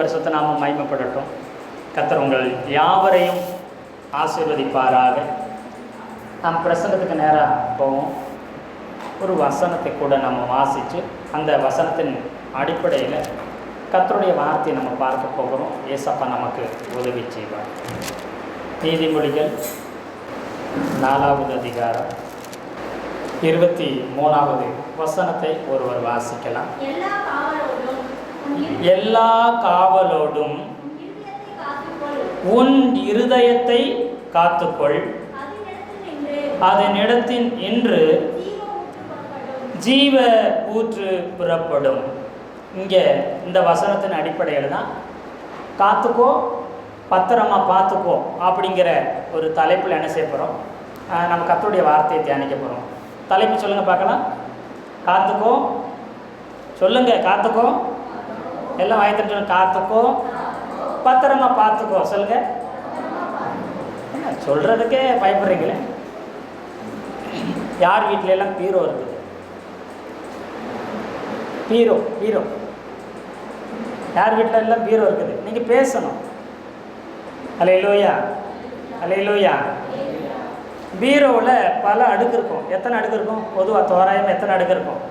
பரிசுத்த நாமம் மகிமைப்படட்டும். கர்த்தர் உங்கள் யாவரையும் ஆசீர்வதிப்பாராக. நாம் பிரசங்கத்துக்கு நேராக போவோம். ஒரு வசனத்தை கூட நம்ம வாசித்து அந்த வசனத்தின் அடிப்படையில் கர்த்தருடைய வார்த்தையை நம்ம பார்க்க போகிறோம். ஏசப்பா நமக்கு உதவி செய்வார். நீதிமொழிகள் 4வது அதிகாரம் 23வது வசனத்தை ஒருவர் வாசிக்கலாம். எல்லா காவலோடும் உன் இருதயத்தை காத்துக்கொள், அதனிடத்தின் இன்று ஜீவ ஊற்று புறப்படும். இங்கே இந்த வசனத்தின் அடிப்படையில் தான் காத்துக்கோ, பத்திரமா பார்த்துக்கோ அப்படிங்கிற ஒரு தலைப்பில் என்ன செய்ய போகிறோம், நம்ம கர்த்தருடைய வார்த்தையை தியானிக்க போகிறோம். தலைப்பு சொல்லுங்கள் பார்க்கலாம். காத்துக்கோ சொல்லுங்கள். காத்துக்கோ, எல்லாம் வாய்த்துட்டு காத்துக்கோ, பத்திரமா பார்த்துக்கோ சொல்லுங்க. சொல்கிறதுக்கே பயப்படுறீங்களே. யார் வீட்டில எல்லாம் பீரோ இருக்குது? பீரோ பீரோ யார் வீட்டில் எல்லாம் பீரோ இருக்குது? நீங்கள் பேசணும். அல்லேலூயா, அல்லேலூயா. பீரோவில் பல அடுக்கு இருக்கும். எத்தனை அடுக்கு இருக்கும்? பொதுவாக தோராயம் எத்தனை அடுக்கு இருக்கும்?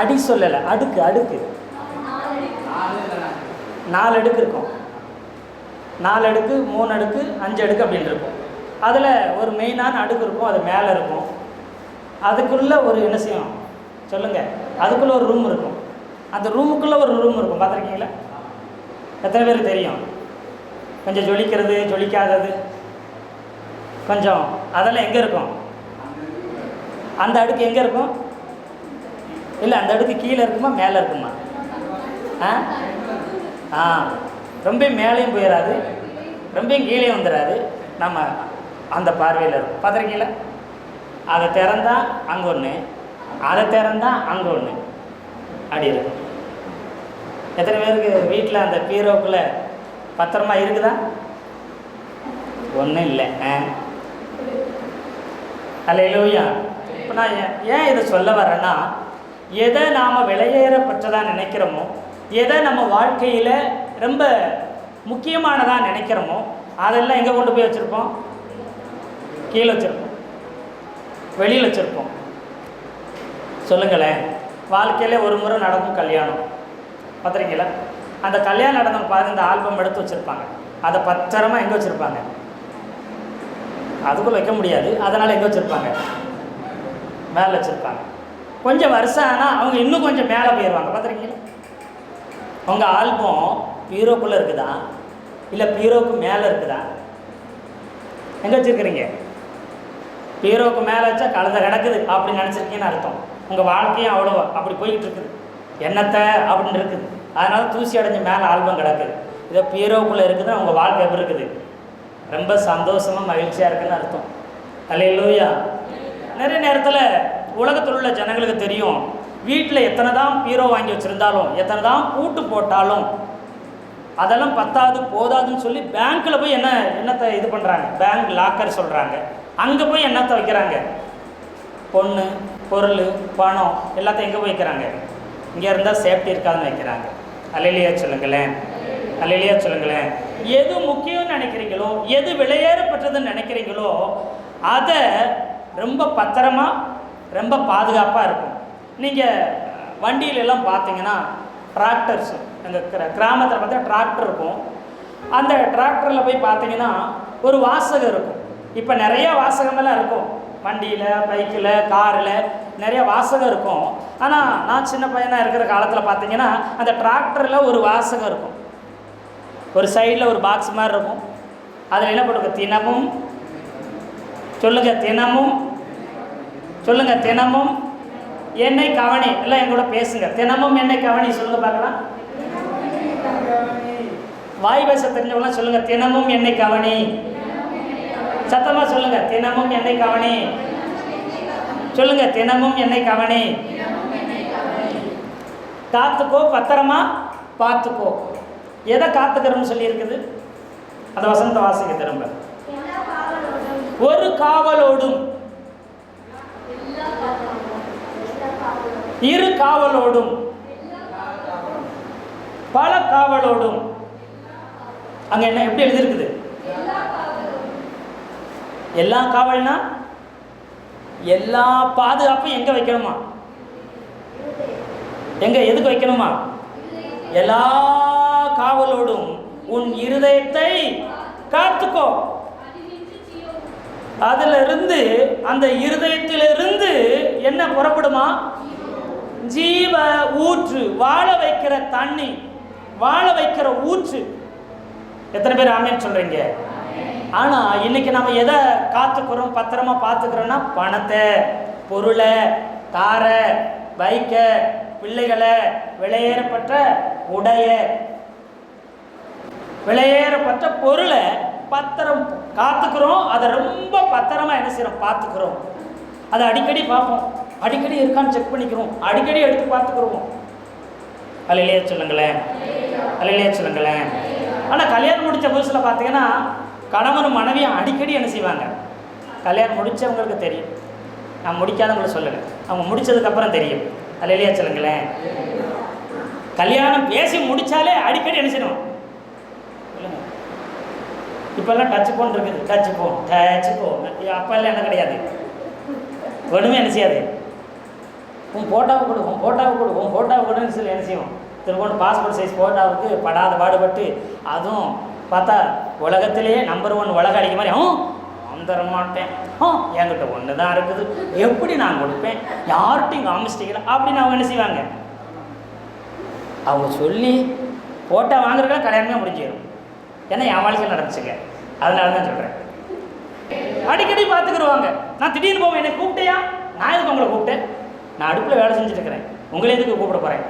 அடி சொல்லலை, அடுக்கு அடுக்கு 4 அடுக்கு இருக்கும். 4 அடுக்கு, 3 அடுக்கு, 5 அடுக்கு அப்படின்னு இருக்கும். அதில் ஒரு மெயினான அடுக்கு இருக்கும், அது மேலே இருக்கும். அதுக்குள்ளே ஒரு என்ன செய்யும் சொல்லுங்கள், அதுக்குள்ளே ஒரு ரூம் இருக்கும். அந்த ரூமுக்குள்ளே ஒரு ரூம் இருக்கும். பார்த்துருக்கீங்களா? எத்தனை பேருக்கு தெரியும்? கொஞ்சம் ஜொலிக்கிறது, ஜொலிக்காதது கொஞ்சம், அதெல்லாம் எங்கே இருக்கும்? அந்த அடுக்கு எங்கே இருக்கும்? இல்லை, அந்த அடுக்கு கீழே இருக்குமா மேலே இருக்குமா? ரொம்ப மேலேயும் போயிடாது, ரொம்ப கீழே வந்துடாது. நம்ம அந்த பார்வையில் இருக்கும். பார்த்துருக்கீங்களா? அதை திறந்தா அங்கே ஒன்று, அதை திறந்தா அங்கே ஒன்று, அப்படி இருக்கும். எத்தனை பேருக்கு வீட்டில் அந்த பீரோக்குள்ளே பத்திரமா இருக்குதா? ஒன்றும் இல்லை. அல்லேலூயா. இப்போ நான் ஏன் இதை சொல்ல வரேன்னா, எதை நாம் விலையேறப்பட்டதாக நினைக்கிறோமோ, எதை நம்ம வாழ்க்கையில் ரொம்ப முக்கியமானதாக நினைக்கிறோமோ, அதெல்லாம் எங்கே கொண்டு போய் வச்சுருப்போம்? கீழே வச்சுருப்போம், வெளியில் வச்சுருப்போம். சொல்லுங்களேன். வாழ்க்கையில் ஒரு முறை நடக்கும் கல்யாணம், பார்த்துருக்கீங்களா? அந்த கல்யாணம் நடந்தவங்க பாருங்க, இந்த ஆல்பம் எடுத்து வச்சுருப்பாங்க. அதை பத்திரமா எங்கே வச்சுருப்பாங்க? அதுக்குள்ளே வைக்க முடியாது, அதனால் எங்கே வச்சுருப்பாங்க? மேலே வச்சுருப்பாங்க. கொஞ்சம் வருஷம் ஆனால் அவங்க இன்னும் கொஞ்சம் மேலே போயிடுவாங்க. பார்த்துருக்கீங்களா? உங்கள் ஆல்பம் பீரோக்குள்ளே இருக்குதா இல்லை பீரோவுக்கு மேலே இருக்குதா? எங்கே வச்சுருக்கிறீங்க? பீரோவுக்கு மேலே வச்சா கலந்த கிடக்குது அப்படின்னு நினச்சிருக்கீங்கன்னு அர்த்தம். உங்கள் வாழ்க்கையும் அவ்வளோ அப்படி போய்கிட்டு இருக்குது, என்னத்தை அப்படின்னு இருக்குது. அதனால தூசி அடைஞ்ச மேலே ஆல்பம் கிடக்குது. இதை பீரோவுக்குள்ளே இருக்குதுன்னா உங்கள் வாழ்க்கை எப்படி இருக்குது? ரொம்ப சந்தோஷமாக மகிழ்ச்சியாக இருக்குதுன்னு அர்த்தம். அல்லேலூயா. நிறைய நேரத்தில் உலகத்தில் உள்ள ஜனங்களுக்கு தெரியும், வீட்டில் எத்தனை தான் பீரோ வாங்கி வச்சுருந்தாலும், எத்தனை தான் பூட்டு போட்டாலும் அதெல்லாம் பத்தாது போதாதுன்னு சொல்லி பேங்க்கில் போய் என்னத்தை இது பண்ணுறாங்க, பேங்க் லாக்கர் சொல்கிறாங்க, அங்கே போய் என்னத்தை வைக்கிறாங்க? பொண்ணு, பொருள், பணம் எல்லாத்தையும் எங்கே போய் வைக்கிறாங்க? இங்கே இருந்தால் சேஃப்டி இருக்காதுன்னு வைக்கிறாங்க. அல்லேலூயா சொல்லுங்களேன், அல்லேலூயா சொல்லுங்களேன். எது முக்கியம்னு நினைக்கிறீங்களோ, எது விலையேறப்பட்டதுன்னு நினைக்கிறீங்களோ, அதை ரொம்ப பத்திரமா ரொம்ப பாதுகாப்பாக இருக்கும். நீங்கள் வண்டியிலெல்லாம் பார்த்தீங்கன்னா டிராக்டர்ஸ், எங்கள் கிராமத்தில் பார்த்தா டிராக்டர் இருக்கும். அந்த டிராக்டரில் போய் பார்த்தீங்கன்னா ஒரு வாசகம் இருக்கும். இப்போ நிறைய வாசகமெல்லாம் இருக்கும், வண்டியில், பைக்கில், காரில் நிறைய வாசகம் இருக்கும். ஆனால் நான் சின்ன பையனாக இருக்கிற காலத்தில் பார்த்தீங்கன்னா அந்த டிராக்டரில் ஒரு வாசகம் இருக்கும். ஒரு சைடில் ஒரு பாக்ஸ் மாதிரி இருக்கும். அதில் என்ன போட்டிருக்கும்? தினமும் சொல்லுங்கள், தினமும் சொல்லுங்கள், தினமும் என்னை கவனி. எல்லாம் எங்கூட பேசுங்க. தினமும் என்னை கவனி சொல்லுங்கள் பார்க்கலாம். வாய் பேச தெரிஞ்சவங்களாம் சொல்லுங்கள், தினமும் என்னை கவனி. சத்தமாக சொல்லுங்கள், தினமும் என்னை கவனி. சொல்லுங்கள், தினமும் என்னை கவனி. காத்துக்கோ, பத்திரமா பார்த்துக்கோ. எதை காத்துக்கிறோம்னு சொல்லி இருக்குது? அந்த வசனத்தை வாசிக்க திரும்ப. ஒரு காவலோடும் இரு காவலோடும் பல காவலோடும். அங்க என்ன எப்படி எழுதியிருக்குது? எல்லா காவல்னா எல்லா பாதுகாப்பும் எங்க வைக்கணுமா? எங்க எதுக்கு வைக்கணுமா? எல்லா காவலோடும் உன் இருதயத்தை காத்துக்கோ. அதுல இருந்து, அந்த இருதயத்திலிருந்து என்ன புறப்படுமா? ஜீவ ஊற்று, வாழ வைக்கிற தண்ணி, வாழ வைக்கிற ஊற்று. எத்தனை பேர் ஆமென் சொல்றீங்க? ஆனா இன்னைக்கு நம்ம எதை காத்துக்கிறோம், பத்திரமா பார்த்துக்கிறோம்னா பணத்தை, பொருளை, காரை, பைக்கை, பிள்ளைகளை, விலையேறப்பட்ட உடைய, விலையேறப்பட்ட பொருளை பத்திரம் காத்துக்கிறோம். அதை ரொம்ப பத்திரமா என்ன செய்யறோம்? பார்த்துக்கிறோம். அதை அடிக்கடி பார்ப்போம், அடிக்கடி இருக்கான்னு செக் பண்ணிக்கிறோம், அடிக்கடி எடுத்து பார்த்துக்கிறோம். அல்லேலூயா சொல்லுங்களேன், அல்லேலூயா சொல்லுங்களேன். ஆனால் கல்யாணம் முடித்த புதுசில் பார்த்தீங்கன்னா கணவன் மனைவியும் அடிக்கடி என்ன செய்வாங்க? கல்யாணம் முடித்தவங்களுக்கு தெரியும், நான் முடிக்காதவங்களுக்கு சொல்லலை, அவங்க முடித்ததுக்கப்புறம் தெரியும். அல்லேலூயா சொல்லுங்களேன். கல்யாணம் பேசி முடித்தாலே அடிக்கடி என்ன செய்யணும்? இப்போல்லாம் டச்சு போன் இருக்குது, டச்சு போன். அப்போல்லாம் என்ன கிடையாது, ஒன்றுமே என்ன செய்யாது. உன் ஃபோட்டோவை கொடு, உன் ஃபோட்டோவை கொடு, உன் ஃபோட்டோவை கொடுன்னு சொல்லி என்ன செய்வோம்? திரும்ப பாஸ்போர்ட் சைஸ் ஃபோட்டோவுக்கு படாத பாடுபட்டு, அதுவும் பார்த்தா உலகத்திலேயே நம்பர் 1 உலக அடிக்க மாதிரி தர மாட்டேன், என்கிட்ட ஒன்று தான் இருக்குது, எப்படி நான் கொடுப்பேன், யார்கிட்டையும் காமிச்சிட்டீங்களா அப்படின்னு அவங்க என்ன செய்வாங்க? அவங்க சொல்லி ஃபோட்டோ வாங்குறதுல கல்யாணமே முடிஞ்சிடும். ஏன்னா என் வாழ்க்கையில் நடந்துச்சுங்க, அதனால தான் சொல்கிறேன். அடிக்கடி பார்த்துக்கிடுவாங்க. நான் திடீர்னு போவேன், என்னை கூப்பிட்டையா? நான் எதுக்கு உங்களை கூப்பிட்டேன்? நான் அடுப்பில் வேலை செஞ்சுட்டு இருக்கிறேன், உங்களை எதுக்கு கூப்பிட போகிறேன்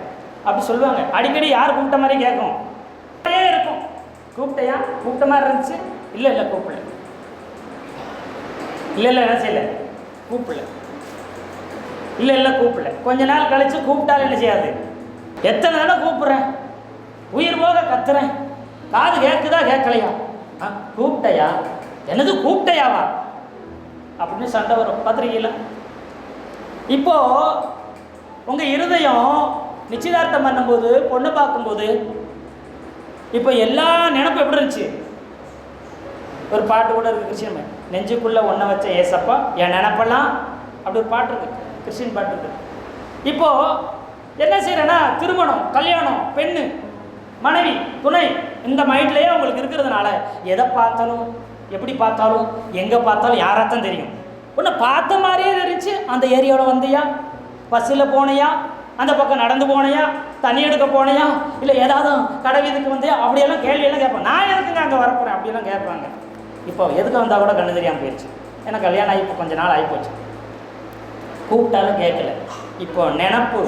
அப்படி சொல்லுவாங்க. அடிக்கடி யார் கூப்பிட்ட மாதிரி கேட்கும் இருக்கும். கூப்பிட்டையா? கூப்பிட்ட மாதிரி இருந்துச்சு. இல்லை இல்லை கூப்பிடல, இல்லை இல்லை என்ன செய்யலை, கூப்பிடல, இல்லை இல்லை கூப்பிடல. கொஞ்ச நாள் கழித்து கூப்பிட்டாலும் என்ன செய்யாது? எத்தனை தடவை கூப்பிட்றேன், உயிர் போக கத்துறேன், காது கேட்குதா கேட்கலையா? கூப்பிட்டையா? என்னது கூப்பிட்டையாவா அப்படின்னு சண்டை வரும். பார்த்துருக்கீங்களா? இப்போ உங்கள் இருதயம் நிச்சயதார்த்தம் பண்ணும்போது, பொண்ணு பார்க்கும்போது, இப்போ எல்லா நினப்பும் எப்படி இருந்துச்சு? ஒரு பாட்டு கூட இருக்குது கிறிஸ்டின், நெஞ்சுக்குள்ளே ஒன்றை வச்ச ஏசப்பா என் நினப்பெல்லாம், அப்படி ஒரு பாட்டு இருக்குது, கிறிஸ்டின் பாட்டு இருக்குது. இப்போது என்ன செய்கிறேன்னா, திருமணம், கல்யாணம், பெண்ணு, மனைவி, துணை, இந்த மைண்ட்லேயே அவங்களுக்கு இருக்கிறதுனால எதை பார்த்தாலும், எப்படி பார்த்தாலும், எங்கே பார்த்தாலும் யாராத்தான் தெரியும். உன்னை பார்த்த மாதிரியே தெரிஞ்சு, அந்த ஏரியாவில் வந்தியா, பஸ்ஸில் போனையா, அந்த பக்கம் நடந்து போனையா, தண்ணி எடுக்க போனையா, இல்லை ஏதாவது கடை வீதுக்கு வந்தியா, அப்படியெல்லாம் கேள்வியெல்லாம் கேட்பாங்க. நான் எதுக்குங்க அங்கே வரப்போகிறேன் அப்படியெல்லாம் கேட்பாங்க. இப்போ எதுக்கு வந்தால் கூட கண்ணு தெரியாமல் போயிடுச்சு. ஏன்னா கல்யாணம் ஆகி இப்போ கொஞ்ச நாள் ஆகிப்போச்சு, கூப்பிட்டாலும் கேட்கல. இப்போ நினப்பு,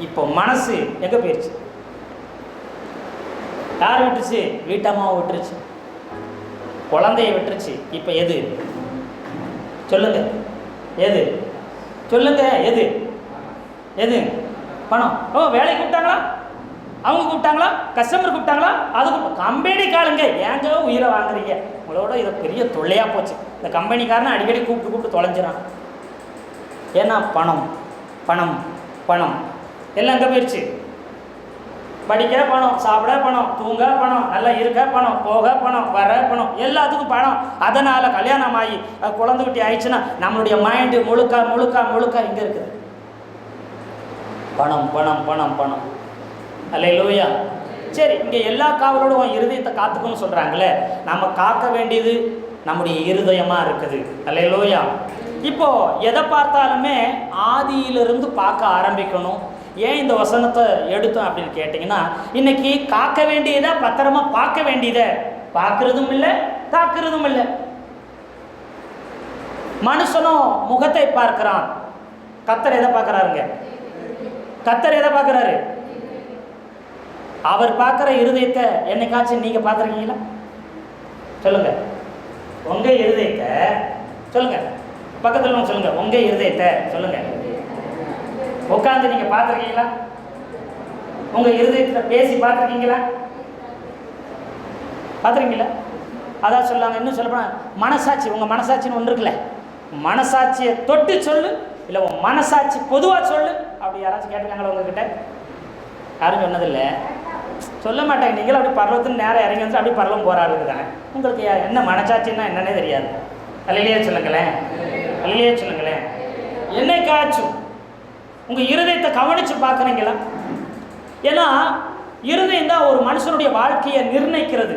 இப்போ மனசு எங்கே போயிடுச்சு? யார் விட்டுருச்சு? வீட்டம்மாவை விட்டுருச்சு, குழந்தைய விட்டுருச்சு. இப்போ எது சொல்லுங்க? எது சொல்லுங்க? எது எது? பணம். வேலைக்கு கூப்பிட்டாங்களா? அவங்க கூப்பிட்டாங்களா? கஸ்டமர் கூப்பிட்டாங்களா? அது கம்பெனி காலுங்க. ஏங்க உயிரை வாங்குறீங்க? உங்களோட இதை பெரிய தொல்லையாக போச்சு. இந்த கம்பெனிக்காரனை அடிக்கடி கூப்பிட்டு தொலைஞ்சிடான். ஏன்னா பணம் பணம் பணம் எல்லாம் எங்கே போயிடுச்சு? படிக்க பணம், சாப்பிட பணம், தூங்க பணம், நல்லா இருக்க பணம், போக பணம், வர பணம், எல்லாத்துக்கும் பணம். அதனால் கல்யாணம் ஆகி குழந்தை குட்டி ஆயிடுச்சுன்னா நம்மளுடைய மைண்டு முழுக்க முழுக்க முழுக்க இங்கே இருக்குது. பணம் பணம் பணம் பணம். அல்லேலூயா. சரி, இங்கே எல்லா காவலோடும் இருதயத்தை காத்துக்கணும்னு சொல்கிறாங்களே, நம்ம காக்க வேண்டியது நம்முடைய இருதயமாக இருக்குது. அல்லேலூயா. இப்போது எதை பார்த்தாலுமே ஆதியிலிருந்து பார்க்க ஆரம்பிக்கணும். ஏன் இந்த வசனத்தை எடுத்தோம் அப்படின்னு கேட்டிங்கன்னா, இன்றைக்கி காக்க வேண்டியதை பத்திரமா பார்க்க வேண்டியதை பார்க்குறதும் இல்லை, காக்கிறதும் இல்லை. மனுஷனும் முகத்தை பார்க்கிறான், கர்த்தர் எதை பார்க்குறாருங்க? கர்த்தர் எதை பார்க்குறாரு? அவர் பார்க்குற இருதயத்தை என்னைக்காச்சும் நீங்கள் பார்த்துருக்கீங்களா? சொல்லுங்கள். உங்கள் இருதயத்தை சொல்லுங்கள், பக்கத்தில் சொல்லுங்கள். உங்கள் இருதயத்தை சொல்லுங்கள். உட்காந்து நீங்கள் பார்த்துருக்கீங்களா? உங்கள் இருதயத்தில் பேசி பார்த்துருக்கீங்களா? பார்த்துருக்கீங்களா? அதான் சொல்லாங்க. இன்னும் சொல்லப்போனால் மனசாட்சி, உங்கள் மனசாட்சின்னு ஒன்று இருக்குல்ல, மனசாட்சியை தொட்டு சொல்லு, இல்லை உன் மனசாட்சி பொதுவாக சொல்லு. அப்படி யாராச்சும் கேட்டிருக்காங்களா உங்ககிட்ட? யாரும் சொன்னதில்லை, சொல்ல மாட்டாங்க. நீங்களும் அப்படி பரலத்துன்னு நேரம் இறங்கி வந்து அப்படி பரலம் போராடுறது தானே. உங்களுக்கு என்ன மனசாட்சின்னா என்னன்னே தெரியாது. அல்லையே சொல்லுங்களேன், அல்லையே சொல்லுங்களேன். என்னைக்காச்சும் உங்கள் இருதயத்தை கவனித்து பார்க்குறீங்களா? ஏன்னா இருதயம் தான் ஒரு மனுஷனுடைய வாழ்க்கையை நிர்ணயிக்கிறது.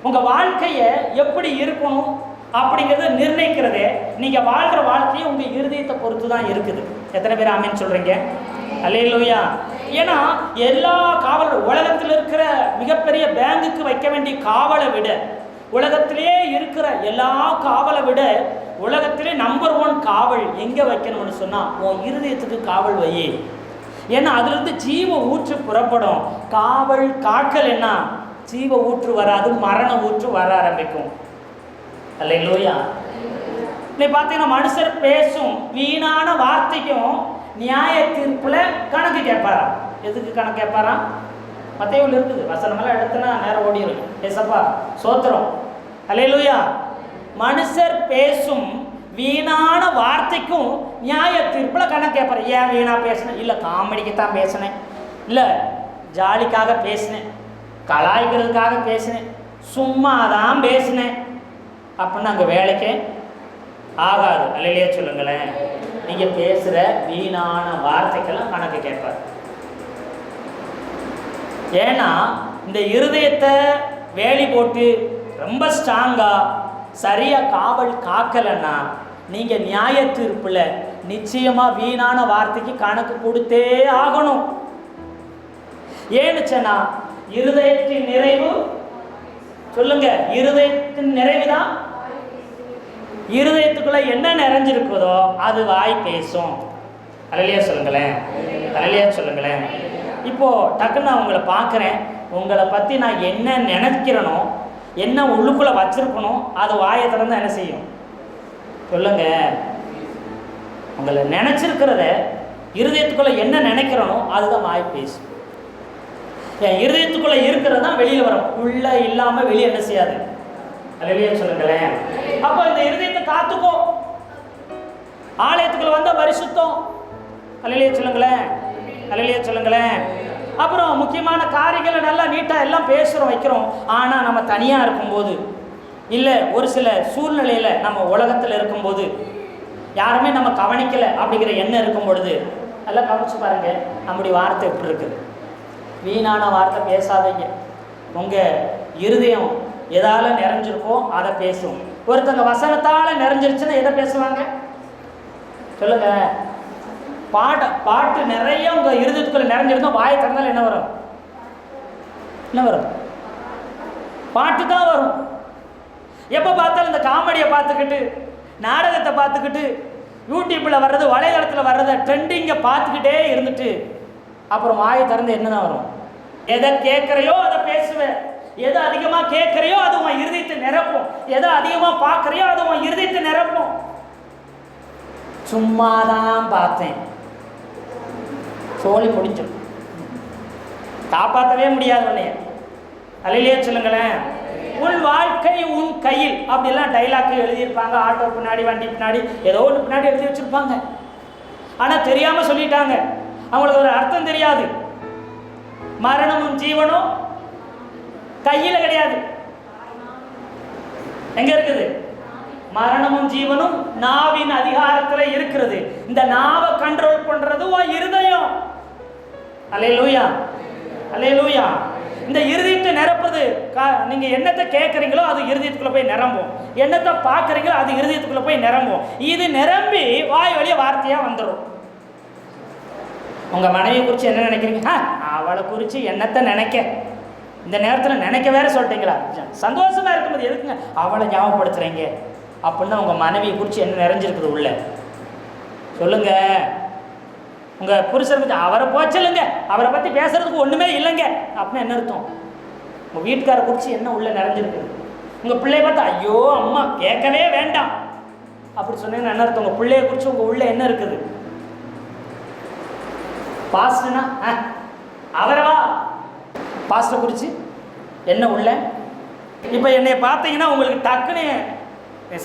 உங்கள் வாழ்க்கையை எப்படி இருக்கணும் அப்படிங்கிறத நிர்ணயிக்கிறதே நீங்கள் வாழ்கிற வாழ்க்கையை உங்கள் இருதயத்தை பொறுத்து தான் இருக்குது. எத்தனை பேர் ஆமீன் சொல்கிறீங்க? அல்லேலூயா. ஏன்னா எல்லா காவல் உலகத்தில் இருக்கிற மிகப்பெரிய பேங்குக்கு வைக்க வேண்டிய காவலை விட, உலகத்திலே இருக்கிற எல்லா காவலை விட உலகத்திலே நம்பர் 1 காவல் எங்கே வைக்கணும்னு சொன்னால் உன் இருதயத்துக்கு காவல் வை. ஏன்னா அதுலேருந்து ஜீவ ஊற்று புறப்படும். காவல் காக்கல் என்ன, ஜீவ ஊற்று வராது, மரண ஊற்று வர ஆரம்பிக்கும். அல்லேலூயா. நீ பார்த்தீங்கன்னா மனுஷர் பேசும் வீணான வார்த்தைக்கும் நியாய தீர்ப்பில் கணக்கு கேட்பாரா? எதுக்கு கணக்கு கேட்பாரா? மத்தேயுவில் இருக்குது, வசனமெல்லாம் எடுத்துனா நேரம் ஓடிடும். ஏசப்பா சோத்திரம். அல்லேலூயா. மனுஷர் பேசும் வீணான வார்த்தைக்கும் நியாய தீர்ப்பில் கணக்கு கேட்பாரு. ஏன் வீணா பேசினேன்? இல்லை காமெடிக்கு தான் பேசினேன், இல்லை ஜாலிக்காக பேசினேன், கலாய்க்கிறதுக்காக பேசினேன், சும்மா தான் பேசினேன் அப்படின்னு அங்கே வேலைக்கே ஆகாது. அல்லையே சொல்லுங்களேன். நீங்கள் பேசுகிற வீணான வார்த்தைக்கெல்லாம் கணக்கு கேட்பார். ஏன்னா இந்த இருதயத்தை வேலி போட்டு ரொம்ப ஸ்ட்ராங்காக சரியாக காவல் காக்கலைன்னா நீங்கள் நியாய தீர்ப்பில் நிச்சயமாக வீணான வார்த்தைக்கு கணக்கு கொடுத்தே ஆகணும். ஏன்னுச்சேன்னா இருதயத்தின் நிறைவு, சொல்லுங்க, இருதயத்தின் நிறைவு தான். இருதயத்துக்குள்ள என்ன நிறைஞ்சிருக்குதோ அது வாய் பேசும். அல்லையா சொல்லுங்களேன், அல்லையா சொல்லுங்களேன். இப்போது டக்குன்னு நான் உங்களை பார்க்குறேன், உங்களை பற்றி நான் என்ன நினைக்கிறேனோ, என்ன உள்ளுக்குள்ளே வச்சிருக்கணும், அது வாயை திறந்து என்ன செய்யும்? சொல்லுங்க. உங்களை நினச்சிருக்கிறத, இருதயத்துக்குள்ளே என்ன நினைக்கிறனோ அதுதான் வாய் பேசும். என் இருதயத்துக்குள்ளே இருக்கிறது தான் வெளியில் வரும். உள்ளே இல்லாமல் வெளியே என்ன செய்யாது. அல்லையா சொல்லுங்களேன். அப்போ இந்த இருதயத்தை காத்துக்கோ. ஆலயத்துக்குள்ள வந்த பரிசுத்தம். அல்லையா சொல்லுங்களேன், அல்லையா சொல்லுங்களேன். அப்புறம் முக்கியமான காரியங்களை நல்லா நீட்டாக எல்லாம் பேசுகிறோம் வைக்கிறோம். ஆனால் நம்ம தனியாக இருக்கும்போது, இல்லை ஒரு சில சூழ்நிலையில் நம்ம உலகத்தில் இருக்கும்போது, யாருமே நம்ம கவனிக்கலை அப்படிங்கிற எண்ணம் இருக்கும் பொழுது, நல்லா கவனிச்சு பாருங்க நம்முடைய வார்த்தை எப்படி இருக்குது. வீணான வார்த்தை பேசாதீங்க. உங்கள் இருதயம் எதால நிறைஞ்சிருக்கோ அதை பேசும். ஒருத்தங்க வசனத்தால் நிறைஞ்சிருச்சுன்னா எதை பேசுவாங்க? சொல்லுங்க. பாட்டு நிறைய உங்கள் இருதயத்துக்குள்ள நிறைஞ்சிருந்தோம், வாயை திறந்தாலும் என்ன வரும்? என்ன வரும்? பாட்டு தான் வரும். எப்போ பார்த்தாலும் இந்த காமெடியை பார்த்துக்கிட்டு, நாடகத்தை பார்த்துக்கிட்டு, யூடியூப்பில் வர்றது, வலைதளத்தில் வர்றதை ட்ரெண்டிங்கை பார்த்துக்கிட்டே இருந்துட்டு அப்புறம் வாயை திறந்து என்ன தான் வரும்? எதை கேட்குறையோ அதை பேசுவேன். எதை அதிகமாக கேட்குறையோ அது உன் இருதயத்தை நிரப்பும். எதை அதிகமாக பார்க்குறையோ அது உன் இருதயத்தை நிரப்பும். சும்மா தான் பார்த்தேன், சோழி முடிஞ்சும், காப்பாற்றவே முடியாது உன்னைய. அல்லையே சொல்லுங்களேன். உன் வாழ்க்கை உன் கையில் அப்படிலாம் டைலாக்கு எழுதியிருப்பாங்க. ஆட்டோ பின்னாடி, வண்டி பின்னாடி, ஏதோ ஒன்று பின்னாடி எழுதி வச்சுருப்பாங்க. ஆனால் தெரியாமல் சொல்லிட்டாங்க. அவங்களுக்கு ஒரு அர்த்தம் தெரியாது. மரணமும் ஜீவனும் கையில் கிடையாது. எங்க இருக்குது? மரணமும் ஜீவனும் நாவின் அதிகாரத்தில் இருக்கிறது. இந்த நாவை கண்ட்ரோல் பண்றது உன் இருதயம். அல்லேலூயா, அல்லேலூயா. இந்த இருதயத்தை நிரப்புறது, நீங்க என்னத்தை கேட்குறீங்களோ அது இருதயத்துக்குள்ள போய் நிரம்பும். என்னத்தை பார்க்குறீங்களோ அது இருதயத்துக்குள்ள போய் நிரம்பும். இது நிரம்பி வாய் வழிய வார்த்தையா வந்துடும். உங்கள் மனைவியை குறித்து என்ன நினைக்கிறீங்க? அவளை குறித்து என்னத்தை நினைக்க, இந்த நேரத்தில் நினைக்க வேற சொல்லிட்டீங்களா? சந்தோஷமாக இருக்கும்போது எதுக்குங்க அவளை ஞாபகப்படுத்துகிறீங்க அப்படின்னா உங்கள் மனைவியை குறித்து என்ன நிறைஞ்சிருக்குது உள்ள? சொல்லுங்க. உங்கள் புருஷனை பற்றி அவரை போச்சலுங்க, அவரை பற்றி பேசுறதுக்கு ஒன்றுமே இல்லைங்க அப்படின்னு என்ன அர்த்தம்? உங்கள் வீட்டுக்காரை குறித்து என்ன உள்ள நிறைஞ்சிருக்குது? உங்கள் பிள்ளைய பார்த்து ஐயோ அம்மா கேட்கவே வேண்டாம் அப்படி சொன்னீங்கன்னா என்ன அர்த்தம்? உங்கள் பிள்ளைய குறித்து உங்கள் உள்ள என்ன இருக்குது? பாஸ்டர்னா அவரவா? பாஸ்டர் குறித்து என்ன உள்ள? இப்போ என்னை பார்த்தீங்கன்னா உங்களுக்கு டக்குன்னு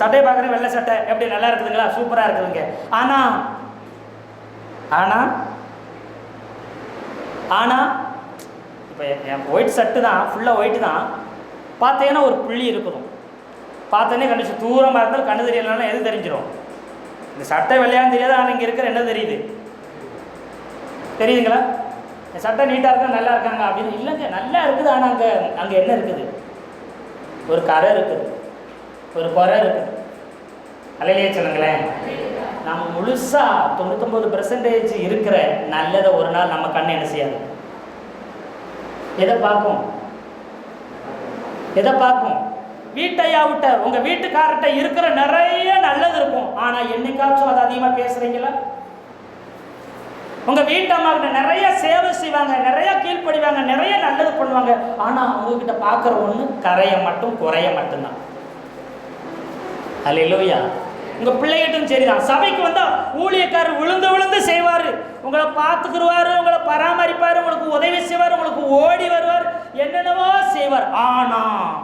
சட்டையை பார்க்குறேன், வெள்ளை சட்டை எப்படி நல்லா இருக்குதுங்களா, சூப்பராக இருக்குதுங்க. ஆனால் ஆனால் இப்போ என் ஒயிட் ஷர்ட்டு தான், ஃபுல்லாக ஒயிட்டு தான், பார்த்தீங்கன்னா ஒரு புள்ளி இருக்கணும். பார்த்தோன்னே கண்டிச்சு தூரமாக இருந்தாலும் கண்ணு தெரியலனாலும் எது தெரிஞ்சிடும்? இந்த சட்டை வெள்ளையான்னு தெரியாது, ஆனால் இங்கே இருக்கிற என்ன தெரியுது? தெரியுதுங்களா? இந்த சட்டை நீட்டாக இருக்கா, நல்லா இருக்காங்க அப்படின்னு இல்லைங்க, நல்லா இருக்குது. ஆனால் அங்கே என்ன இருக்குது? ஒரு கரை இருக்குது, ஒரு குறை இருக்குது. அல்லையே சொல்லுங்களேன். நம்ம முழுசாக 99% இருக்கிற நல்லதை ஒரு நாள் நம்ம கண்ணை என்ன செய்யாது? எதை பார்க்கும்? எதை பார்க்கும்? வீட்டையா விட்ட உங்கள் வீட்டுக்காரர்கிட்ட இருக்கிற நிறைய நல்லது இருக்கும், ஆனால் என்னைக்காச்சும் அதை அதிகமாக பேசுகிறீங்களா? உங்கள் வீட்டம்மா கிட்ட நிறைய சேவை செய்வாங்க, நிறைய கீழ்ப்படிவாங்க, நிறைய நல்லது பண்ணுவாங்க, ஆனால் அவங்கக்கிட்ட பார்க்குற ஒன்று கரையை மட்டும், குறைய மட்டும்தான். அல்லேலூயா. உங்கள் பிள்ளைகிட்டும் சரிதான். சபைக்கு வந்தால் ஊழியக்காரர் விழுந்து விழுந்து செய்வார், உங்களை பார்த்துக்குருவார், உங்களை பராமரிப்பார், உங்களுக்கு உதவி செய்வார், உங்களுக்கு ஓடி வருவார், என்னென்னவோ செய்வார். ஆனால்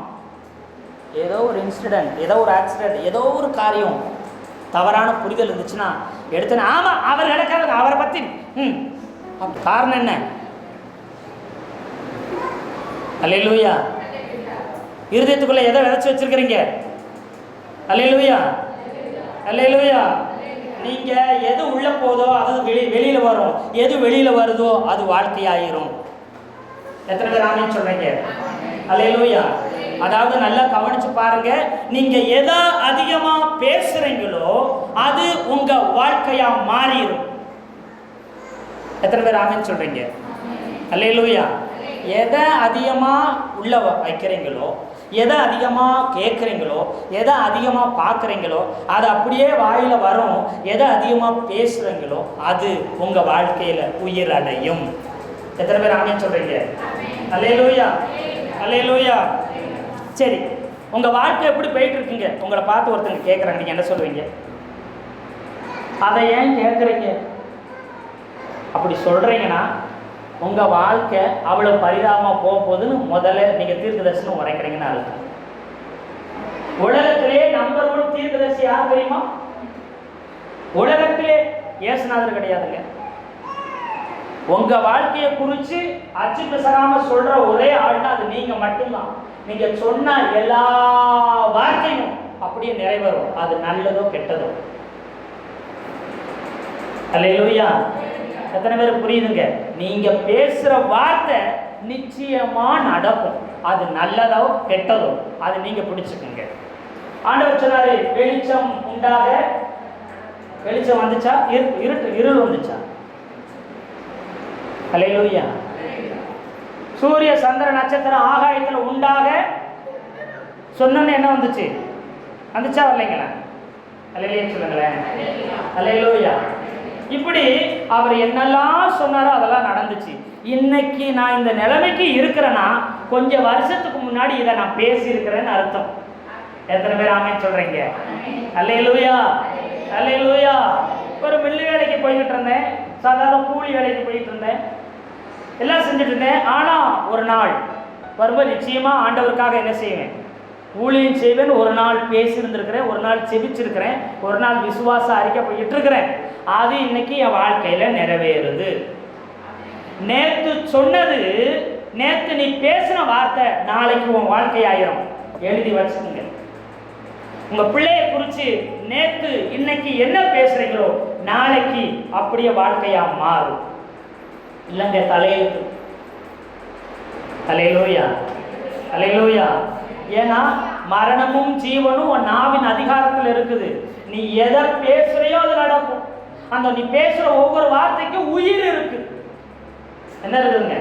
ஏதோ ஒரு இன்சிடென்ட், ஏதோ ஒரு ஆக்சிடென்ட், ஏதோ ஒரு காரியம், தவறான புரிதல் இருந்துச்சுன்னா எடுத்தேன், ஆமாம் அவர் நடக்காது, அவரை பற்றி காரணம் என்ன? அல்லேலூயா. இருதயத்துக்குள்ளே எதை விதைச்சி வச்சிருக்கிறீங்க? அல்லேலூயா, அல்லேலூயா. நீங்கள் எது உள்ளே போதோ அது வெளியில் வரும், எது வெளியில் வருதோ அது வாழ்க்கையாயிரும். எத்தனை பேர் ஆமீன் சொல்கிறீங்க? அல்லேலூயா. அதாவது நல்லா கவனிச்சு பாருங்க, நீங்க எதை அதிகமா பேசுறீங்களோ அது உங்க வாழ்க்கையா மாறிடும். எத்தனை பேர் ஆமீன் சொல்றீங்க? அல்லேலூயா. எதை அதிகமா உள்ள வைக்கிறீங்களோ, எதை அதிகமாக கேட்குறீங்களோ, எதை அதிகமாக பார்க்குறீங்களோ அது அப்படியே வாயில் வரும். எதை அதிகமாக பேசுகிறீங்களோ அது உங்கள் வாழ்க்கையில் உயிர் அடையும். எத்தனை பேர் ஆமீன் சொல்கிறீங்க? அல்லேலூயா, அல்லேலூயா. சரி, உங்கள் வாழ்க்கை எப்படி போயிட்டுருக்குங்க? உங்களை பார்த்து ஒருத்தங்க கேட்குறாங்க, நீங்கள் என்ன சொல்லுவீங்க? அதை ஏன் கேட்குறீங்க? அப்படி சொல்கிறீங்கன்னா உங்கள் வாழ்க்கை அவ்வளோ பரிதாபமாக போக போகுதுன்னு முதல்ல நீங்கள் தீர்க்கதரிசனம் உரைக்கிறீங்கன்னு அர்த்தம். உலகத்திலே நம்பர் 1 தீர்க்கதரிசி யார் தெரியுமா? உலகத்திலே இயேசுநாதர் கிடையாதுங்க. உங்கள் வாழ்க்கையை குறித்து அச்சு பிசகாமல் சொல்கிற ஒரே ஆள்னா அது நீங்கள் மட்டும்தான். நீங்கள் சொன்ன எல்லா வார்த்தையும் அப்படியே நிறைவேறும், அது நல்லதோ கெட்டதோ. அல்லேலூயா. எத்தனை பேர் புரியுதுங்க? நீங்க பேசுற வார்த்தை நிச்சயமா நடக்கும், அது நல்லதோ கெட்டதோ அது நீங்க பிடிச்சுக்குங்க. ஆண்டவர் சொன்னாரு, வெளிச்சம் உண்டாக. வெளிச்சம் வந்துச்சா? இருள் வந்துச்சா? அல்லேலூயா. சூரிய சந்திர நட்சத்திரம் ஆகாயத்தில் உண்டாக சொன்னோன்னு என்ன வந்துச்சு? வந்துச்சா வரலைங்களா? அல்லேலூயா சொல்லுங்களேன். அல்லேலூயா. இப்படி அவர் என்னெல்லாம் சொன்னாரோ அதெல்லாம் நடந்துச்சு. இன்னைக்கு நான் இந்த நிலைமைக்கு இருக்கிறேன்னா கொஞ்சம் வருஷத்துக்கு முன்னாடி இதை நான் பேசியிருக்கிறேன்னு அர்த்தம். எத்தனை பேர் ஆமீன் சொல்றீங்க? அல்லேலூயா, அல்லேலூயா. ஒரு மில்லு வேலைக்கு போய்கிட்டு இருந்தேன், சாதாரண கூலி வேலைக்கு போயிட்டு இருந்தேன், எல்லாம் செஞ்சுட்டு இருந்தேன். ஆனால் ஒரு நாள் வரும்போது நிச்சயமாக ஆண்டவருக்காக என்ன செய்வேன்? ஊழியம் செய்வேன். ஒரு நாள் பேசியிருந்திருக்கிறேன், ஒரு நாள் செபிச்சிருக்கிறேன், ஒரு நாள் விசுவாச அறிக்கை போயிட்டு இருக்கிறேன். அது இன்னைக்கு என் வாழ்க்கையில் நிறைவேறுது. நேற்று சொன்னது, நேற்று நீ பேசின வார்த்தை நாளைக்கு உன் வாழ்க்கை ஆயிரும். எழுதி வச்சுக்கோங்க. உங்கள் பிள்ளையை குறித்து நேற்று இன்னைக்கு என்ன பேசுகிறீங்களோ நாளைக்கு அப்படியே வாழ்க்கையாக மாறும். இல்லைங்க, தலையெழுத்து. அல்லேலூயா, அல்லேலூயா. ஏன்னா மரணமும் ஜீவனும் உன் நாவின் அதிகாரத்தில் இருக்குது. நீ எதை பேசுறையோ அது நடக்கும். அந்த நீ பேசுற ஒவ்வொரு வார்த்தைக்கும் உயிர் இருக்கு. என்ன இருக்குதுங்க?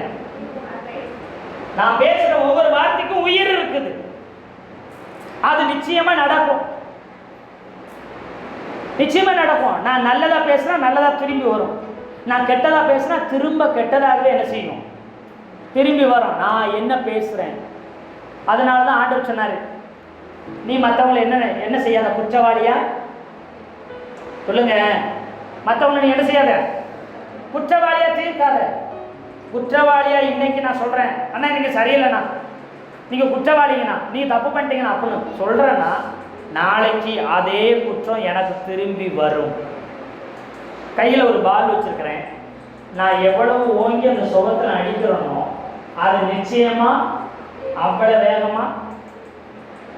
நான் பேசுற ஒவ்வொரு வார்த்தைக்கும் உயிர் இருக்குது. அது நிச்சயமா நடக்கும், நிச்சயமா நடக்கும். நான் நல்லதா பேசுனா நல்லதா திரும்பி வரும், நான் கெட்டதா பேசுனா திரும்ப கெட்டதாகவே என்ன செய்யணும்? திரும்பி வரும். நான் என்ன பேசுறேன். அதனால தான் ஆண்டவர் சொன்னாரு, நீ மற்றவங்களை என்ன செய்யாத, குற்றவாளியா சொல்லுங்க. மற்றவங்களை நீ என்ன செய்யாத, குற்றவாளியா தீர்க்காத. குற்றவாளியா இன்னைக்கு நான் சொல்றேன், அண்ணா இன்னைக்கு சரியில்லைண்ணா, நீங்க குற்றவாளிங்கண்ணா, நீ தப்பு பண்ணிட்டீங்கண்ணா அப்படின்னு சொல்றேன்னா நாளைக்கு அதே குற்றம் எனக்கு திரும்பி வரும். கையில் ஒரு பால் வச்சுருக்கிறேன். நான் எவ்வளவு ஓங்கி அந்த சுகத்தில் அடிக்கிறேனோ அது நிச்சயமாக அவ்வளோ வேகமாக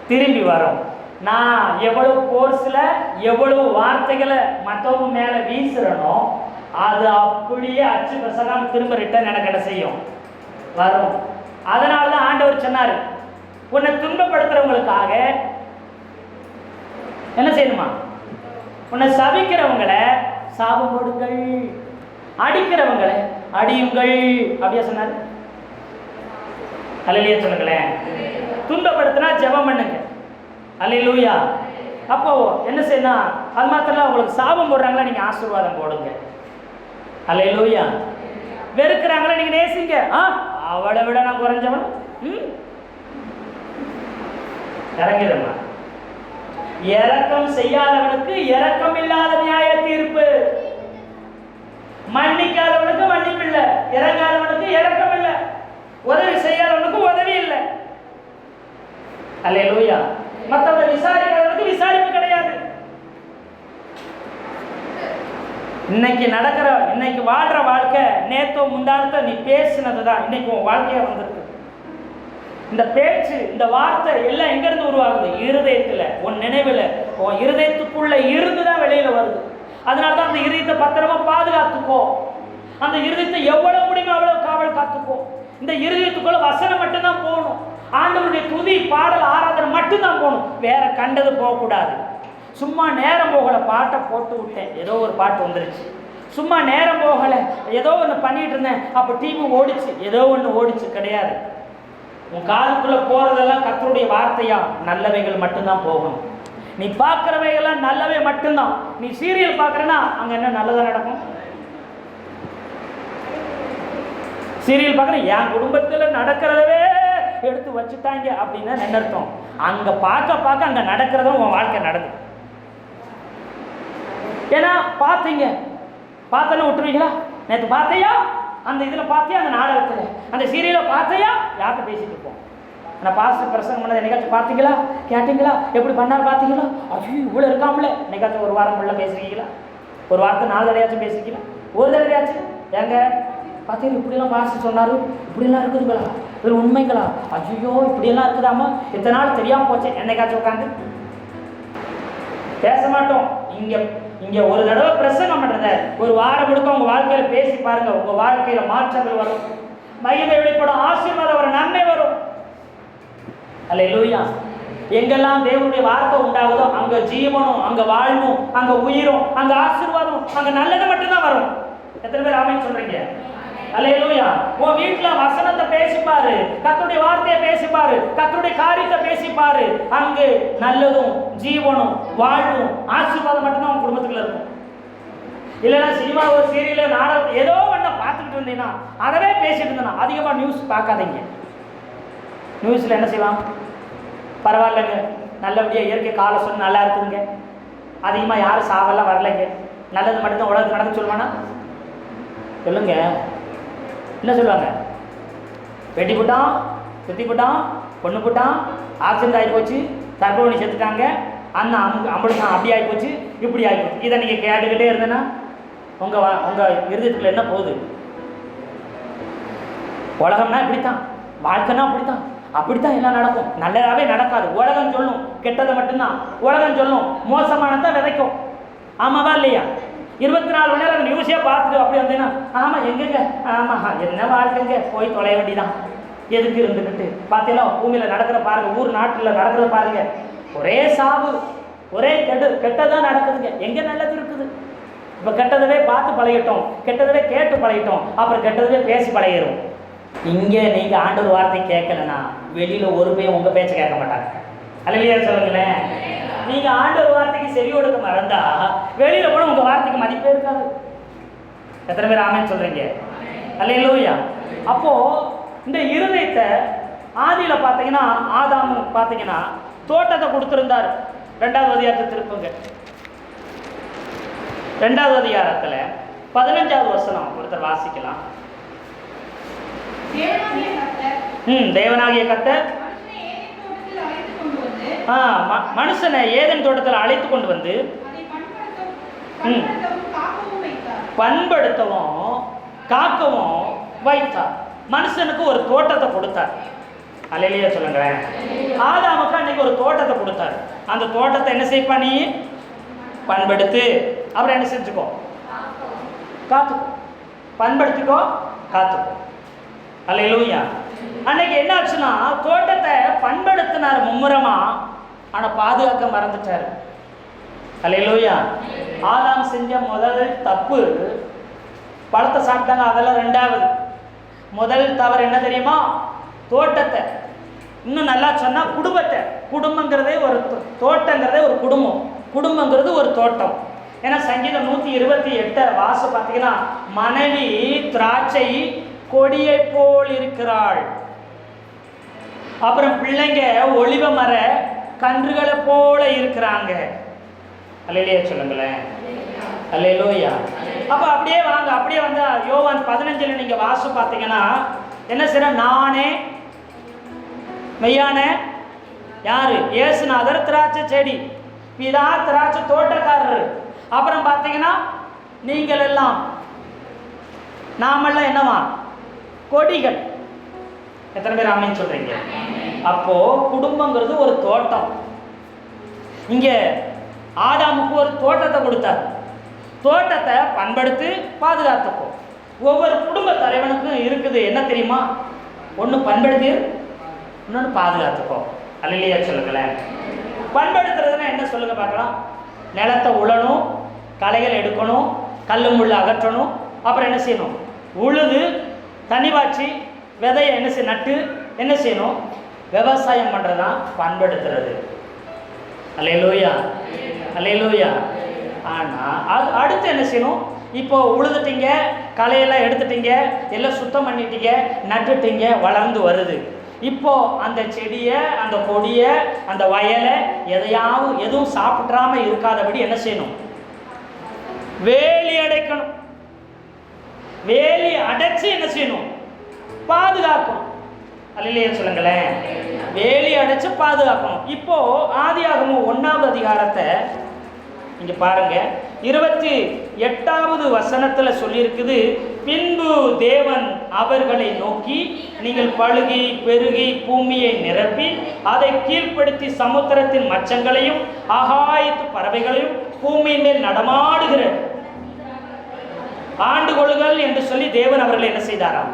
திரும்பி வரும். நான் எவ்வளவு கோர்ஸில் எவ்வளவு வார்த்தைகளை மற்றவங்க மேலே வீசுறனோ அது அப்படியே அச்சு பசங்க திரும்ப ரிட்டர்ன் எனக்கு என்ன செய்யும், வரும். அதனால தான் ஆண்டவர் சொன்னார், உன்னை துன்பப்படுத்துறவங்களுக்காக என்ன செய்யணுமா, உன்னை சபிக்கிறவங்களை சாபம் போடுங்கள், அடிக்கிறவங்களை அடியுங்கள் அப்படியா சொன்னார். அல்லேலூயா சொல்லுங்களேன். துன்பப்படுத்தினா ஜெபம் பண்ணுங்க. அல்லேலூயா. அப்போ என்ன செய்யணும், அது மாத்திரம் உங்களுக்கு சாபம் போடுறாங்களா நீங்கள் ஆசீர்வாதம் போடுங்க. அல்லேலூயா. வெறுக்கிறாங்களா நீங்கள் நேசிங்க. அவளை விட நான் குறைஞ்சவன் இறங்கிடுமா. இரக்கம் செய்யாதவனுக்கு இரக்கம் இல்லாத நியாய தீர்ப்பு, மன்னிக்காதவனுக்கு மன்னிப்பு இல்லை, இறங்காதவனுக்கு இரக்கம் இல்லை, உதவி செய்யாதவனுக்கு உதவி இல்லை. அல்லேலூயா. மற்றவங்க விசாரிக்கிறவனுக்கு விசாரிப்பு கிடையாது. இன்னைக்கு வாழ்ற வாழ்க்கை நேத்தோ முந்தானத்தோ நீ பேசினது தான் இன்னைக்கு உன் வாழ்க்கையா வந்திருக்கு. இந்த பேச்சு, இந்த வார்த்தை எல்லாம் எங்கிருந்து உருவாகுது? இருதயத்தில், உன் நினைவில், உன் இருதயத்துக்குள்ள இருந்து தான் வெளியில வருது. அதனால தான் அந்த இருதயத்தை பத்திரமா பாதுகாத்துக்கோ. அந்த இருதயத்தை எவ்வளவு முடியுமோ அவ்வளவு காவல் காத்துக்கோ. இந்த இருதயத்துக்குள்ள வசனம் மட்டும்தான் போகணும். ஆண்டவருடைய துதி, பாடல், ஆராதனை மட்டும்தான் போகணும். வேற கண்டது போகக்கூடாது. சும்மா நேரம் போகலை, பாட்டை போட்டு விட்டேன், ஏதோ ஒரு பாட்டு வந்துருச்சு. சும்மா நேரம் போகலை, ஏதோ ஒன்று பண்ணிட்டு இருந்தேன், அப்போ டிவி ஓடிச்சு, ஏதோ ஒன்று ஓடிச்சு, கிடையாது. உன் காதுக்குள்ளே போகிறதெல்லாம் கர்த்தருடைய வார்த்தையா, நல்லவைகள் மட்டும்தான் போகணும். நீ பார்க்குறவைகள்லாம் நல்லவை மட்டும்தான். நீ சீரியல் பார்க்குறேன்னா அங்கே என்ன நல்லதாக நடக்கும்? சீரியல் பார்க்குறேன், என் குடும்பத்தில் நடக்கிறதவே எடுத்து வச்சுட்டாங்க அப்படின்னா என்ன அர்த்தம்? அங்கே பார்க்க அங்கே நடக்கிறதும் உன் வாழ்க்கை நடக்கும். ஏன்னா பார்த்தீங்க, பார்த்தோன்னு விட்டுருவீங்களா? நேற்று பார்த்தையா அந்த இதில் பார்த்தியா, அந்த நாடகத்தில், அந்த சீரியலை பார்த்தையா, யார்கிட்ட பேசிட்டு இருப்போம். நான் பாஸ்டர் பிரசங்கம் பண்ணதை என்னைக்காச்சும் பார்த்தீங்களா, கேட்டீங்களா, எப்படி பண்ணார் பார்த்தீங்களா? ஐயோ இவ்வளோ இருக்காமல. என்னைக்காச்சும் ஒரு வாரம் ஃபுல்லாக பேசுறீங்களா? ஒரு வாரத்தை 4 தடவையாச்சும் பேசிருக்கீங்களா? ஒரு தடவையாச்சும் ஏங்க பார்த்தீங்க இப்படியெல்லாம் பாஸ்டர் சொன்னார், இப்படியெல்லாம் இருக்குதுங்களா, ஒரு உண்மைங்களா? ஐயோ இப்படியெல்லாம் இருக்குதாமா, இத்தனை நாள் தெரியாமல் போச்சு. என்னைக்காச்சும் உட்காந்து பேச மாட்டோம். இங்கே ஒரு தடவை பிரசங்கம் பண்ணுறத ஒரு வாரம் முழுக்க உங்கள் வாழ்க்கையில் பேசி பாருங்க. உங்கள் வாழ்க்கையில் மாற்றங்கள் வரும், மகிமை வெளிப்படும், ஆசீர்வாதம் வரும், நன்மை வரும். அல்லேலூயா. எங்கெல்லாம் தேவனுடைய வார்த்தை உண்டாகுதோ அங்கே ஜீவனும், அங்கே வாழ்வும், அங்கே உயிரும், அங்கே ஆசீர்வாதம், அங்கே நல்லது மட்டும்தான் வரும். எத்தனை பேர் ஆமென் சொல்றீங்க? அல்லேலூயா. உன் வீட்டில் வசனத்தை பேசிப்பாரு, கர்த்தருடைய வார்த்தையை பேசிப்பாரு, கர்த்தருடைய காரியத்தை பேசிப்பாரு. அங்கு நல்லதும் ஜீவனும் வாழ்வும் ஆசீர்வாதம் மட்டும்தான் உன் குடும்பத்துக்குள்ள இருக்கும். இல்லைன்னா சினிமா, ஒரு சீரியல், நாடகம் ஏதோ ஒன்று பார்த்துக்கிட்டு இருந்தீங்கன்னா அதவே பேசிட்டு இருந்தேன்னா அதிகமாக நியூஸ் பார்க்காதீங்க. நியூஸில் என்ன செய்யலாம்? பரவாயில்லைங்க, நல்லபடியாக இயற்கை காலை சொல்லி நல்லா இருக்குதுங்க, அதிகமாக யாரும் சாவெல்லாம் வரலைங்க, நல்லது மட்டும்தான் உலகத்துக்கு நடக்க சொல்லுவானா? சொல்லுங்க, என்ன சொல்லுவாங்க? வெட்டி போட்டான், சுற்றி போட்டான், பொண்ணு போட்டான், ஆக்சிடென்ட் ஆகி போச்சு, தற்கொலை செத்துட்டாங்க, அண்ணன் அம்பளுத்தான், அப்படி ஆகி போச்சு, இப்படி ஆகி போச்சு. இதை நீங்கள் கேட்டுக்கிட்டே இருந்தேன்னா உங்கள் இருதயத்துக்குள்ள என்ன போகுது? உலகம்னா இப்படித்தான், வாழ்க்கைன்னா அப்படித்தான் எல்லாம் நடக்கும், நல்லதாகவே நடக்காது. உலகம் சொல்லும் கெட்டதை மட்டும்தான், உலகம் சொல்லும் மோசமானதான் விதைக்கும். ஆமாவா இல்லையா? 24 மணி நேரம் அந்த நியூஸே பார்த்துட்டு அப்படி வந்தீங்கன்னா ஆமாம் எங்கெங்க, ஆமாம் என்ன வாழ்க்கைங்க, போய் தொலைய வேண்டிதான், எதுக்கு இருந்துக்கிட்டு. பார்த்தீங்களா பூமியில் நடக்கிற பாருங்கள், ஊர் நாட்டில் நடக்கிறத பாருங்கள், ஒரே சாவு, ஒரே கெட்டதான் நடக்குதுங்க. எங்கே நல்லது இருக்குது? இப்போ கெட்டதவே பார்த்து பழகிட்டோம், கெட்டதவே கேட்டு பழகிட்டோம், அப்புறம் கெட்டதவே பேசி பழகிடும். இங்கே நீங்கள் ஆண்டவர் வார்த்தை கேட்கலன்னா வெளியில் ஒரு பேர் உங்கள் பேச்சை கேட்க மாட்டாங்க. அல்லேலூயா சொல்லுங்களேன். நீங்கள் ஆண்டவர் வார்த்தைக்கு செவி கொடுக்க மறந்தா வெளியில் போனால் உங்கள் வார்த்தைக்கு மதிப்பே இருக்காது. எத்தனை பேர் ஆமென் சொல்கிறீங்க? அல்லேலூயா. அப்போது இந்த இருதயத்தை ஆதியில் பார்த்தீங்கன்னா, ஆதாம் பார்த்தீங்கன்னா தோட்டத்தை கொடுத்துருந்தார். 2வது அதிகாரத்தை திருப்புங்க. 2வது அதிகாரத்தில் 15வது வசனம் ஒருத்தர் வாசிக்கலாம். தேவனாகிய கர்த்தர் மனுஷனை ஏதேன் தோட்டத்தில் அழைத்து கொண்டு வந்து பண்படுத்தவும் காக்கவும் வைத்தார். மனுஷனுக்கு ஒரு தோட்டத்தை கொடுத்தார். அல்லேலூயா சொல்லுங்களேன். ஆதாமுக்கு அன்னைக்கு ஒரு தோட்டத்தை கொடுத்தார். அந்த தோட்டத்தை என்ன செய்ப்பா நீ? பண்படுத்து. அப்புறம் என்ன செஞ்சுக்கோ? காத்துக்கோ. பண்படுத்திக்கோ, காத்துக்கோ. அல்லேலூயா. அன்னைக்கு என்ன ஆச்சுன்னா தோட்டத்தை பண்படுத்தினார் மும்முரமா, ஆனா பாதுகாக்க மறந்துட்டார். அல்லேலூயா. ஆதாம் செஞ்ச முதல் தப்பு பழத்தை சாப்பிட்டாங்க, அதெல்லாம் ரெண்டாவது. முதல் தவறு என்ன தெரியுமா? தோட்டத்தை, இன்னும் நல்லா சொன்னா குடும்பத்தை. குடும்பங்கிறதே ஒரு தோட்டங்கிறதே ஒரு குடும்பம், குடும்பங்கிறது ஒரு தோட்டம். ஏன்னா சங்கீதம் 128 வாச பார்த்தீங்கன்னா, மனைவி திராட்சை கொடியை போல் இருக்கிறாள். அப்புறம் பிள்ளைங்க ஒளிவ மர கன்றுகளை போல இருக்கிறாங்க. அல்லேலூயா சொல்லுங்களேன். அல்லேலூயா. அப்ப அப்படியே வாங்க, அப்படியே வந்து யோவான் 15 நீங்க வாச பார்த்தீங்கன்னா என்ன செய்ற? நானே மெய்யான யாரு? இயேசுநாதர் திராட்சை செடி, பிதா திராட்சை தோட்டக்காரர். அப்புறம் பார்த்தீங்கன்னா நீங்கள் எல்லாம், நாமெல்லாம் என்னவா? கொடிகள். எத்தனை பேர் ஆமென் சொல்றீங்க? அப்போ குடும்பங்கிறது ஒரு தோட்டம். இங்க ஆதாமுக்கு ஒரு தோட்டத்தை கொடுத்தார். தோட்டத்தை பண்படுத்தி பாதுகாத்துப்போ. ஒவ்வொரு குடும்ப தலைவனுக்கும் இருக்குது என்ன தெரியுமா? ஒன்று பண்படுத்தி, இன்னொன்று பாதுகாத்துப்போ. அல்லேலூயா சொல்லுங்களேன். பண்படுத்துறதுன்னா என்ன சொல்லுங்க பார்க்கலாம்? நிலத்தை உழணும், களைகள் எடுக்கணும், கல் முள்ள அகற்றணும், அப்புறம் என்ன செய்யணும்? உழுது தனிவாச்சி விதையை என்ன செய்ய நட்டு என்ன செய்யணும்? விவசாயம் பண்ணுறதுதான் பண்படுத்துறது. அல்லேலூயா, அல்லேலூயா. ஆனால் அது அடுத்து என்ன செய்யணும்? இப்போ உழுதுட்டீங்க, களையெல்லாம் எடுத்துட்டீங்க, எல்லாம் சுத்தம் பண்ணிட்டீங்க, நட்டுட்டீங்க, வளர்ந்து வருது. இப்போ அந்த செடியை, அந்த கொடியை, அந்த வயலை எதுவும் சாப்பிட்றாம இருக்காதபடி என்ன செய்யணும்? வேலி அடைக்கணும். வேலி அடைச்சு என்ன செய்யணும்? பாதுகாக்கணும். அல்லேலூயா சொல்லுங்களேன். வேலி அடைச்சு பாதுகாக்கணும். இப்போ ஆதியாகமம் 1ஆவது அதிகாரத்தை இங்க பாருங்க, 28வது வசனத்துல சொல்லியிருக்குது. பின்பு தேவன் அவர்களை நோக்கி, நீங்கள் பழுகி பெருகி பூமியை நிரப்பி அதை கீழ்ப்படுத்தி சமுத்திரத்தின் மச்சங்களையும் ஆகாயத்து பறவைகளையும் பூமியின் மேல் நடமாடுகிற ஆண்டு கொள்ளுங்கள் என்று சொல்லி தேவன் அவர்களை என்ன செய்தாராம்?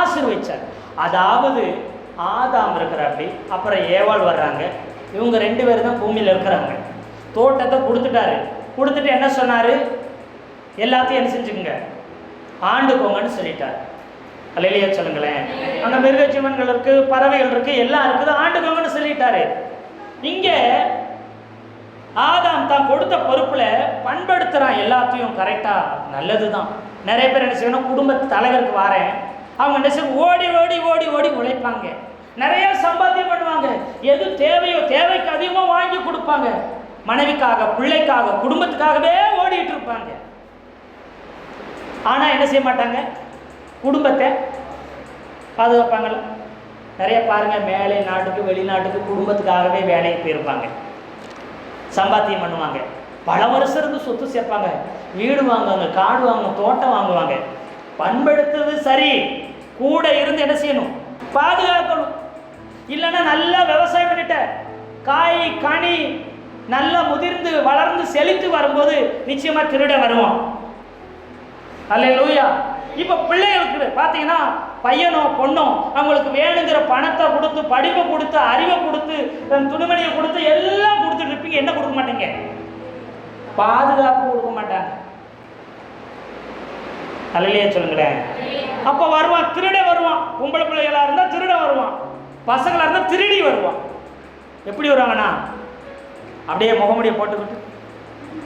ஆசீர்வதிச்சார். அதாவது ஆதாம் இருக்கிறாப்படி, அப்புறம் ஏவாள் வர்றாங்க. இவங்க 2 பேரும் தான் பூமியில் இருக்கிறாங்க. தோட்டத்தை கொடுத்துட்டாரு. கொடுத்துட்டு என்ன சொன்னார்? எல்லாத்தையும் என்ன செஞ்சுக்குங்க, ஆண்டுக்கோங்கன்னு சொல்லிட்டார். அல்லேலூயா சொல்லுங்களேன். அங்கே மிருக ஜீவன்கள் இருக்கு, பறவைகள் இருக்கு, எல்லாம் இருக்குது, ஆண்டுக்கோங்கன்னு சொல்லிட்டாரு. இங்கே ஆதாம் தான் கொடுத்த பொறுப்பில் பண்படுத்துகிறான் எல்லாத்தையும். கரெக்டாக, நல்லது தான். நிறைய பேர் என்ன செய்யணும்? குடும்ப தலைவருக்கு வாரேன், அவங்க என்ன செய்ய ஓடி ஓடி ஓடி ஓடி உழைப்பாங்க, நிறைய சம்பாத்தியம் பண்ணுவாங்க, எது தேவையோ தேவைக்கு அதிகமாக வாங்கி கொடுப்பாங்க, மனைவிக்காக, பிள்ளைக்காக, குடும்பத்துக்காகவே ஓடிட்டு இருப்பாங்க. ஆனால் என்ன செய்ய மாட்டாங்க? குடும்பத்தை பாதுகாப்பாங்கள? நிறைய பாருங்க, மேலை நாட்டுக்கு வெளிநாட்டுக்கு குடும்பத்துக்காகவே வேலைக்கு போயிருப்பாங்க, சம்பாத்தியம் பண்ணுவாங்க, பல வருஷம் இருந்து சொத்து சேர்ப்பாங்க, வீடு வாங்குவாங்க, காடு வாங்குவாங்க, தோட்டம் வாங்குவாங்க. பண்படுத்துறது சரி, கூட இருந்து என்ன செய்யணும்? பாதுகாக்கணும். இல்லைன்னா நல்லா விவசாயம் பண்ணிட்ட காய் கனி நல்லா முதிர்ந்து வளர்ந்து செழித்து வரும்போது நிச்சயமா திருட வருவான். அல்லேலூயா. இப்போ பிள்ளைகளுக்கு பார்த்தீங்கன்னா பையனோ பொண்ணோ அவங்களுக்கு வேணுங்கிற பணத்தை கொடுத்து, படிப்பை கொடுத்து, அறிவை கொடுத்து, துணிமணியை கொடுத்து எல்லாம் கொடுத்துட்டு இருப்பீங்க. என்ன கொடுக்க மாட்டீங்க? பாதுகாப்பு கொடுக்க மாட்டாங்க. அல்லேலூயா சொல்லுங்களேன். அப்போ வருவான், திருட வருவான். பொம்பளை பிள்ளைகளாக இருந்தால் திருட வருவான், பசங்களாக இருந்தால் திருடி வருவான். எப்படி வருவாங்கன்னா அப்படியே முகமுடியை போட்டுக்கிட்டு,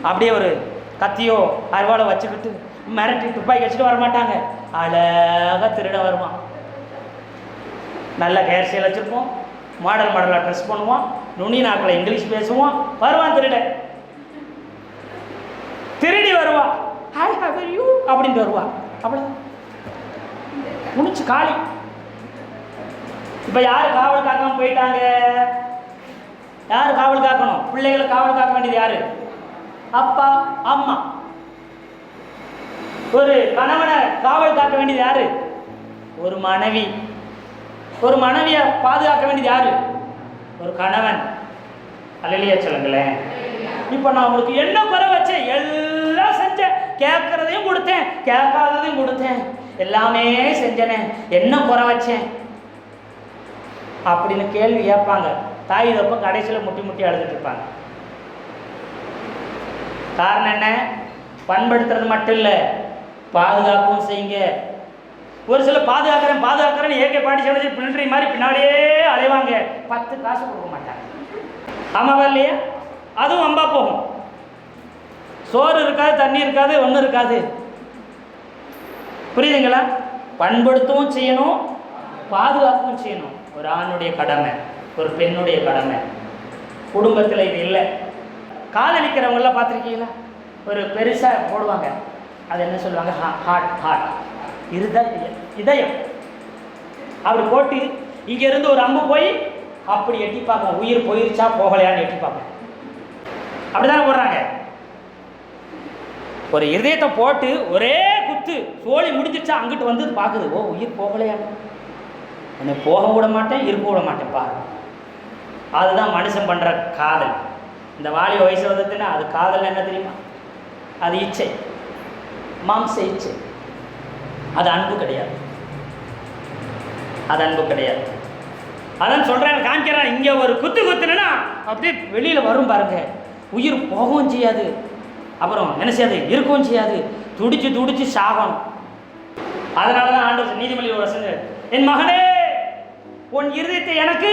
அப்படியே ஒரு கத்தியோ அருவாளை வச்சுக்கிட்டு மிரட்டி துப்பாக்கி வச்சுட்டு வரமாட்டாங்க. அழகாக திருட வருவான். நல்ல ஹேர் ஸ்டைல் வச்சுருப்போம், மாடல் மாடலாக ட்ரெஸ் பண்ணுவான், நுனி நாக்கில் இங்கிலீஷ் பேசுவான், வருவான் திருட. திருடி வருவான், ஹாய் ஹவ் ஆர் யூ அப்படின்ட்டு வருவான். அவ்வளோ முடிச்சு காலி. இப்போ யார் காவல் காக்காம போயிட்டாங்க? யார் காவல் காக்கணும்? பிள்ளைகளை காவல் காக்க வேண்டியது யாரு? அப்பா, அம்மா. ஒரு கணவனை காவல் காக்க வேண்டியது யாரு? ஒரு மனைவி. ஒரு மனைவியை பாதுகாக்க வேண்டியது யாரு? ஒரு கணவன். அல்லேலூயா சொல்லுங்களேன். இப்போ நான் உங்களுக்கு என்ன குறை வச்சேன்? எல்லாம் செஞ்சேன், கேட்கறதையும் கொடுத்தேன், கேட்காததையும் கொடுத்தேன், எல்லாமே செஞ்சேனே, என்ன குறை வச்சேன் அப்படின்னு கேள்வி கேட்பாங்க. தாய் தப்ப கடைசியில் முட்டி முட்டி அழுதுட்டு இருப்பாங்க. காரணம் என்ன? பண்படுத்துறது மட்டும் இல்லை, பாதுகாக்கவும் செய்யுங்க. ஒரு சில பாதுகாக்கிறேன்னு ஏகே பாட்டி சொல்லி பின்னி மாதிரி பின்னாடியே அலைவாங்க, 10 காசு கொடுக்க மாட்டாங்க. ஆமாவா இல்லையா? அதுவும் அம்பா போகும். சோறு இருக்காது, தண்ணி இருக்காது, ஒன்றும் இருக்காது. புரியுதுங்களா? பண்படுத்தவும் செய்யணும், பாதுகாக்கவும் செய்யணும். ஒரு ஆணுடைய கடமை, ஒரு பெண்ணுடைய கடமை. குடும்பத்தில் இது இல்லை. காதலிக்கிறவங்களாம் பார்த்துருக்கீங்களா? ஒரு பெருசாக போடுவாங்க, அது என்ன சொல்லுவாங்க? ஹார்ட், இதயம். அப்படி போட்டு இங்கேருந்து ஒரு அம்பு போய் அப்படி எட்டி பார்ப்போம், உயிர் போயிருச்சா போகலையான்னு எட்டி பார்ப்போம். அப்படிதானே போடுறாங்க. ஒரு இதயத்தை போட்டு ஒரே குத்து, சோழி முடிஞ்சிச்சா அங்கிட்டு வந்து பார்க்குது, ஓ உயிர் போகலையா, என்னை போக விட மாட்டேன், இருக்க விட மாட்டேன் பாரு. அதுதான் மனுஷன் பண்ணுற காதல். இந்த வாலிப வயசு வந்ததுன்னா அது காதல் என்ன தெரியுமா? அது இச்சை, மாம்ச இச்சை. அது அன்பு கிடையாது, அது அன்பு கிடையாது. அதான் சொல்கிறேன், காமிக்கிறான். இங்கே ஒரு குத்துனா அப்படியே வெளியில் வரும் பாருங்க, உயிர் போகவும் செய்யாது, அப்புறம் என்ன செய்யாது, இருக்கவும் செய்யாது, துடிச்சு சாகணும். அதனால தான் ஆண்டவர் நீதிமொழியில் வசனம், என் மகனே உன் இருதயத்தை எனக்கு,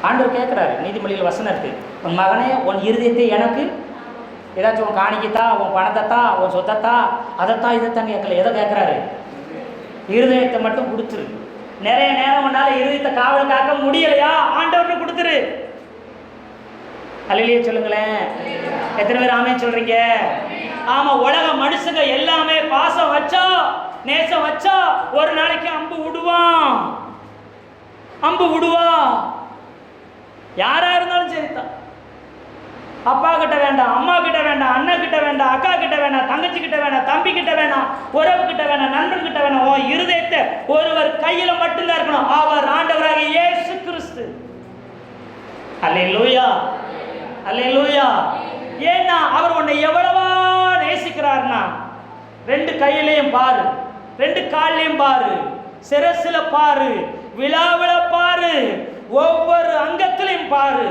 ஆண்டவர் கேட்குறாரு நீதிமொழியில் வசனம் இருக்கு, உன் மகனே உன் இருதயத்தை எனக்கு. ஏதாச்சும் உன் காணிக்கத்தா, உன் பணத்தைத்தா, உன் சொத்தத்தா, அதைத்தான் இதைத்தான் கேட்கல. எதை கேட்குறாரு? இருதயத்தை மட்டும் கொடுத்துரு. நிறைய நேரம் உன்னால இருதயத்தை காவல் காக்க முடியலையா, ஆண்டவர்கிட்ட கொடுத்துரு. அல்லேலூயா சொல்லுங்களேன். எத்தனை பேர் ஆமென் சொல்றீங்க? ஆமா, உலக மனுஷங்க எல்லாமே பாசம் வச்சா, நேசம் வச்சா ஒரு நாளைக்கு அம்பு விடுவான். யாரா இருந்தாலும் சரிதான். அப்பா கிட்ட வேண்டாம், அம்மா கிட்ட வேண்டாம், அண்ணன் கிட்ட வேண்டாம், அக்கா கிட்ட வேண்டாம், தங்கச்சி கிட்ட வேண்டாம், தம்பி கிட்ட வேண்டாம், உறவு கிட்ட வேண்டாம், நண்பன் கிட்ட வேண்டாம். உன் இருதயத்தை ஒருவர் கையில மட்டும்தான் இருக்கணும், அவர் ஆண்டவராகிய இயேசு கிறிஸ்து. அல்லேலூயா, அல்லேலூயா. ஏன்னா அவர் உன்னை எவ்வளவா நேசிக்கிறார்னா, 2 கையிலையும் பாரு, 2 கால்லையும் பாரு, சிரசில பாரு, விழாவில பாரு, ஒவ்வொரு அங்கத்திலையும் பாரு,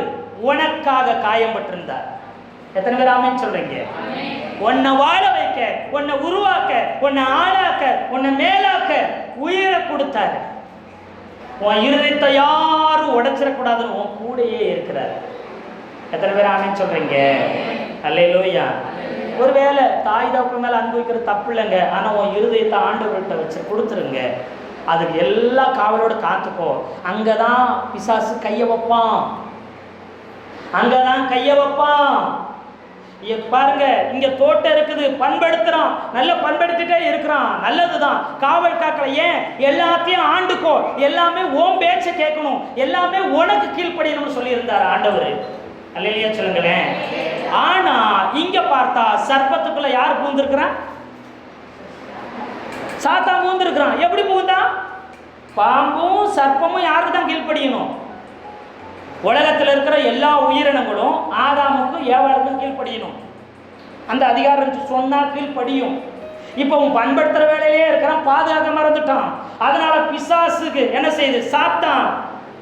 உனக்காக காயம்பட்டிருந்தார். எத்தனை பேர் ஆமென் சொல்றீங்க? உன்னை வாழ வைக்க, உன்னை உருவாக்க, உன்னை ஆளாக்க, உன்னை மேலாக்க உயிரை கொடுத்தாரு. உன் இருதயத்தை யாரும் உடைச்சிடக்கூடாதுன்னு உன் கூடையே இருக்கிறார். எத்தனை பேர் ஆமென் சொல்றீங்க? அல்லேலூயா. ஒருவேளை தாய் தப்பு மேல அன்பு வைக்கிறது தப்பு இல்லைங்க, ஆனா உன் இருதயத்தை ஆண்டவர்கிட்ட வச்சு கொடுத்துருங்க. அதுக்கு எல்லா காவலோட காத்துக்கோ. அங்கதான் பிசாசு கையை வைப்பான், அங்கதான் கையை வைப்பான். பாருங்க, இங்க தோட்டம் இருக்குது, பண்படுத்துறான், நல்லா பண்படுத்திட்டே இருக்கிறான், நல்லதுதான், காவல் காக்கல. ஏன்? எல்லாத்தையும் ஆண்டுக்கோ, எல்லாமே ஓம் பேச்ச கேட்கணும், எல்லாமே உனக்கு கீழ்ப்படியணும்னு சொல்லி இருந்தார் ஆண்டவர். அல்லேலூயா சொல்லுங்களேன். ஆனா இங்க பார்த்தா சர்ப்பத்துக்குள்ள யார் பூந்திருக்கிறான்? சாத்தா பூந்திருக்கிறான். எப்படி பூந்தான்? பாம்பும் சர்ப்பமும் யாருக்கு தான் கீழ்ப்படியணும்? உலகத்தில் இருக்கிற எல்லா உயிரினங்களும் ஆதாமுக்கும் ஏவாளுக்கும் கீழ்ப்படியணும். அந்த அதிகாரம் சொன்னா கீழ்ப்படியும். இப்போ உன் பண்படுத்துற வேலையிலே இருக்கிறான், பாதுகாக்க மறந்துட்டான். அதனால பிசாசுக்கு என்ன செய்யுது? சாத்தான்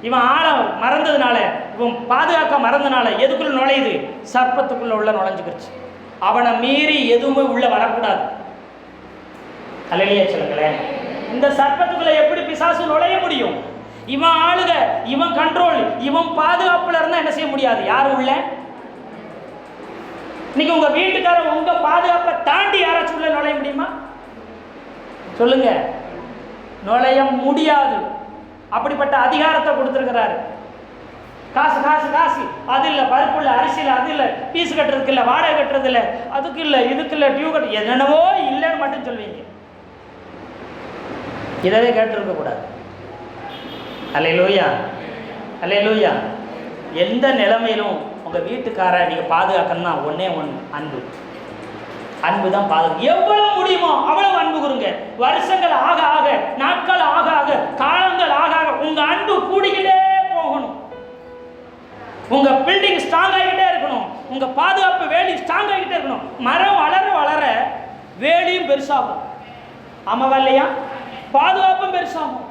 இவன் ஆள மறந்ததுனால, இவன் பாதுகாக்க மறந்தனால எதுக்குள்ள நுழையுது? சர்ப்பத்துக்குள்ள உள்ள நுழைஞ்சுக்கிடுச்சு. அவனை மீறி எதுவுமே உள்ள வரக்கூடாது. அல்லேலூயா சொல்லுங்களேன். இந்த சர்ப்பத்துக்குள்ள எப்படி பிசாசு நுழைய முடியும்? இவன் ஆளுக, இவன் கண்ட்ரோல், இவன் பாதுகாப்புல இருந்தா என்ன செய்ய முடியாது? யாரும் உள்ள. இன்னைக்கு உங்க வீட்டுக்காரர் உங்க பாதுகாப்பை தாண்டி யாராச்சும் உள்ள நுழைய முடியுமா? சொல்லுங்க, நுழைய முடியாது. அப்படிப்பட்ட அதிகாரத்தை கொடுத்துருக்கிறாரு. காசு காசு காசு, அது இல்லை, பருப்பு இல்லை, அரிசி இல்லை, அது இல்லை, பீஸ் கட்டுறதுக்கு இல்லை, வாடகை கட்டுறது இல்லை, அதுக்கு இல்லை, இதுக்கு இல்லை, டியூ கட்டு, என்னென்னவோ இல்லைன்னு மட்டும் சொல்வீங்க. இதவே கேட்டிருக்க கூடாது. அல்லேலூயா, அல்லேலூயா. எந்த நிலைமையிலும் உங்கள் வீட்டுக்காரை நீங்கள் பாதுகாக்கணும்னா ஒன்றே ஒன்று, அன்பு. அன்பு தான் பாதுகாப்பு. எவ்வளவு முடியுமோ அவ்வளவு அன்பு கூறுங்க. வருஷங்கள் ஆக ஆக, நாட்கள் ஆக ஆக, காலங்கள் ஆக ஆக உங்கள் அன்பு கூடிக்கிட்டே போகணும். உங்கள் பில்டிங் ஸ்ட்ராங் ஆகிக்கிட்டே இருக்கணும். உங்கள் பாதுகாப்பு வேலி ஸ்ட்ராங் ஆகிக்கிட்டே இருக்கணும். மரம் வளர வளர வேலியும் பெருசாகும். ஆமாவா இல்லையா? பாதுகாப்பும் பெருசாகும்.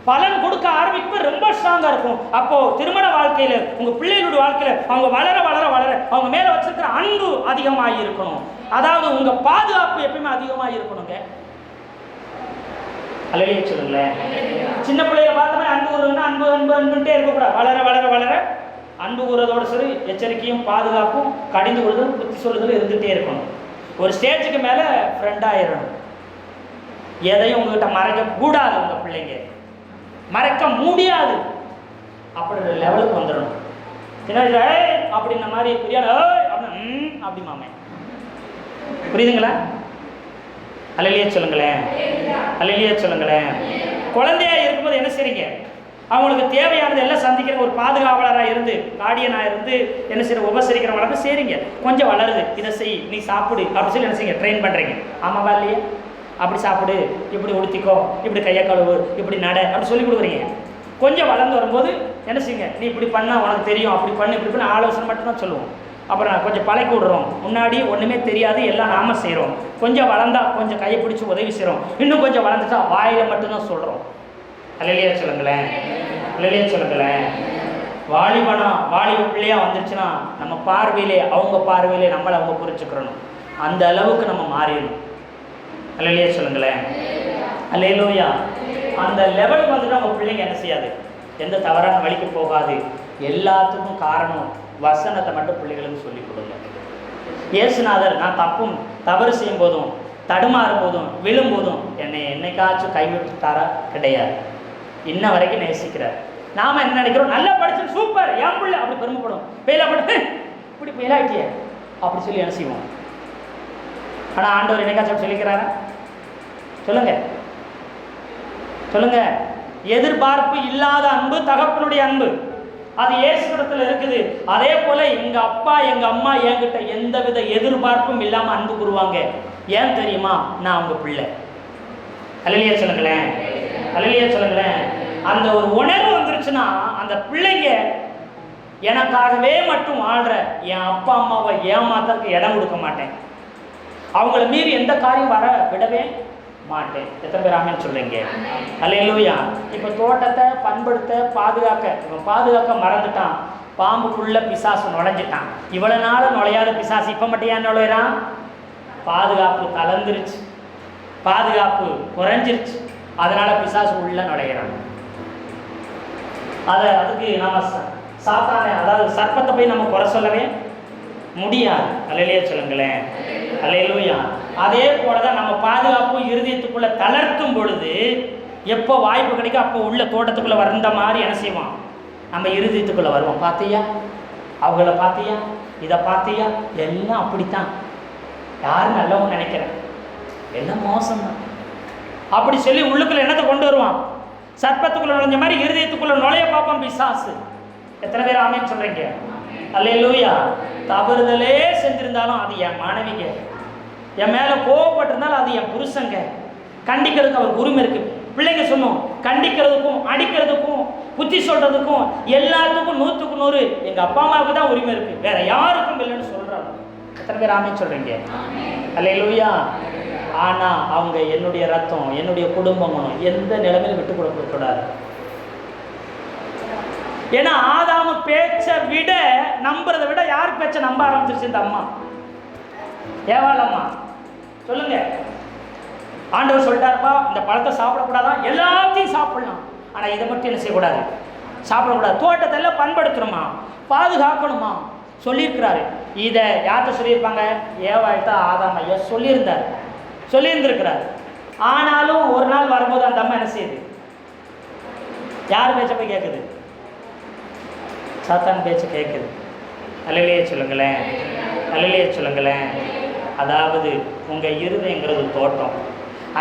பலன் கொடுக்க ஆரம்பிக்கும், ரொம்ப ஸ்ட்ராங்காக இருக்கும். அப்போ திருமண வாழ்க்கையில், உங்கள் பிள்ளைகளுடைய வாழ்க்கையில் அவங்க வளர வளர வளர அவங்க மேலே வச்சிருக்கிற அன்பு அதிகமாக இருக்கணும். அதாவது உங்கள் பாதுகாப்பு எப்பயுமே அதிகமாக இருக்கணுங்க. அல்லையே சொல்லுங்களேன். சின்ன பிள்ளைய பார்த்தோமே அன்பு கூறுங்கன்னா அன்பு அன்பு அன்புன்ட்டே இருக்கக்கூடாது. வளர வளர வளர அன்பு கூறுறதோட சரி எச்சரிக்கையும் பாதுகாப்பும் கடிந்து கொள்ளுதல் புத்தி சொல்லுதல் இருந்துகிட்டே இருக்கணும். ஒரு ஸ்டேஜுக்கு மேலே ஃப்ரெண்டாயிடணும். எதையும் உங்ககிட்ட மறைக்க கூடாது. உங்கள் பிள்ளைங்க மறைக்க முடியாது. அப்படி ஒரு லெவலுக்கு வந்துடணும். சின்ன அப்படின்ன மாதிரி பிரியாணி அப்படி மாமே, புரியுதுங்களா? அல்லையே சொல்லுங்களேன், அல்லையே சொல்லுங்களேன். குழந்தையா இருக்கும்போது என்ன செய்றீங்க? அவங்களுக்கு தேவையானது எல்லாம் சந்திக்கிற ஒரு பாதுகாவலராக இருந்து, கார்டியனாக இருந்து என்ன செய்ய உபசரிக்கிற வளர்ந்து செய்றீங்க. கொஞ்சம் வளருது, இதை செய், நீ சாப்பிடு அப்படி சொல்லி என்ன செய்யுங்க, ட்ரெயின் பண்ணுறீங்க. ஆமாவா இல்லையே? அப்படி சாப்பிடு, இப்படி உடுத்திக்கோ, இப்படி கையை கழுவு, இப்படி நட அப்படி சொல்லி கொடுக்குறீங்க. கொஞ்சம் வளர்ந்து வரும்போது என்ன செய்யுங்க, நீ இப்படி பண்ணால் உனக்கு தெரியும், அப்படி பண்ணு இப்படி பண்ண ஆலோசனை மட்டும்தான் சொல்லுவோம். அப்புறம் கொஞ்சம் பழக்கி விடுறோம். முன்னாடி ஒன்றுமே தெரியாது, எல்லாம் நாம செய்கிறோம். கொஞ்சம் வளர்ந்தா கொஞ்சம் கையை பிடிச்சி உதவி செய்கிறோம். இன்னும் கொஞ்சம் வளர்ந்துட்டா வாயில் மட்டும்தான் சொல்கிறோம். அல்லையே சொல்லுங்களேன், அல்லையே சொல்லுங்களேன். வாலிபனா வாலிப பிள்ளையாக வந்துருச்சுன்னா நம்ம பார்வையிலே அவங்க பார்வையிலே நம்மளை அவங்க புரிச்சுக்கிறணும். அந்த அளவுக்கு நம்ம மாறிடணும். அல்லையே சொல்லுங்களேன், அல்லேலூயா. அந்த லெவலுக்கு வந்துட்டு அவங்க பிள்ளைங்க என்ன செய்யாது, எந்த தவறான வழிக்கு போகாது. எல்லாத்துக்கும் காரணம் வசனத்தை மட்டும் பிள்ளைகளுக்கு சொல்லிக் கொடுங்க. இயேசுநாதர் நான் தவறு செய்யும் போதும், தடுமாறும் போதும், விழும்போதும் என்னை என்னைக்காச்சும் கைவிட்டுட்டாரா? கிடையாது. இன்ன வரைக்கும் நேசிக்கிறார். நாம் என்ன நினைக்கிறோம், நல்லா படிச்சு சூப்பர் என் பிள்ளை அப்படி பெருமைப்படும். பெயிலாப்பட்டு இப்படி பெயிலாயிட்டிய அப்படி சொல்லி என்ன செய்வோம். ஆனால் ஆண்டவர் என்னைக்காச்சும் சொல்லிக்கிறாரா? சொல்லுங்க சொல்லுங்க. எதிர்பார்ப்பு இல்லாத அன்பு தகப்பனுடைய அன்பு. அது இயேசுவிடத்தில் இருக்குது. அதே போல எங்க அப்பா எங்க அம்மா என்கிட்ட எந்தவித எதிர்பார்ப்பும் இல்லாம அன்பு கூறுவாங்க. ஏன் தெரியுமா? நான் அவங்க பிள்ளை. அல்லேலூயா சொல்லுங்களேன், அல்லேலூயா சொல்லுங்களேன். அந்த ஒரு உணர்வு வந்துருச்சுன்னா அந்த பிள்ளைங்க எனக்காகவே மட்டும் வாழ்ற என் அப்பா அம்மாவை ஏமாத்தறதுக்கு இடம் கொடுக்க மாட்டேன். அவங்கள மீறி எந்த காரியம் வர விடவே மாட்டேன். எத்தனை பேர் ஆமென் சொல்றீங்க? அல்லேலூயா. இப்போ தோட்டத்தை பண்படுத்த பாதுகாக்க இவன் பாதுகாக்க மறந்துட்டான். பாம்புக்குள்ள பிசாசு நுழைஞ்சிட்டான். இவ்வளவு நாள் நுழையாத பிசாசு இப்போ மட்டும் ஏன் நுழையிறான்? பாதுகாப்பு கலந்துருச்சு, பாதுகாப்பு குறைஞ்சிருச்சு. அதனால பிசாசு உள்ள நுழையிறான். அதுக்கு நம்ம சாத்தானே, அதாவது சர்ப்பத்தை போய் நம்ம குறை சொல்லவே முடியாது. அல்லேலூயா சொல்லுங்களேன், அல்லேலூயா. அதே போலதான் நம்ம பாதுகாப்பு இருதயத்துக்குள்ள தளர்த்தும் பொழுது எப்போ வாய்ப்பு கிடைக்கும் அப்போ உள்ள தோட்டத்துக்குள்ள வந்த மாதிரி என்ன செய்வோம், நம்ம இருதயத்துக்குள்ள வருவோம். பார்த்தியா அவங்கள, பார்த்தியா இதை, பார்த்தியா எல்லாம் அப்படித்தான், யாரும் நல்லவங்க நினைக்கிறேன், எல்லாம் மோசம்தான் அப்படி சொல்லி உள்ளுக்குள்ள என்னத்தை கொண்டு வருவான்? சர்ப்பத்துக்குள்ள நுழைஞ்ச மாதிரி இருதயத்துக்குள்ள நுழைய பார்ப்பான் பிசாசு. எத்தனை பேர் ஆமென் சொல்றீங்க? அல்லேலூயா. தவறுதலே செஞ்சிருந்தாலும் அது என் மனைவிங்க, என் மேல கோவப்பட்டிருந்தாலும் அது என் புருஷங்க, கண்டிக்கிறதுக்கு அவர் உரிமை இருக்கு. பிள்ளைங்க சொன்னோம், கண்டிக்கிறதுக்கும் அடிக்கிறதுக்கும் புத்தி சொல்றதுக்கும் எல்லாத்துக்கும் 100க்கு 100 எங்க அப்பா அம்மாவுக்கு தான் உரிமை இருக்கு, வேற யாருக்கும் இல்லைன்னு சொல்றாங்க. எத்தனை பேர் ஆமென் சொல்றீங்க? அல்லேலூயா. ஆனா அவங்க என்னுடைய ரத்தம், என்னுடைய குடும்பம், எந்த நிலைமையிலும் விட்டு கொடுக்க கூடாது. ஏன்னா ஆதாம பேச்சை விட நம்புறதை விட யார் பேச்சை நம்ப ஆரம்பிச்சிருச்சு? இந்த அம்மா, ஏவாள் அம்மா. சொல்லுங்க, ஆண்டவர் சொல்லிட்டாருப்பா இந்த பழத்தை சாப்பிடக்கூடாதான், எல்லாத்தையும் சாப்பிடலாம், ஆனா இதை மட்டும் என்ன செய்யக்கூடாது, சாப்பிடக்கூடாது. தோட்டத்தை எல்லாம் பண்படுத்தணுமா, பாதுகாக்கணுமா சொல்லியிருக்கிறாரு. இதை யார்கிட்ட சொல்லியிருப்பாங்க? ஏவாள்கிட்ட ஆதாம் ஐயா சொல்லியிருந்திருக்கிறார். ஆனாலும் ஒரு நாள் வரும்போது அந்த அம்மா என்ன செய்யுது? யார் பேச்ச போய் கேட்குது? சாத்தான் பேச்சு கேட்குது. அல்லேலூயா சொல்லுங்களேன், அல்லேலூயா சொல்லுங்களேன். அதாவது உங்கள் இருதயங்கிறது தோட்டம்.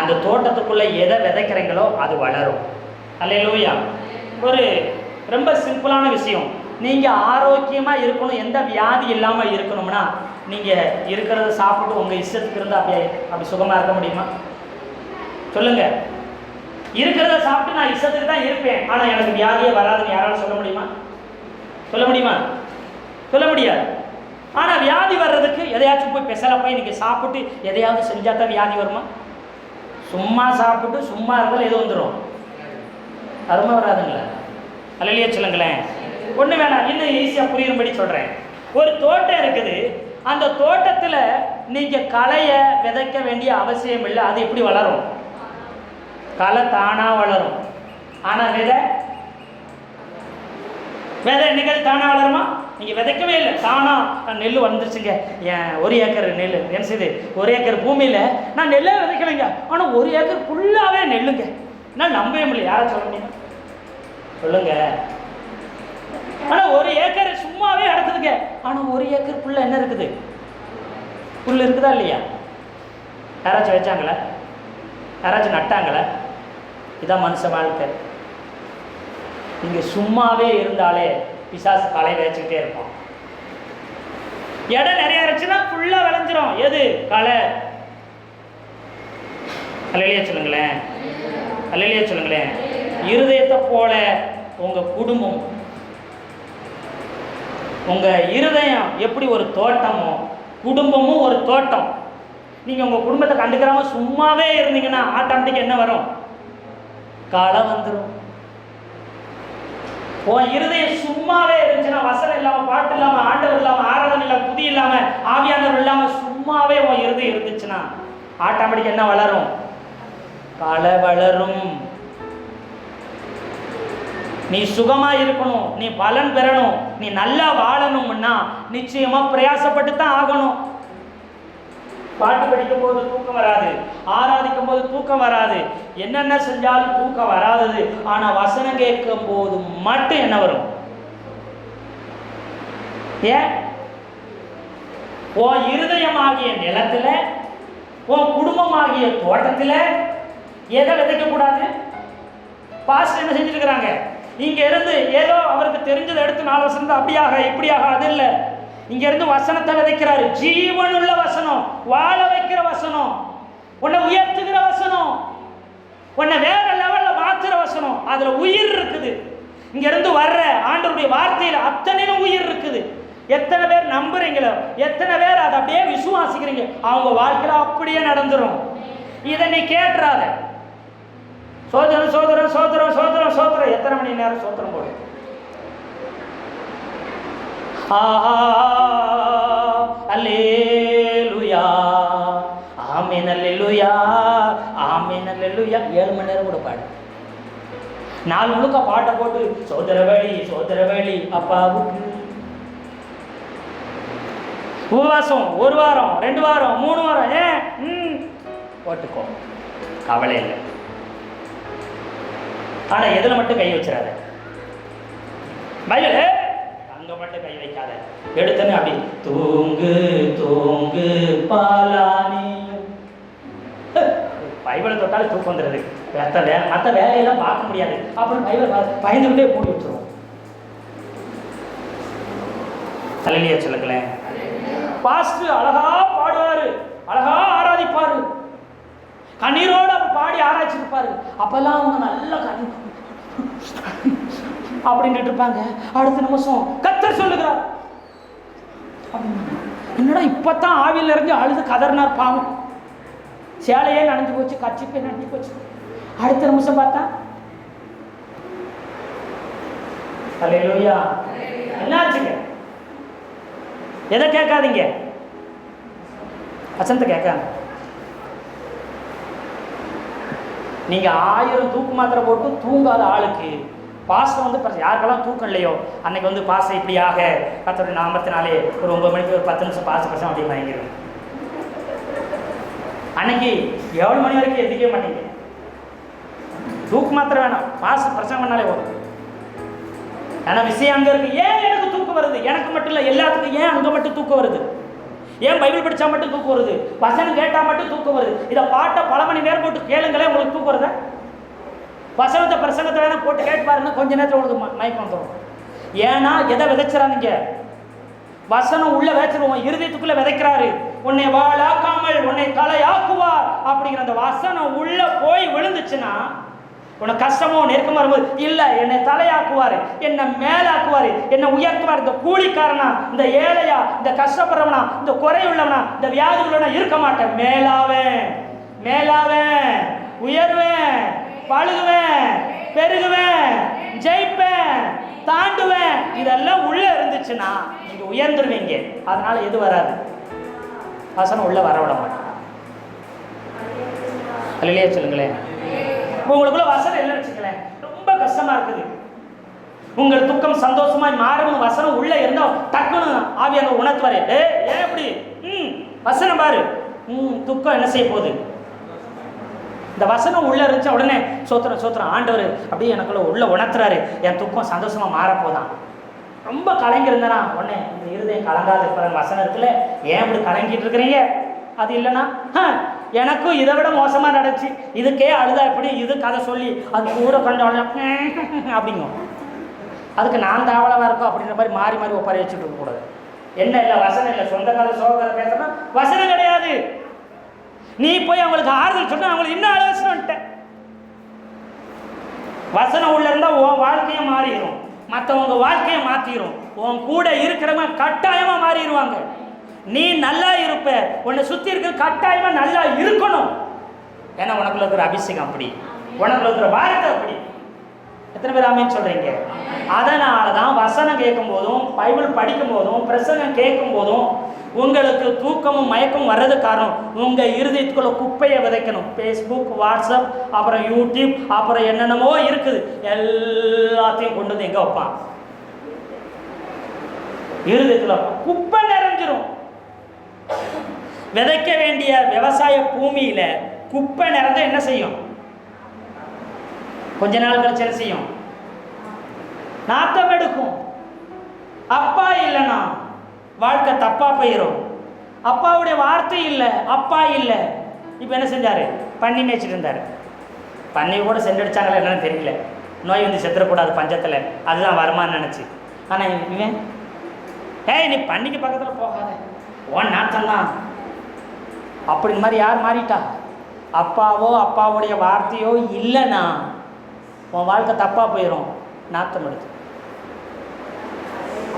அந்த தோட்டத்துக்குள்ளே எதை விதைக்கிறீங்களோ அது வளரும். அல்லேலூயா. ஒரு ரொம்ப சிம்பிளான விஷயம், நீங்கள் ஆரோக்கியமாக இருக்கணும், எந்த வியாதி இல்லாமல் இருக்கணும்னா நீங்கள் இருக்கிறத சாப்பிட்டு உங்கள் இஷ்டத்துக்கு இருந்தால் அப்படி சுகமாக இருக்க முடியுமா? சொல்லுங்கள். இருக்கிறத சாப்பிட்டு நான் இஷ்டத்துக்கு தான் இருப்பேன், ஆனால் எனக்கு வியாதியே வராதுன்னு யாராலும் சொல்ல முடியுமா? சொல்ல முடியுமா? சொல்ல முடியாது. ஆனால் வியாதி வர்றதுக்கு எதையாச்சும் போய் ஸ்பெஷலாக போய் நீங்கள் சாப்பிட்டு எதையாவது செஞ்சால் தான் வியாதி வருமா? சும்மா சாப்பிட்டு சும்மா இருந்தாலும் எது வந்துடும்? அருமை வராதுங்களா? அல்லையே சொல்லுங்களேன். ஒன்று வேணாம், இன்னும் ஈஸியாக புரியும்படி சொல்கிறேன். ஒரு தோட்டம் இருக்குது, அந்த தோட்டத்தில் நீங்கள் களையை விதைக்க வேண்டிய அவசியம் இல்லை. அது எப்படி வளரும்? களை தானாக வளரும். ஆனால் விதை என்னைக்கு தானாக வளருமா? நீங்கள் விதைக்கவே இல்லை, தானாக நெல் வந்துருச்சுங்க. ஏன் 1 ஏக்கர் நெல் என்ன செய்யுது? 1 ஏக்கர் பூமியில் நான் நெல்லே விதைக்கலைங்க, ஆனால் 1 ஏக்கர் ஃபுல்லாகவே நெல்லுங்க. நான் நம்பவே முடியல. யாரை சொல்ல முடியும்? சொல்லுங்க. ஆனால் 1 ஏக்கர் சும்மாவே நடக்குதுங்க, ஆனால் 1 ஏக்கர் புல்ல என்ன இருக்குது? புல் இருக்குதா இல்லையா? யாராச்சும் வச்சாங்களா? யாராச்சும் நட்டாங்களா? இதான் மனுஷ வாழ்க்கை. நீங்கள் சும்மாவே இருந்தாலே பிசாசு களை வச்சுக்கிட்டே இருப்போம். இடம் நிறைய இருந்துச்சுன்னா ஃபுல்லாக விளைஞ்சிரும். எது? களை. அல்லையே சொல்லுங்களேன். அல்லையே சொல்லுங்களேன். இருதயத்தை போல உங்கள் குடும்பம், உங்கள் இருதயம் எப்படி ஒரு தோட்டமோ குடும்பமும் ஒரு தோட்டம். நீங்கள் உங்கள் குடும்பத்தை கண்டுக்கிறாம சும்மாவே இருந்தீங்கன்னா ஆட்டோமேட்டிக்காக என்ன வரும்? களை வந்துடும். உன் இருதயம் சும்மாவே இருந்துச்சுன்னா, வசனம் இல்லாமல், பாட்டு இல்லாமல், ஆண்டவர் இல்லாமல், ஆராதனை இல்லாமல், புதி இல்லாமல், ஆவியானவர் இல்லாமல் சும்மாவே உன் இருதயம் இருந்துச்சுன்னா ஆட்டோமேட்டிக்காக என்ன வளரும்? களை வளரும். நீ சுகமா இருக்கணும், நீ பலன் பெறணும், நீ நல்லா வாழணும்னா நிச்சயமா பிரயாசப்பட்டு தான் ஆகணும். பாட்டு படிக்கும் போது தூக்கம் வராது, ஆராதிக்கும் போது தூக்கம் வராது, என்னென்ன செஞ்சாலும் தூக்கம் வராதது. ஆனா வசனம் கேட்கும் போது மட்டும் என்ன வரும்? ஏன்? உன் இருதயமாகிய நிலத்துல, உன் குடும்பமாகிய தோட்டத்துல எதை விதைக்க கூடாது? பாஸ்டர் என்ன செஞ்சிருக்கிறாங்க? இங்க இருந்து ஏதோ அவருக்கு தெரிஞ்சதை எடுத்து 4 வருஷம் அப்படியாக இப்படியாக, அது இல்லை. இங்க இருந்து வசனத்தை விதைக்கிறாரு. ஜீவனுள்ள வசனம், வாழ வைக்கிற வசனம், உன்னை உயர்த்துகிற வசனம், உன்னை வேற லெவல்ல மாத்துற வசனம். அதுல உயிர் இருக்குது. இங்க இருந்து வர்ற ஆண்டவருடைய வார்த்தையில அத்தனையும் உயிர் இருக்குது. எத்தனை பேர் நம்புறீங்களோ, எத்தனை பேர் அதை அப்படியே விசுவாசிக்கிறீங்க, அவங்க வாழ்க்கையில அப்படியே நடந்துரும். இதை நீ கேட்டுறாத. சோதரம் சோதரம் சோதரம் சோதரம் சோதரம். எத்தனை மணி நேரம் சோதரம் போடு? அல்லேலூயா, ஆமென், அல்லேலூயா, ஆமென், அல்லேலூயா. 7 மணி நேரம் கூட பாடு. 4 முழுக்க பாட்டை போட்டு சோதர வழி அப்பாவுக்கு. உபவாசம் 1 வாரம் 2 வாரம் 3 வாரம், ஏன் போட்டுக்கோ, கவலை இல்லை. ஆனா எதுல மட்டும் கை வச்சிடாத. பைபிள் அங்க மட்டும் கை வைக்காத. எடுத்தனே அப்படி தூங்கு தூங்கு பாலானி. பைபிளை தொட்டாலே தூக்கம் வந்துடுது. மற்ற வேலையெல்லாம் பார்க்க முடியாது. அப்புறம் பைபிளை பயந்துகிட்டே மூடி வச்சிருவோம். அல்லேலூயா சொல்லுங்களேன். பாஸ்டர் அழகா பாடுவாரு, அழகா ஆராதிப்பாரு, கண்ணீரோடு அவர் பாடி ஆராய்ச்சிருப்பாரு. அப்பெல்லாம் அவங்க நல்ல கண்ணீர் அப்படின்ட்டு இருப்பாங்க. அடுத்த நிமிஷம் கர்த்தர் சொல்லுகிறார். என்னடா இப்பதான் ஆவியில் இருந்து அழுது கதறினார் பாவம். சேலையே நனைஞ்சு போச்சு, கட்சிப்பே நனைஞ்சு போச்சு. அடுத்த நிமிஷம் பார்த்தா அல்லேலூயா. என்னாச்சுங்க? எதை கேட்காதீங்க, வசனத்தை கேட்காங்க. நீங்கள் 1000 தூக்கு மாத்திரை போட்டு தூங்காத ஆளுக்கு பாஸ்டர் வந்து யாருக்கெல்லாம் தூக்கம் இல்லையோ அன்னைக்கு வந்து பாஸ்டர் இப்படியாக கர்த்தருடைய நாமத்தினாலே ஒரு 9 மணிக்கு ஒரு 10 நிமிஷம் பாஸ்டர் அப்படி வாங்கிடுவேன். அன்னைக்கு 7 மணி வரைக்கும் எதிர்க்கவே மாட்டீங்க. தூக்கு மாத்திரை வேணாம், பாஸ்டர் பிரச்சனை பண்ணாலே வரும். ஏன்னா விஷயம் அங்கே இருக்கு. ஏன் எனக்கு தூக்கம் வருது? எனக்கு மட்டும் இல்லை, எல்லாத்துக்கும் ஏன் அங்கே மட்டும் தூக்கம் வருது? ஏன் பைபிள் படித்தா மட்டும் தூக்கம் வருது? வசனம் கேட்டால் மட்டும் தூக்கம் வருது? இதை பாட்டை பல மணி நேரம் போட்டு கேளுங்களே, உங்களுக்கு தூக்கம் வருதா? வசனத்தை பிரசங்கத்தை வேணா போட்டு கேட்டு பாருங்க, கொஞ்ச நேரத்தில் உங்களுக்கு மயக்கம் வந்துடும். ஏன்னா எதை விதைச்சிடாதீங்க, வசனம் உள்ள விதைச்சிருவோம், இருதயத்துக்குள்ள விதைக்கிறாரு. உன்னை வாழாக்காமல் உன்னை தலையாக்குவார் அப்படிங்கிற அந்த வசனம் உள்ள போய் விழுந்துச்சுன்னா, உனக்கு கஷ்டமோ நெருக்கமா வரும்போது இல்ல என்னை தலையாக்குவாரு, என்னை மேலாக்குவாரு, என்னை உயர்த்துவார். இந்த கூலிக்காரனா, இந்த ஏழையா, இந்த கஷ்டப்படுறவனா, இந்த குறையுள்ளவனா, இந்த வியாதி உள்ளவனா இருக்க மாட்டேன். மேலாவேன், மேலாவேன், உயர்வேன், பழுகுவேன், பெருகுவேன், ஜெயிப்பேன், தாண்டுவேன். இதெல்லாம் உள்ள இருந்துச்சுன்னா நீங்க உயர்ந்துருவீங்க. அதனால எது வராது, வசனம் உள்ள வரவிட மாட்டேன். அல்லேலூயா சொல்லுங்களேன். உங்களுக்குள்ள வசனம் இல்லைன்னு வச்சுக்கலேன், ரொம்ப கஷ்டமா இருக்குது. உங்கள் துக்கம் சந்தோஷமாய் மாறும் வசனம் உள்ள இருந்தா டக்குன்னு ஆவியானவர் உணர்த்துவாரு. ஏன் எப்படி வசனம் பாரு, துக்கம் என்ன செய்ய போகுது. இந்த வசனம் உள்ள இருந்துச்சு உடனே சோத்திரம் சோத்திரம் ஆண்டவர் அப்படியே எனக்குள்ள உள்ள உணர்த்துறாரு, என் துக்கம் சந்தோஷமா மாறப்போதான். ரொம்ப கலங்கி இருந்தேனா உடனே இந்த இருதயம் கலங்காத இருக்கிற வசனம் இருக்குல்ல, ஏன் இப்படி கலங்கிட்டு இருக்கிறீங்க, அது இல்லைன்னா எனக்கும் இதை விட மோசமா நடந்துச்சு, இதுக்கே அழுதா எப்படி, இது கதை சொல்லி அது கூட கொஞ்சம் அப்படிங்கும். அதுக்கு நான் தாவளவா இருக்கும் அப்படின்ற மாதிரி மாறி மாறி ஒப்பாரி வச்சுட்டு இருக்க கூடாது. என்ன இல்லை, வசனம் இல்லை, சொந்த கதை சோக கதை பேசுறா வசனம் கிடையாது. நீ போய் அவங்களுக்கு ஆறுதல் சொன்னா அவங்களுக்கு இன்னும் ஆலோசனை. வசனம் உள்ள இருந்தா உன் வாழ்க்கையை மாறிடும், மற்றவங்க வாழ்க்கையை மாத்திரும், உன் கூட இருக்கிறவங்க கட்டாயமா மாறிடுவாங்க. நீ நல்லா இருப்ப, உன்னை சுத்தி இருக்க கட்டாயமா நல்லா இருக்கணும். ஏன்னா உனக்குள்ள இருக்கிற அபிஷேகம் அப்படி, உனக்குள்ள இருக்கிற வார்த்தை அப்படி. எத்தனை பேர் ஆமென் சொல்றீங்க? அதனாலதான் வசனம் கேட்கும் போதும், பைபிள் படிக்கும் போதும், பிரசங்கம் கேட்கும் போதும் உங்களுக்கு தூக்கமும் மயக்கமும் வர்றது காரணம் உங்க இருதயத்துக்குள்ள குப்பையை விதைக்கணும். ஃபேஸ்புக், வாட்ஸ்அப், அப்புறம் யூடியூப், அப்புறம் என்னென்னமோ இருக்குது, எல்லாத்தையும் கொண்டு வந்து எங்க வைப்பான்? இருதயத்துல குப்பை நிறைஞ்சிரும். விதைக்க வேண்டிய விவசாய பூமியில குப்பை நிறைந்த என்ன செய்யும்? கொஞ்ச நாள் கழிச்சு என்ன செய்யும்? நாத்தம் எடுக்கும். அப்பா இல்லைன்னா வாழ்க்கை தப்பா போயிடும். அப்பாவுடைய வார்த்தை இல்லை, அப்பா இல்லை. இப்போ என்ன செஞ்சாரு? பண்ணி மேய்ச்சிட்டு இருந்தாரு. பண்ணி கூட சென்றடிச்சாங்களே என்னன்னு தெரியல, நோய் வந்து செத்துறக்கூடாது பஞ்சத்தில், அதுதான் வருமானு நினச்சி. ஆனால் இவன் நீ பண்ணிக்கு பக்கத்தில் போகாத, ஓன் நாட்டம்தான் அப்படிங்க மாதிரி யார் மாறிட்டா? அப்பாவோ அப்பாவுடைய வார்த்தையோ இல்லைன்னா உன் வாழ்க்கை தப்பாக போயிடும், நாத்தம் எடுத்து.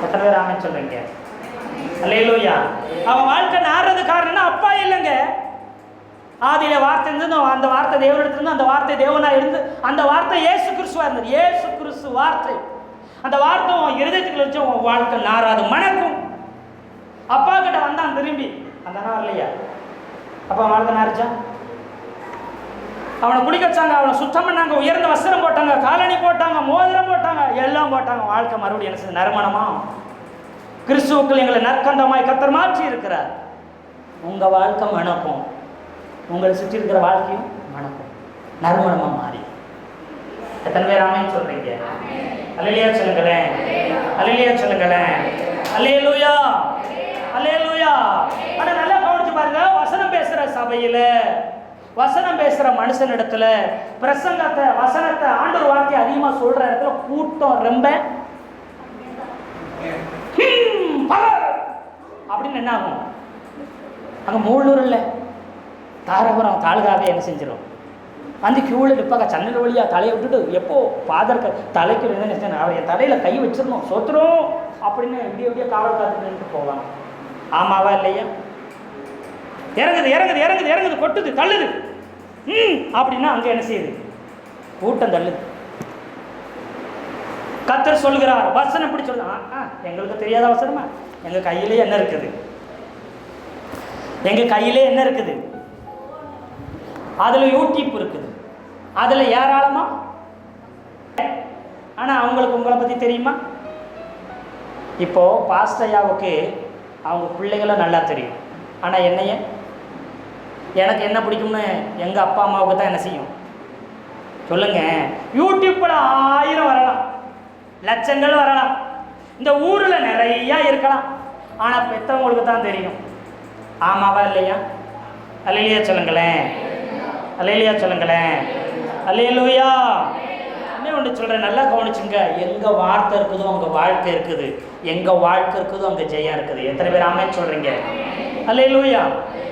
எத்தனை பேர் ஆமென் சொல்றீங்க? அல்லேலூயா. அவன் வாழ்க்கை நாடுறது காரணம்னா அப்பா இல்லைங்க. ஆதியில வார்த்தை இருந்து, அந்த வார்த்தை தேவன் எடுத்திருந்து, அந்த வார்த்தை தேவனா இருந்து, அந்த வார்த்தை இயேசு கிறிஸ்துவா இருந்தது. இயேசு கிறிஸ்து வார்த்தை, அந்த வார்த்தை உன் இருதயத்துக்குள்ள வச்சு உன் வாழ்க்கை நாராது, மணக்கும். அப்பா கிட்ட வந்தான் திரும்பி, அந்த நாள் இல்லையா அப்பா வாழ்க்கை நாரிச்சா? அவனை குடிக்க வச்சாங்க, அவனை சுத்தம் பண்ணாங்க, உயர்ந்த வஸ்திரம் போட்டாங்க, காலணி போட்டாங்க, மோதிரம் போட்டாங்க, எல்லாம் போட்டாங்க. வாழ்க்கை மறுபடியும் என்ன செய்ய? நறுமணமா. கிறிஸ்துவுக்குள் எங்களை நற்கந்தமாய் கர்த்தர் மாற்றி இருக்கிறார். உங்க வாழ்க்கை மணக்கும், உங்களை சுற்றி இருக்கிற வாழ்க்கையும் மணக்கும், நறுமணமா மாறி. எத்தனை பேர் ஆமென் சொல்றீங்க? அல்லேலூயா சொல்லுங்களேன், அல்லேலூயா சொல்லுங்களேன், அல்லேலூயா, அல்லேலூயா. ஆனா நல்லா கவனிச்சு பாருங்க, வசனம் பேசுற சபையில, வசனம் பேசுற மனுஷனிடத்துல, பிரசங்கத்தை, வசனத்தை, ஆண்டவர் வார்த்தையை அதிகமா சொல்ற இடத்துல கூட்டம் ரொம்ப அப்படின்னு என்ன ஆகும்? அங்க மூலூர் இல்லை, தாராபுரம் தாலுகாவே என்ன செஞ்சிடும்? வந்து கியூவில் நிற்பாங்க, சன்னல் வழியா தலையை விட்டுட்டு, எப்போ ஃபாதர் தலைக்கு அவர் என் தலையில கை வச்சிடணும், சொத்துரும் அப்படின்னு விடிய விடிய காவல் காத்துட்டு போவாங்க. ஆமாவா இல்லையா? இறங்குது இறங்குது இறங்குது இறங்குது, கொட்டுது, தள்ளுது, அப்படின்னா அங்க என்ன செய்யுது? கூட்டம் தள்ளுது. கர்த்தர் சொல்லுகிறார், வசனம் எப்படி சொல்லுங்க? எங்களுக்கு தெரியாத வசனமா? எங்க கையிலே என்ன இருக்குது? எங்க கையிலே என்ன இருக்குது? அதுல யூடியூப் இருக்குது, அதுல ஏராளமா. ஆனா அவங்களுக்கு உங்களை பத்தி தெரியுமா? இப்போ பாஸ்டையாவுக்கு அவங்க பிள்ளைகளை நல்லா தெரியும், ஆனா என்னைய எனக்கு என்ன பிடிக்கும்னு எங்க அப்பா அம்மாவுக்கு தான் என்ன செய்யும் சொல்லுங்க. யூடியூப்ல 1000 வரலாம், லட்சங்கள் வரலாம், இந்த ஊர்ல நிறைய இருக்கலாம், ஆனா பெற்றவங்களுக்கு தான் தெரியும். ஆமாவா இல்லையா? அல்லேலூயா சொல்லுங்களேன், அல்லேலூயா சொல்லுங்களேன், அல்லேலூயா. ஒன்றே ஒன்று சொல்கிறேன், நல்லா கவனிச்சுங்க. எங்கே வார்த்தை இருக்குதோ அங்கே வாழ்க்கை இருக்குது, எங்கே வாழ்க்கை இருக்குதோ அங்கே ஜெயம் இருக்குது. எத்தனை பேர் ஆமென் சொல்கிறீங்க? அல்லேலூயா.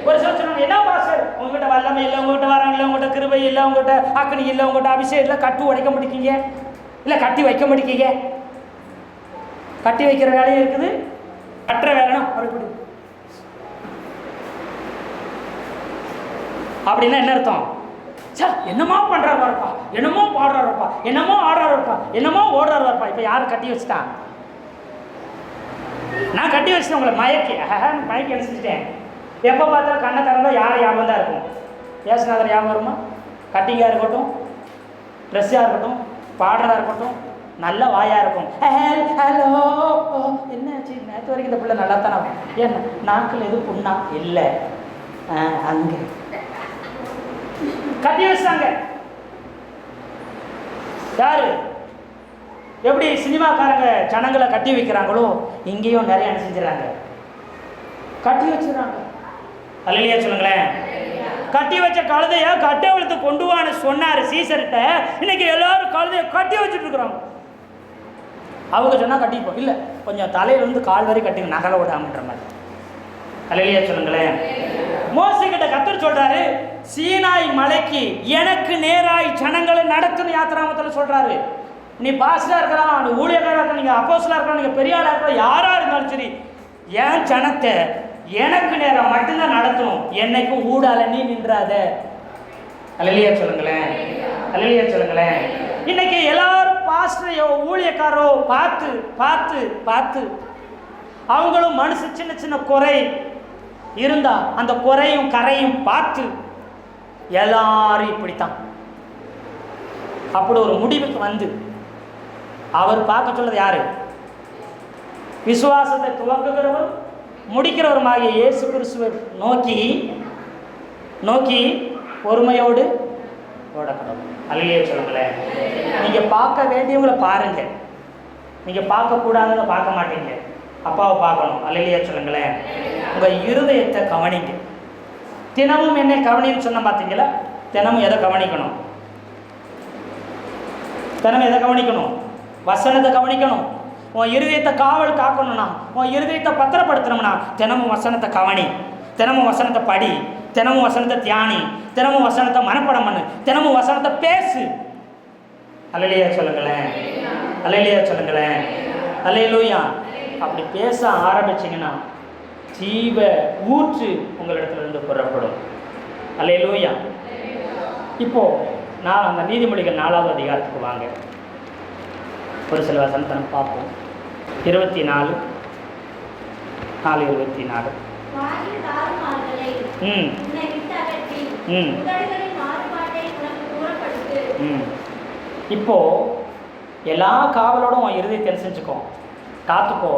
ஒரு சில சொல்லுவாங்க, என்ன பாஸ்டர் உங்ககிட்ட வல்லமை இல்லை, உங்ககிட்ட வரம் இல்லை, உங்கள்கிட்ட கிருபை இல்லை, உங்கள்கிட்ட அக்னி இல்லை, உங்கள்கிட்ட அபிஷேகம் இல்லை, கட்டு உடைக்க முடிக்கீங்க, இல்லை கட்டி வைக்க முடிக்கீங்க. கட்டி வைக்கிற வேலையும் இருக்குது, கட்டுற வேலைனா அப்படி அப்படின்னா என்ன அர்த்தம்? சார் என்னமோ பண்ணுறாரு வரப்பா, என்னமோ பாடுறாரு வரப்பா, என்னமோ ஆடுறாரு வரப்பா, என்னமோ ஓடுறாரு வரப்பா. இப்போ யாரும் கட்டி வச்சுட்டான்? நான் கட்டி வச்சுட்டேன் உங்களை மயக்கி அடிச்சுட்டேன். எப்போ பார்த்தாலும் கண்ணை திறந்தா யார் ஞாபகம் தான் இருக்கும்? ஏசுநாதர் ஞாபகம் வருமா? கட்டிங்காக இருக்கட்டும், ட்ரெஸ்ஸாக இருக்கட்டும், பாடுறதா இருக்கட்டும், நல்ல வாயாக இருக்கும். ஹலோ என்னாச்சு நேற்று வரைக்கும் இந்த பிள்ளை நல்லா தானே, ஏன் நாக்கில் எதுவும் புண்ணா இல்லை, அங்கே கட்டி வச்சிட்டாங்க. யாரு எப்படி சினிமாக்காரங்க ஜனங்களை கட்டி வைக்கிறாங்களோ இங்கேயும் நிறைய என்ன செஞ்சுறாங்க, கட்டி வச்சுறாங்க. அல்லேலூயா சொல்லுங்களேன். கட்டி வச்ச கழுதைய கட்டவளத்து கொண்டு வான்னு சொன்னார் சீசர்கிட்ட. இன்னைக்கு எல்லாரும் கழுதைய கட்டி வச்சுட்டு இருக்கிறாங்க. அவங்க சொன்னா கட்டிப்போம், இல்லை கொஞ்சம் தலையிலிருந்து கால் வரை கட்டி நகலை விடாமன்ற மாதிரி. அல்லேலூயா சொல்லுங்களேன். மோசே கிட்ட கர்த்தர் சொல்றாரு, சீனாய் மலைக்கு எனக்கு நேராய் ஜனங்களை நடத்துன்னு யாத்திராமத்தில் சொல்றாரு. நீ பாஸ்டா இருக்கலாம், நீ ஊழியக்காரா இருக்கலாம், நீங்க அப்போஸ்தலா இருக்கலாம், நீங்க பெரிய ஆளா இருக்கலாம், யாரா இருந்தாலும் சரி, என் ஜனத்தை எனக்கு நேரம் மட்டும்தான் நடத்தணும், என்னைக்கும் ஊடால நீ நின்றாத. அல்லேலூயா சொல்லுங்களேன். அல்லேலூயா சொல்லுங்களேன். இன்னைக்கு எல்லாரும் பாஸ்டரையோ ஊழியக்காரோ பார்த்து பார்த்து பார்த்து அவங்களும் மனசு சின்ன சின்ன குறை இருந்தா அந்த குறையும் கரையும் பார்த்து எல்லாரும் இப்படித்தான். அப்படி ஒரு முடிவுக்கு வந்து அவர் பார்க்க சொல்றது யாரு? விசுவாசத்தை துவங்குகிறவர் முடிக்கிறவருமாகிய இயேசு கிறிஸ்துவை நோக்கி நோக்கி பொறுமையோடு ஓடக்கணும். அல்லேலூயா சொல்லுங்களேன். நீங்க பார்க்க வேண்டியவங்களை பாருங்க, நீங்க பார்க்க கூடாததை பார்க்க மாட்டீங்க. அப்பாவை பார்க்கணும். அல்லேலூயா சொல்லுங்களேன். உங்க இருதயத்தை கவனிங்க. தினமும் என்னை கவனின்னு சொன்ன பார்த்தீங்களா? தினமும் எதை கவனிக்கணும்? தினமும் எதை கவனிக்கணும்? வசனத்தை கவனிக்கணும். உன் இருதயத்தை காவல் காக்கணும்னா, உன் இருதயத்தை பத்திரப்படுத்தணும்னா தினமும் வசனத்தை கவனி, தினமும் வசனத்தை படி, தினமும் வசனத்தை தியானி, தினமும் வசனத்தை மனப்பாடம் பண்ணு, தினமும் வசனத்தை பேசு. அல்லேலூயா சொல்லுங்களேன். அல்லேலூயா சொல்லுங்களேன். அல்லேலூயா. அப்படி பேச ஆரம்பிச்சிங்கன்னா ஜீவ ஊற்று உங்களிடத்துலேருந்து புறப்படும். அல்லேலூயா. இப்போது நான் அந்த நீதிமொழிகள் 4வது அதிகாரத்துக்கு வாங்க. ஒரு சில வசனத்தை நம்ம பார்ப்போம். 24:4. இப்போ எல்லா காவலோடும் உன் இருதயத்தை செஞ்சுக்கோ, காத்துக்கோ,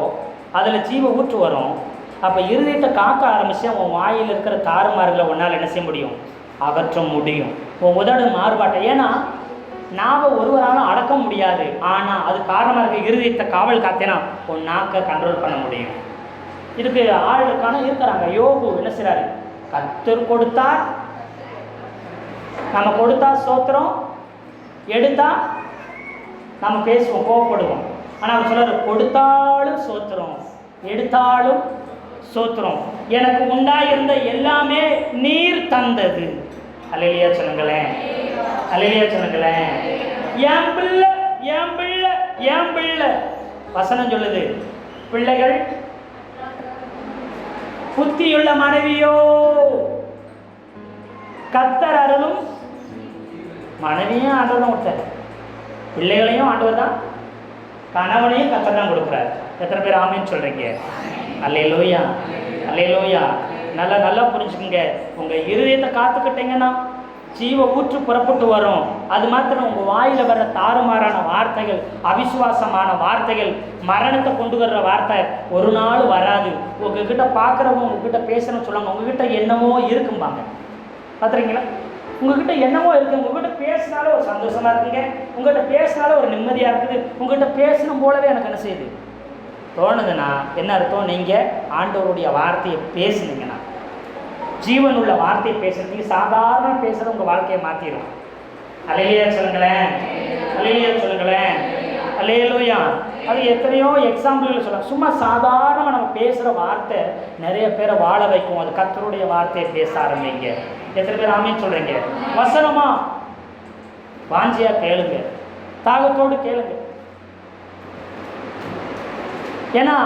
அதில் ஜீவ ஊற்று வரும். அப்போ இருதயத்தை காக்க ஆரம்பிச்சா உன் வாயில் இருக்கிற தாறுமாறுகளை உன்னால் என்ன செய்ய முடியும்? அகற்ற முடியும். உன் உதடு மாறுபாட்டை, ஏன்னா நாவை ஒருவராலும் அடக்க முடியாது, ஆனால் அது காரணமாக இருக்க இருதயத்தை காவல் காத்தேனா உன் நாக்கை கண்ட்ரோல் பண்ண முடியும். இதுக்கு ஆளுக்கான இருக்கிறாங்க. யோபு என்ன செய்றாரு? கர்த்தர் கொடுத்தார், நம்ம கொடுத்தா சோத்திரம், எடுத்தா நம்ம பேசுவோம், கோவப்படுவோம். ஆனால் அவர் சொல்றாரு, கொடுத்தாலும் சோத்திரம், எடுத்தாலும் சோத்திரம், எனக்கு உண்டாயிருந்த எல்லாமே நீர் தந்தது. அல்லேலூயா சொல்லுங்களேன். அல்லேலூயா சொல்லுங்களேன். என் பிள்ளை என் பிள்ளை என் பிள்ளை வசனம் சொல்லுது. பிள்ளைகள் புத்தியுள்ள மனைவியோ கர்த்தர் அருளும். மனைவியும் ஆண்டவர் தான் கொடுத்தாரு, பிள்ளைகளையும் ஆண்டவர் தான், கணவனையும் கர்த்தர் தான் கொடுக்குறாரு. எத்தனை பேர் ஆமேன்னு சொல்றீங்க? அல்லேலூயா. அல்லேலூயா. நல்லா நல்லா புரிஞ்சுக்குங்க. உங்கள் இருதயத்தை காத்துக்கிட்டீங்கன்னா ஜீவ ஊற்று புறப்பட்டு வரும். அது மாத்திரம் உங்கள் வாயில் வர்ற தாறுமாறான வார்த்தைகள், அவிசுவாசமான வார்த்தைகள், மரணத்தை கொண்டு வர்ற வார்த்தை ஒரு நாள் வராது. உங்ககிட்ட பார்க்குறவங்க உங்ககிட்ட பேசணும்னு சொல்லுவாங்க, உங்ககிட்ட என்னமோ இருக்கும்பாங்க. பார்த்துறீங்களா? உங்ககிட்ட என்னமோ இருக்குது, உங்ககிட்ட பேசினாலும் ஒரு சந்தோஷமாக இருக்குங்க, உங்கள்கிட்ட பேசினாலும் ஒரு நிம்மதியாக இருக்குது, உங்கள்கிட்ட பேசணும் போலவே எனக்கு என்ன செய்யுது தோணுதுன்னா என்ன அர்த்தம்? நீங்கள் ஆண்டவருடைய வார்த்தையை பேசுனீங்கன்னா, ஜீவன் உள்ள வார்த்தையை பேசுறது, நீங்கள் சாதாரண பேசுகிறது உங்கள் வாழ்க்கையை மாற்றிடும். அல்லேலூயா சொல்லுங்களேன், அல்லேலூயா சொல்லுங்களேன், அல்லேலூயா. அது எத்தனையோ எக்ஸாம்பிள்கள் சொல்லலாம். சும்மா சாதாரணமாக நம்ம பேசுகிற வார்த்தை நிறைய பேரை வாழ வைக்கும். அது கர்த்தருடைய வார்த்தையை பேச ஆரம்பிங்க. எத்தனை பேர் ஆமேன்னு சொல்கிறீங்க? வசனமா வாஞ்சியாக கேளுங்க, தாகத்தோடு கேளுங்க. ஏன்னா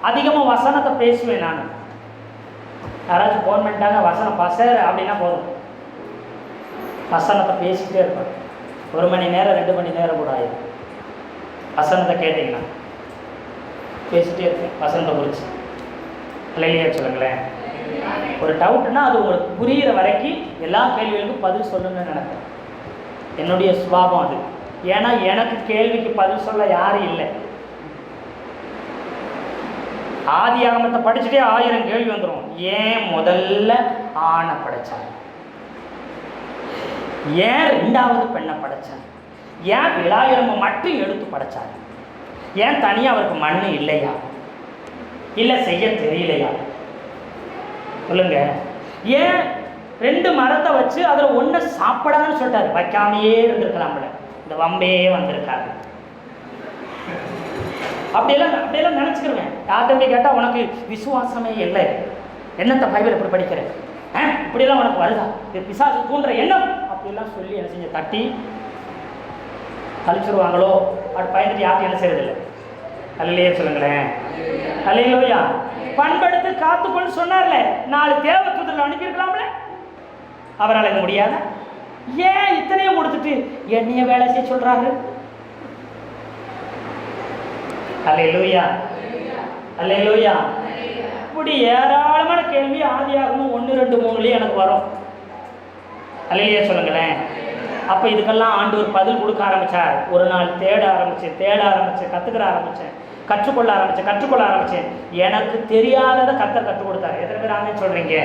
அதிகமாக வசனத்தை பேசுவேன் நான். யாராச்சும் ஃபோன் பண்ணிட்டாங்க வசனம் பசர் அப்படின்னா போதும், வசனத்தை பேசிக்கிட்டே இருப்பேன். 1 மணி நேரம் 2 மணி நேரம் கூட ஆயிடும். வசனத்தை கேட்டிங்கன்னா பேசிகிட்டே இருப்பேன் வசனத்தை குறித்து. அல்லேலூயா சொல்லுங்களேன். ஒரு டவுட்னா அது உங்களுக்கு புரிகிற வரைக்கும் எல்லா கேள்விகளுக்கும் பதில் சொல்லணும்னு நினைப்பேன். என்னுடைய சுபாவம் அது. ஏன்னா எனக்கு கேள்விக்கு பதில் சொல்ல யாரும் இல்லை. ஆதி ஆகமத்தை படிச்சுட்டே 1000 கேள்வி வந்துடும். ஏன் முதல்ல ஆணை படைச்சாங்க? ஏன் 2வது பெண்ணை படைச்சாங்க? ஏன் விழாயிரம்ப மட்டும் எடுத்து படைச்சாங்க? ஏன் தனியாக அவருக்கு மண் இல்லையா? இல்லை செய்ய தெரியலையா? சொல்லுங்க. ஏன் 2 மரத்தை வச்சு அதில் ஒன்றை சாப்பிடான்னு சொல்லிட்டாரு? வைக்காமையே இருந்திருக்கலாம்ல, இந்த வம்பே வந்திருக்காரு. அப்படியெல்லாம் நினச்சிக்கிருவேன். யார்கிட்ட கேட்டால் உனக்கு விசுவாசமே இல்லை, என்னத்தை பைபிள் இப்படி படிக்கிறேன், இப்படியெல்லாம் உனக்கு வருதா, இது பிசாசு தூண்டுற எண்ணம் அப்படிலாம் சொல்லி என்ன செஞ்ச தட்டி கழிச்சிருவாங்களோ அப்படி பயந்துட்டு யார்ட்டும் என்ன செய்யறதில்லை. அல்லேலூயா சொல்லுங்களேன், அல்லேலூயா. பண்படுத்து காத்துக்கொண்டு சொன்னார்ல, 4 தேவதூதர்கள் அனுப்பியிருக்கலாம்ல, அவரால் இது முடியாத? ஏன் இத்தனையும் கொடுத்துட்டு என்னைய வேலை செய்ய சொல்றாரு? அல்லேலூயா, அல்லேலூயா. இப்படி ஏராளமான கேள்வி ஆதியாகமம் 1, 2, 3 எனக்கு வரும். அல்லேலூயா சொல்லுங்களேன். அப்போ இதுக்கெல்லாம் ஆண்டவர் பதில் கொடுக்க ஆரம்பித்தார். ஒரு நாள் தேட ஆரம்பித்தேன், கற்றுக்கொள்ள ஆரம்பித்தேன். எனக்கு தெரியாததை கர்த்தர் கற்றுக் கொடுத்தார். எத்தனை பேர் ஆமென் சொல்கிறீங்க?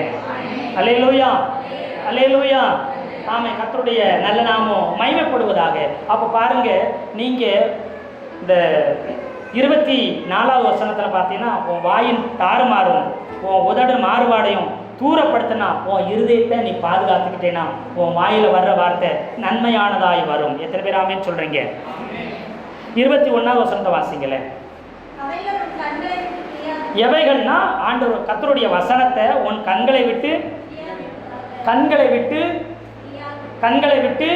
அல்லேலூயா, அல்லேலூயா. ஆமே, கர்த்தருடைய நல்ல நாமம் மகிமைப்படுவதாக. அப்போ பாருங்க, நீங்கள் இந்த 24வது வசனத்தில் பார்த்தீங்கன்னா, உன் வாயின் தாறுமாறும் உன் உதடு மாறுபாடையும் தூரப்படுத்தினா உன் இருதயத்தை நீ பாதுகாத்துக்கிட்டேன்னா உன் வாயில் வர்ற வார்த்தை நன்மையானதாய் வரும். எத்தனை பேர் ஆமென் சொல்கிறீங்க? 21வது வசனத்தை வாசிங்களேன். எவைகள்னா ஆண்டவர் கர்த்தருடைய வசனத்தை உன் கண்களை விட்டு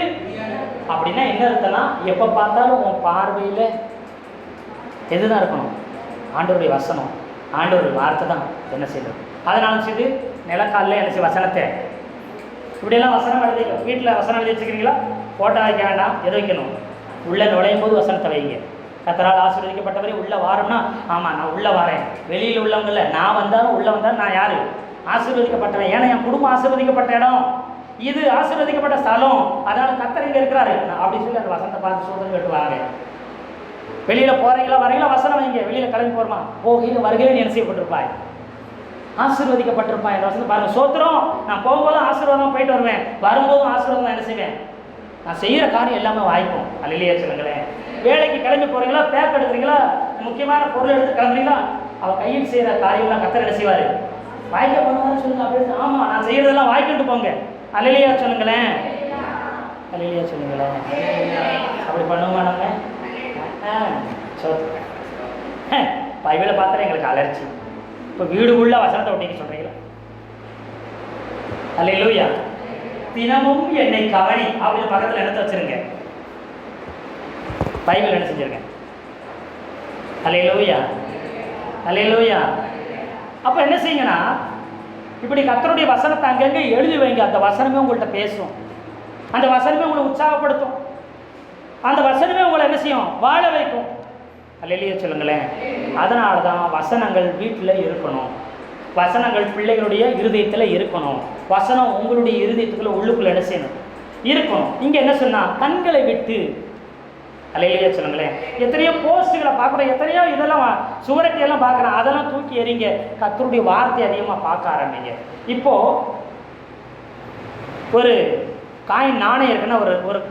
அப்படின்னா என்ன அர்த்தம்னா, எப்போ பார்த்தாலும் உன் பார்வையில் எதுதான் இருக்கணும்? ஆண்டவருடைய வசனம், ஆண்டவருடைய வார்த்தை தான் என்ன செய்யணும். அதனால செய்து நிலக்காலில் என்ன செய்ய வசனத்தை இப்படியெல்லாம் வசனம் எழுதி வீட்டில் வசனம் எழுதி வச்சுக்கிறீங்களா? ஃபோட்டோ வைக்க வேண்டாம், எது வைக்கணும்? உள்ளே நுழையும் போது வசனத்தை வைங்க. கர்த்தரால் ஆசீர்வதிக்கப்பட்டவரே உள்ளே வாரம்னா, ஆமாம் நான் உள்ளே வரேன். வெளியில் உள்ளவங்கள நான் வந்தாலும் உள்ளே வந்தாலும் நான் யார்? ஆசீர்வதிக்கப்பட்டவன். ஏன்னா என் குடும்பம் ஆசீர்வதிக்கப்பட்ட இடம், இது ஆசீர்வதிக்கப்பட்ட ஸ்தலம், அதனால் கர்த்தர் இங்கே இருக்கிறாரு அப்படின்னு சொல்லி அந்த வசனத்தை பார்த்து சோதனை கட்டுவாங்க. வெளியில் போகிறீங்களா வரீங்களா வசனம் வைங்க. வெளியில் கிளம்பி போகிறோமா, போகையில் வருகையில் நீ என்ன செய்யப்பட்டிருப்பாய்? ஆசீர்வதிக்கப்பட்டிருப்பாய். அந்த வசனத்தை பாருங்கள். சோத்திரம், நான் போகும்போதும் ஆசீர்வாதமாக போயிட்டு வருவேன், வரும்போதும் ஆசீர்வாதமாக என்ன செய்வேன்? நான் செய்கிற காரியம் எல்லாமே வாய்க்கும். அல்லேலூயா சொல்லுங்களேன். வேலைக்கு கிளம்பி போகிறீங்களா, பேக் எடுக்கிறீங்களா, முக்கியமான பொருள் எடுத்து கிளம்புறீங்களா, அவள் கையில் செய்கிற காரியம்லாம் கர்த்தர் என்ன செய்வார்? வாய்க்க பண்ணுவான்னு சொல்லுங்க. அப்படின்னு ஆமாம், நான் செய்கிறதெல்லாம் வாய்க்கிட்டு போங்க. அல்லேலூயா சொல்லுங்களேன், அல்லேலூயா சொல்லுங்களேன். அப்படி பண்ணுவோமா நம்ம? பைபிளை பார்த்தா எங்களுக்கு அலர்ச்சி. இப்போ வீடு உள்ள வசனத்தை ஒட்டிங்க சொல்கிறீங்களா? அல்லேலூயா. தினமும் என்னை கவனி அப்படின்னு பக்கத்தில் எடுத்து வச்சிருங்க. பைபிள் என்ன செஞ்சிருங்க? அல்லேலூயா, அல்லேலூயா. அப்போ என்ன செய்யுங்கன்னா, இப்படி கர்த்தருடைய வசனத்தை அங்கங்கே எழுதி வைங்க. அந்த வசனமே உங்கள்கிட்ட பேசும், அந்த வசனமே உங்களை உற்சாகப்படுத்தும், அந்த வசனமே உங்களை என்ன செய்யும்? வாழ வைக்கும். அல்லேலூயா சொல்லுங்களேன். அதனால தான் வசனங்கள் வீட்டில் இருக்கணும், வசனங்கள் பிள்ளைகளுடைய இருதயத்தில் இருக்கணும், வசனம் உங்களுடைய இருதயத்துக்குள்ள உள்ளுக்குள்ள என்ன செய்யணும்? இருக்கணும். இங்கே என்ன சொன்னால் கண்களை விட்டு. அல்லேலூயா சொல்லுங்களேன். எத்தனையோ போஸ்ட்டுகளை பார்க்குறோம், எத்தனையோ இதெல்லாம் சுவரட்டியெல்லாம் பார்க்குறேன், அதெல்லாம் தூக்கி எறிங்க. கர்த்தருடைய வார்த்தை அதிகமாக பார்க்க ஆரம்பிங்க. இப்போது ஒரு காயின் நாணயம் இருக்குன்னா,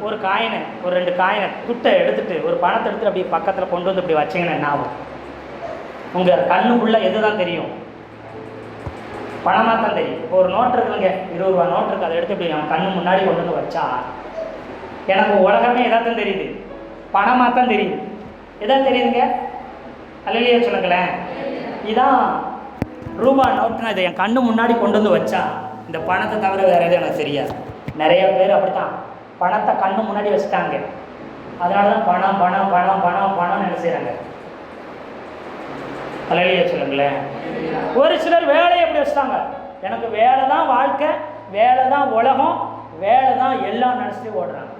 ஒரு காயினை, ஒரு 2 காயினை துட்டை எடுத்துகிட்டு, ஒரு பணத்தை எடுத்துகிட்டு அப்படி பக்கத்தில் கொண்டு வந்து இப்படி வச்சிங்கன்னா என்ன ஆகும்? உங்கள் கண்ணுக்குள்ளே எது தான் தெரியும்? பணமாக தான் தெரியும். இப்போ ஒரு நோட்டு இருக்குதுங்க, 20 ரூபா நோட்டு இருக்குது, அதை எடுத்து இப்படி நம்ம கண்ணு முன்னாடி கொண்டு வந்து வச்சா எனக்கு உலகமே எதாத்தான் தெரியுது, பணமாக தான் தெரியுது. எதா தெரியுதுங்க? அல்லையா சொல்லுங்களேன். இதான் ரூபா நோட்டுனா இதை என் கண்ணு முன்னாடி கொண்டு வந்து வச்சா இந்த பணத்தை தவிர வேறு எதுவும் எனக்கு தெரியாது. நிறைய பேர் அப்படி தான் பணத்தை கண்ணு முன்னாடி வச்சுட்டாங்க. அதனால தான் பணம் பணம் பணம் பணம் பணம் என்ன செய்கிறாங்க? அல்லையா சொல்லுங்களேன். ஒரு சிலர் வேலையை எப்படி வச்சுட்டாங்க, எனக்கு வேலை தான் வாழ்க்கை, வேலை தான் உலகம், வேலை தான் எல்லாம் நினச்சிட்டு ஓடுறாங்க.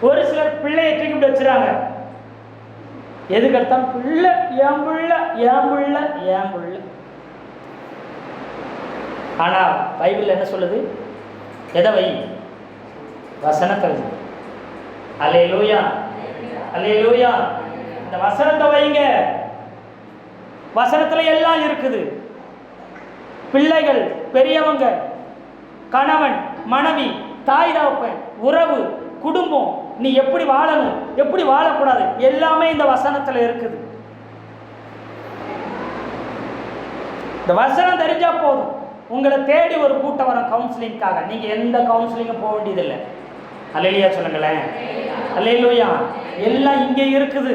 ஒரு சிலர் பிள்ளையை தூக்கி இப்படி வச்சுறாங்க. எதுக்கு எடுத்தாலும் பிள்ளை, ஏன் பிள்ளை ஏன் பிள்ளை ஏன் பிள்ளை. ஆனால் பைபிள் என்ன சொல்லுது? எதை வை? வசனத்தை வை. அல்லேலூயா அல்லேலூயா. இந்த வசனத்தை வைங்க. வசனத்துல எல்லாம் இருக்குது. பிள்ளைகள், பெரியவங்க, கணவன், மனைவி, தாய் தகப்பன், உறவு, குடும்பம், நீ எப்படி வாழணும், எப்படி வாழக்கூடாது, எல்லாமே இந்த வசனத்துல இருக்குது. இந்த வசனம் தெரிஞ்சா போதும். உங்களை தேடி ஒரு கூட்டம் வரும் கவுன்சிலிங்காக. நீங்க எந்த கவுன்சிலிங்கும் போக வேண்டியதில்லை. அல்லேலூயா சொல்லுங்களேன். அல்லேலூயா. எல்லாம் இங்கே இருக்குது.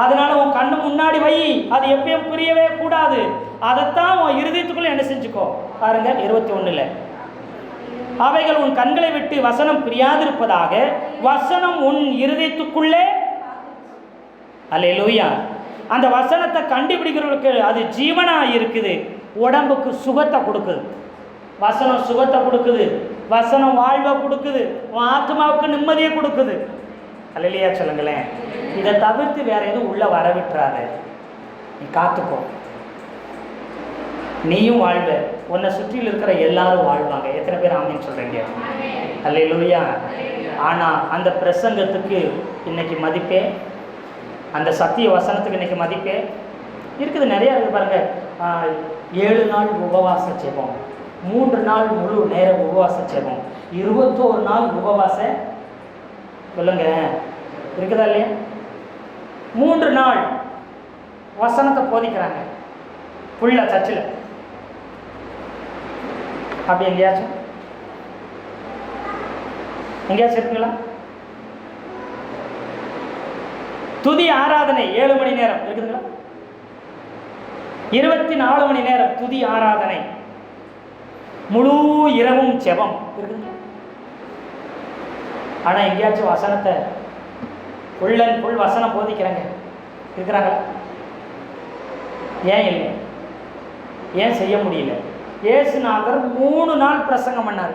அதனால உன் கண்ணு முன்னாடி வை. அது எப்பயும் புரியவே கூடாது. அதைத்தான் உன் இருதயத்துக்குள்ள என்ன செஞ்சுக்கோ. பாருங்க 21ல், அவைகள் உன் கண்களை விட்டு வசனம் பிரியாதிருப்பதாக வசனம் உன் இருதயத்துக்குள்ளே. அல்லேலூயா. அந்த வசனத்தை கண்டுபிடிக்கிறவர்களுக்கு அது ஜீவனா இருக்குது, உடம்புக்கு சுகத்தை கொடுக்குது. வசனம் சுகத்தை கொடுக்குது, வசனம் வாழ்வை கொடுக்குது, உன் ஆத்மாவுக்கு நிம்மதியை கொடுக்குது. அல்லேலூயா சொல்லுங்களேன். இதை தவிர்த்து வேற எதுவும் உள்ள வரவிட்டுறாத. நீ காத்துக்கோ. நீயும் வாழ்வ, உன்னை சுற்றியில் இருக்கிற எல்லாரும் வாழ்வாங்க. எத்தனை பேர் ஆமீன் சொல்றீங்க? அல்லேலூயா. ஆனால் அந்த பிரசங்கத்துக்கு இன்னைக்கு மதிப்பே, அந்த சத்திய வசனத்துக்கு இன்னைக்கு மதிப்பே இருக்குது. நிறையா இருக்குது பாருங்க. 7 நாள் உபவாச ஜெபம், 3 நாள் முழு நேர உபவாச ஜெபம், 21 நாள் உபவாச சொல்லுங்க இருக்குதா இல்லையா? 3 நாள் வசனத்தை போதிக்கிறாங்க ஃபுல்லா சர்ச்சில். அப்படி எங்கேயாச்சும் இருக்குங்களா? துதி ஆராதனை 7 மணி நேரம் இருக்குதுங்களா? 24 மணி நேரம் துதி ஆராதனை, முழு இரவும் ஜெபம் இருக்குதுங்களா? ஆனா எங்கேயாச்சும் வசனத்தை ஃபுல் அண்ட் ஃபுல் வசனம் போதிக்கிறாங்க இருக்கிறாங்களா? ஏன் இல்லை? ஏன் செய்ய முடியல? இயேசுநாதர் 3 நாள் பிரசங்கம் பண்ணார்.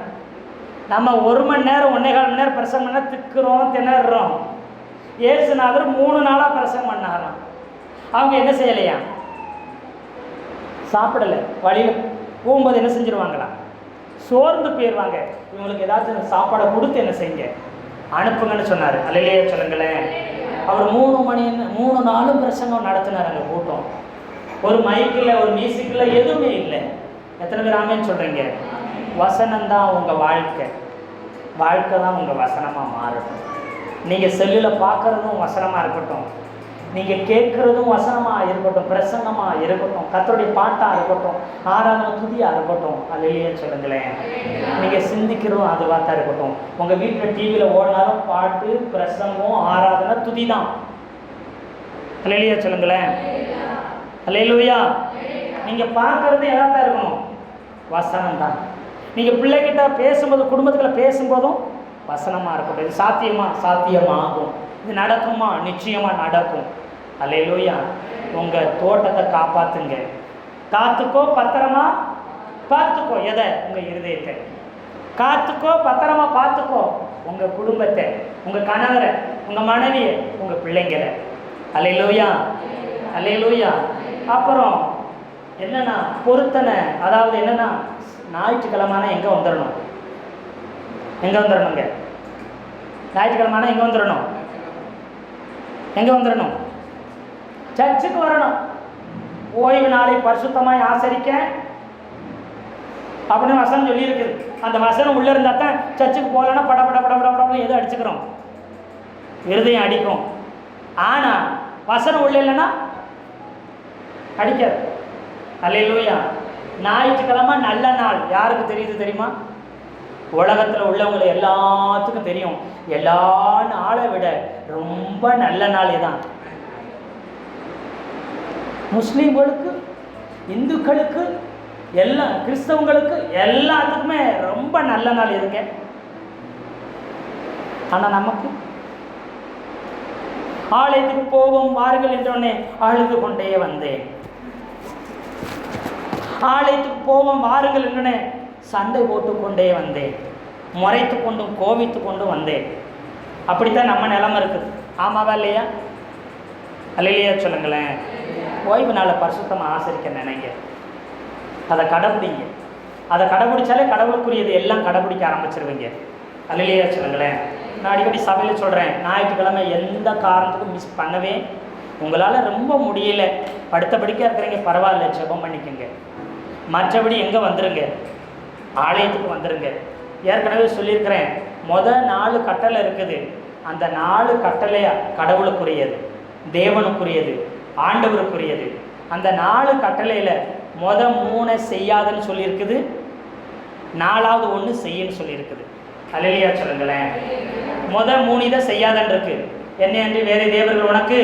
நம்ம 1 மணி நேரம் 1.25 மணி நேரம் பிரசங்கம் பண்ண திக்குறோம், திணறோம். இயேசுநாதர் 3 நாளாக பிரசங்கம் பண்ணாராம். அவங்க என்ன செய்யலையா? சாப்பிடலை. வழியில் போகும்போது என்ன செஞ்சிருவாங்களா? சோர்ந்து போயிடுவாங்க. இவங்களுக்கு ஏதாச்சும் சாப்பாடை கொடுத்து என்ன செய்யுங்க, அனுப்புங்கன்னு சொன்னார். அல்லேலூயா சொல்லுங்களேன். அவர் 3 நாளும் பிரசங்கம் நடத்தினார். அங்கே கூட்டம், ஒரு மைக்கில் ஒரு மியூசிக்கில் எதுவுமே இல்லை. எத்தனை பேர் ஆமேன்னு சொல்கிறீங்க? வசனம்தான் உங்கள் வாழ்க்கை, வாழ்க்கை தான் உங்கள் வசனமாக மாறட்டும். நீங்கள் செல்லில் பார்க்குறதும் வசனமாக இருக்கட்டும், நீங்கள் கேட்குறதும் வசனமாக இருக்கட்டும், பிரசங்கமாக இருக்கட்டும், கர்த்தருடைய பாட்டாக இருக்கட்டும், ஆராதனை துதியாக இருக்கட்டும். அல்லேலூயா சொல்லுங்களேன். நீங்கள் சிந்திக்கிறதும் அதுவாக தான் இருக்கட்டும். உங்கள் வீட்டில் டிவியில் ஓடினாலும் பாட்டு, பிரசங்கம், ஆராதனை துதி தான். அல்லேலூயா சொல்லுங்களேன். அல்லேலூயா. நீங்கள் பார்க்குறது எதாக தான் இருக்கணும்? வசனம் தான். நீங்கள் பிள்ளைகிட்ட பேசும்போது, குடும்பத்தில் பேசும்போதும் வசனமாக இருக்கட்டும். இது சாத்தியமாகும். இது நடக்குமா? நிச்சயமாக நடக்கும். அல்லேலூயா. உங்கள் தோட்டத்தை காப்பாற்றுங்க. காத்துக்கோ, பத்திரமா பார்த்துக்கோ. எதை? உங்கள் இருதயத்தை காத்துக்கோ, பத்திரமா பார்த்துக்கோ. உங்கள் குடும்பத்தை, உங்கள் கணவரை, உங்கள் மனைவியை, உங்கள் பிள்ளைங்களை. அல்லேலூயா அல்லேலூயா. அப்புறம் என்னன்னா பொருத்தனை, அதாவது என்னன்னா ஞாயிற்றுக்கிழமான எங்கே வந்துடணும்? ஞாயிற்றுக்கிழமை எங்கே வந்துடணும்? சர்ச்சுக்கு வரணும். ஓய்வு நாளை பரிசுத்தமாய் ஆசரிக்க அப்படின்னு வசனம் சொல்லியிருக்குது. அந்த வசனம் உள்ளே இருந்தால் தான் சர்ச்சுக்கு போகலன்னா படப்பட எதுவும் அடிச்சுக்கிறோம், இருதயம் அடிக்கும். ஆனால் வசனம் உள்ள இல்லைன்னா அடிக்காது. அல்லேலூயா. ஞாயிற்றுக்கிழமை நல்ல நாள் யாருக்கு தெரியுது தெரியுமா? உலகத்தில் உள்ளவங்களை எல்லாத்துக்கும் தெரியும், எல்லா நாளை விட ரொம்ப நல்ல நாளே தான். முஸ்லீம்களுக்கு, இந்துக்களுக்கு, எல்லாம் கிறிஸ்தவங்களுக்கு எல்லாத்துக்குமே ரொம்ப நல்ல நாள் எதுங்க? ஆனால் நமக்கு ஆலயத்துக்கு போவோம் வாருங்கள் என்றோடனே அழுது கொண்டே வந்தேன். ஆலயத்துக்கு போவோம் வாருங்கள் என்றோடனே சண்டை போட்டு கொண்டே வந்தேன், முறைத்து கொண்டும் கோவித்து கொண்டும் வந்தேன். அப்படித்தான் நம்ம நிலைமை இருக்குது. ஆமாவா இல்லையா? அல்லையா சொல்லுங்களேன். ஓய்வு நாளை பரிசுத்தமாக ஆசரிக்க நினைங்க, அதை கடைபிடிங்க. அதை கடைபிடிச்சாலே கடவுளுக்குரியது எல்லாம் கடைபிடிக்க ஆரம்பிச்சிருவீங்க. அல்லையா சொல்லுங்களேன். நான் அடிக்கடி சபையில் சொல்கிறேன், ஞாயிற்றுக்கிழமை எந்த காரணத்துக்கும் மிஸ் பண்ணவே. உங்களால் ரொம்ப முடியல, படுத்தபடிக்க இருக்கிறீங்க, பரவாயில்ல, ஜெபம் பண்ணிக்கோங்க. மற்றபடி எங்கே வந்துடுங்க, ஆலயத்துக்கு வந்துடுங்க. ஏற்கனவே சொல்லியிருக்கிறேன், 4 கட்டளை இருக்குது. அந்த 4 கட்டளை கடவுளுக்குரியது, தேவனுக்குரியது, ஆண்டவருக்குரியது. அந்த 4 கட்டளையில் 3 செய்யாதுன்னு சொல்லியிருக்குது, 4வது ஒன்று செய்யன்னு சொல்லியிருக்குது. அல்லேலூயா சொல்லுங்களேன். 3 இதை செய்யாதன்னு இருக்கு. என்ன என்று வேறு தேவர்கள் உனக்கு